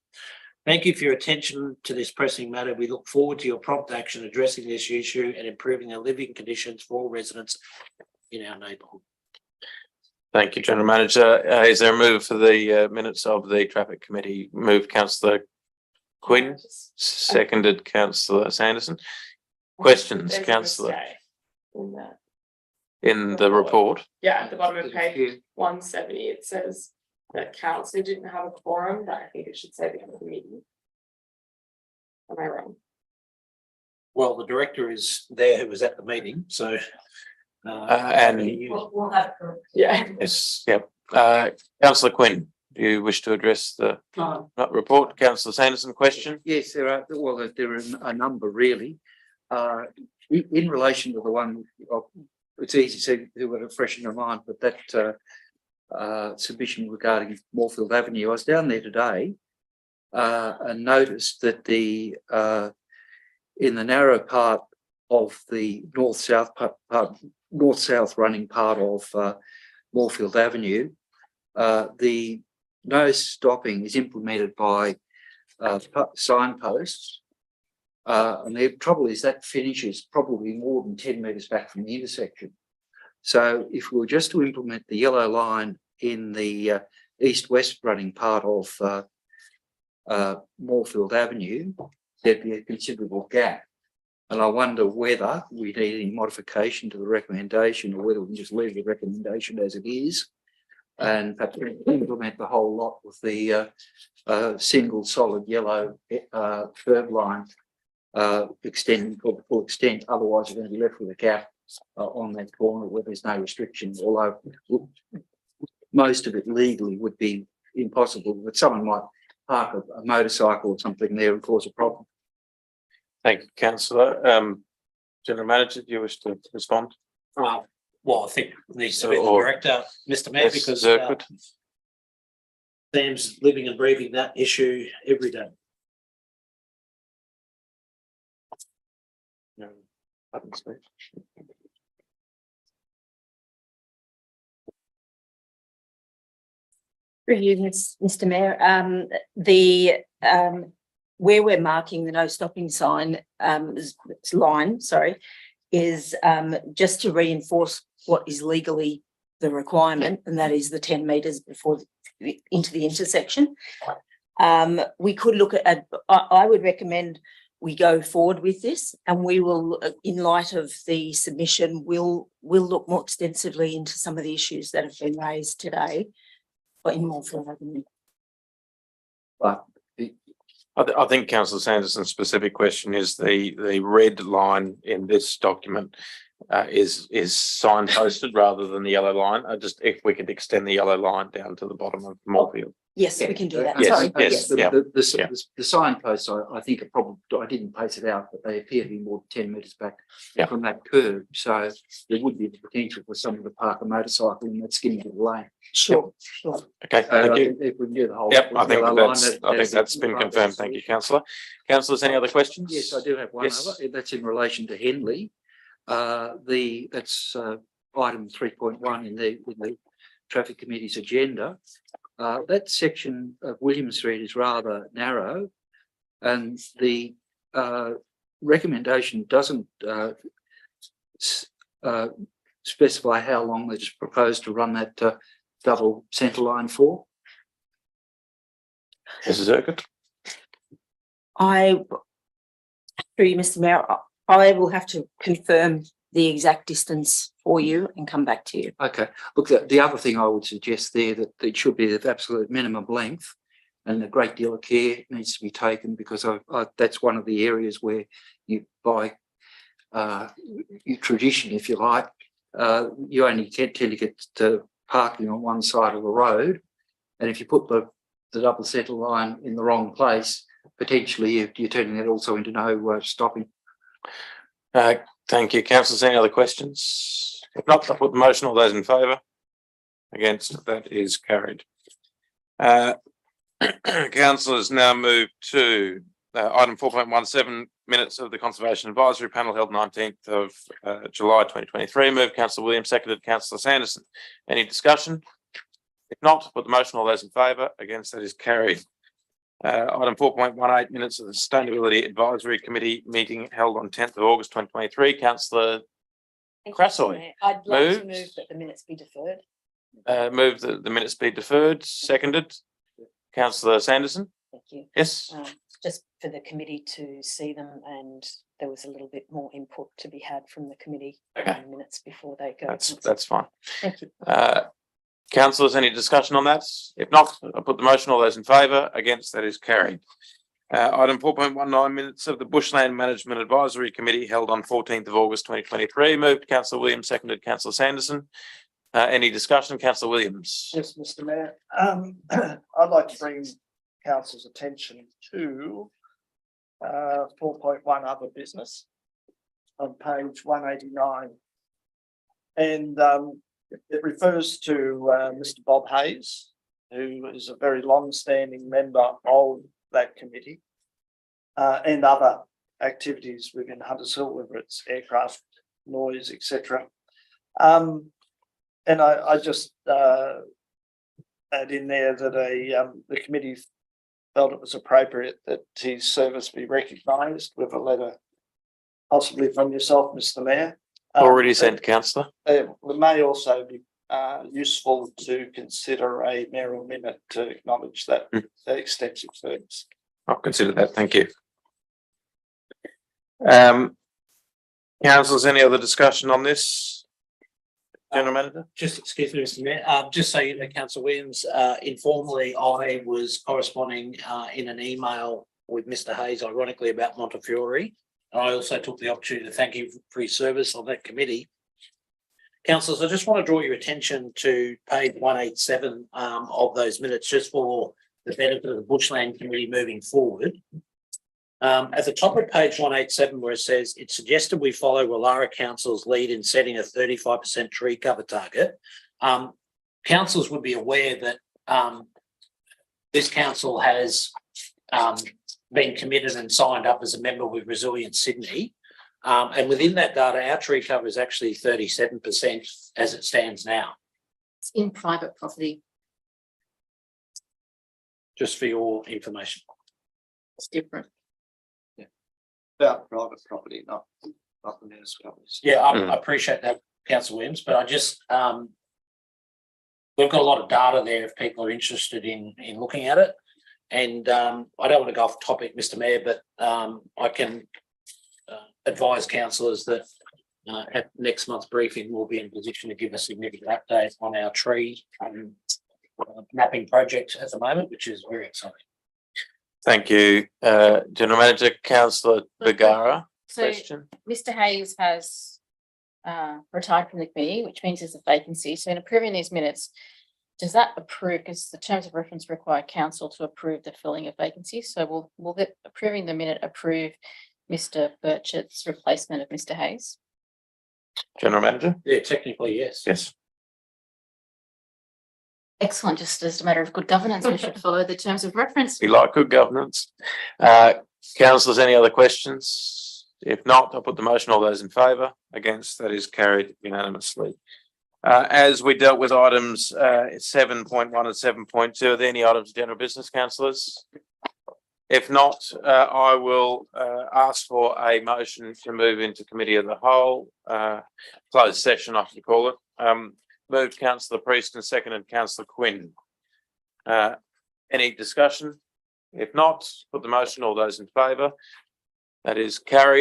Thank you for your attention to this pressing matter. We look forward to your prompt action addressing this issue and improving the living conditions for all residents in our neighbourhood. Thank you, General Manager. Is there a move for the minutes of the Traffic Committee? Move, councillor Quinn, seconded councillor Sanderson. Questions, councillor? In the report? Yeah, at the bottom of page 170, it says that council didn't have a quorum, but I think it should say the end of the meeting. Am I wrong? Well, the director is there who was at the meeting, so. And We'll have. Yeah. yes, yep. Councillor Quinn, do you wish to address the report? Councillor Sanderson, question? Yes, there are a number really. In relation to the one of, it's easy to do it fresh in your mind, but that submission regarding Moorfield Avenue, I was down there today and noticed that in the narrow part of the north-south running part of Moorfield Avenue, the no stopping is implemented by signposts. And the trouble is that finishes probably more than 10 metres back from the intersection. So if we were just to implement the yellow line in the east-west running part of Moorfield Avenue, there'd be a considerable gap. And I wonder whether we need any modification to the recommendation or whether we can just leave the recommendation as it is and perhaps implement the whole lot with the single solid yellow curb line extending for the full extent. Otherwise, you're going to be left with a gap on that corner where there's no restrictions, although most of it legally would be impossible, but someone might park a motorcycle or something there and cause a problem. Thank you, councillor. General Manager, do you wish to respond? Well, I think it needs to be the Or- director, Mr. Mayor, because Zirkwood? Sam's living and breathing that issue every day. No, button speech. Through you, Mr. Mayor, where we're marking the no stopping sign, is just to reinforce what is legally the requirement, and that is the 10 metres before into the intersection. We could look at, I would recommend we go forward with this, and we will, in light of the submission, we'll look more extensively into some of the issues that have been raised today. But in more for But I think Councillor Sanderson's specific question is the red line in this document is signposted rather than the yellow line. Just if we could extend the yellow line down to the bottom of Moorfield. yes, we can do that. Yes, Sorry. yes. The signposts, I think, are probably, I didn't place it out, but they appear to be more than 10 metres back from that curb. So there would be the potential for someone to park a motorcycle in that skinny little lane. Sure. Okay, thank you. If we can do the whole. Yep, I think yellow that's been confirmed. Thank you, councillor. Councillors, any other questions? Yes, I do have one other. That's in relation to Henley. That's item 3.1 in the Traffic Committee's agenda. That section of William Street is rather narrow, and the recommendation doesn't specify how long they just proposed to run that double centre line for. Mrs. Urquhart? Through you, Mr. Mayor, I will have to confirm the exact distance for you and come back to you. Okay. Look, the other thing I would suggest there that it should be the absolute minimum length, and a great deal of care needs to be taken, because that's one of the areas where you, by your tradition, if you like, you only tend to get to parking on one side of the road, and if you put the double centre line in the wrong place, potentially you're turning that also into no stopping. Thank you, councillors. Any other questions? If not, I'll put the motion. All those in favour? Against? That is carried. Councillors, now move to item 4.17, minutes of the Conservation Advisory Panel held 19th of July 2023. Move Councillor Williams, seconded Councillor Sanderson. Any discussion? If not, put the motion. All those in favour? Against? That is carried. Item 4.18, minutes of the Sustainability Advisory Committee meeting held on 10th of August 2023. Councillor Crassoy. I'd like to Moved. move that the minutes be deferred. Move that the minutes be deferred. Seconded. Councillor Sanderson. Thank you. Yes. Just for the committee to see them, and there was a little bit more input to be had from the committee on minutes before they go. That's fine. Thank you. Councillors, any discussion on that? If not, I'll put the motion. All those in favour? Against? That is carried. Item 4.19, minutes of the Bushland Management Advisory Committee held on 14th of August 2023. Moved Councillor Williams, seconded Councillor Sanderson. Any discussion? Councillor Williams. Yes, Mr. Mayor. I'd like to bring council's attention to 4.1 other business on page 189. And it refers to Mr. Bob Hayes, who is a very long-standing member of that committee, and other activities within Hunters Hill, whether it's aircraft noise, etc. And I just add in there that the committee felt it was appropriate that his service be recognised with a letter, possibly from yourself, Mr. Mayor. Already sent, councillor. It may also be useful to consider a mayoral minute to acknowledge that extensive service. I'll consider that. Thank you. Councillors, any other discussion on this? General Manager? Just excuse me, Mr. Mayor, just so you know, Councillor Williams, informally, I was corresponding in an email with Mr. Hayes, ironically, about Montefiore. And I also took the opportunity to thank him for his service on that committee. Councillors, I just want to draw your attention to page 187 of those minutes, just for the benefit of the Bushland Committee moving forward. At the top of page 187, where it says, it's suggested we follow Wallara Council's lead in setting a 35% tree cover target. Councillors would be aware that this council has been committed and signed up as a member with Resilient Sydney. And within that data, our tree cover is actually 37% as it stands now. It's in private property. Just for your information. It's different. About private property, not the municipalities. Yeah, I appreciate that, Councillor Williams, but I just we've got a lot of data there if people are interested in looking at it. And I don't want to go off topic, Mr. Mayor, but I can advise councillors that at next month's briefing we'll be in a position to give a significant update on our tree mapping project at the moment, which is very exciting. Thank you, General Manager. Councillor Bergara. So Question. Mr. Hayes has retired from the committee, which means there's a vacancy. So in approving these minutes, does that approve, because the terms of reference require council to approve the filling of vacancies? So will the approving the minute approve Mr. Burchett's replacement of Mr. Hayes? General Manager. Yeah, technically, yes. Yes. Excellent. Just as a matter of good governance, we should follow the terms of reference. We like good governance. Councillors, any other questions? If not, I'll put the motion. All those in favour? Against? That is carried unanimously. As we dealt with items 7.1 and 7.2, are there any items of general business, councillors? If not, I will ask for a motion to move into committee of the whole, closed session, I should call it. Moved Councillor Priest and seconded Councillor Quinn. Any discussion? If not, put the motion. All those in favour? That is carried.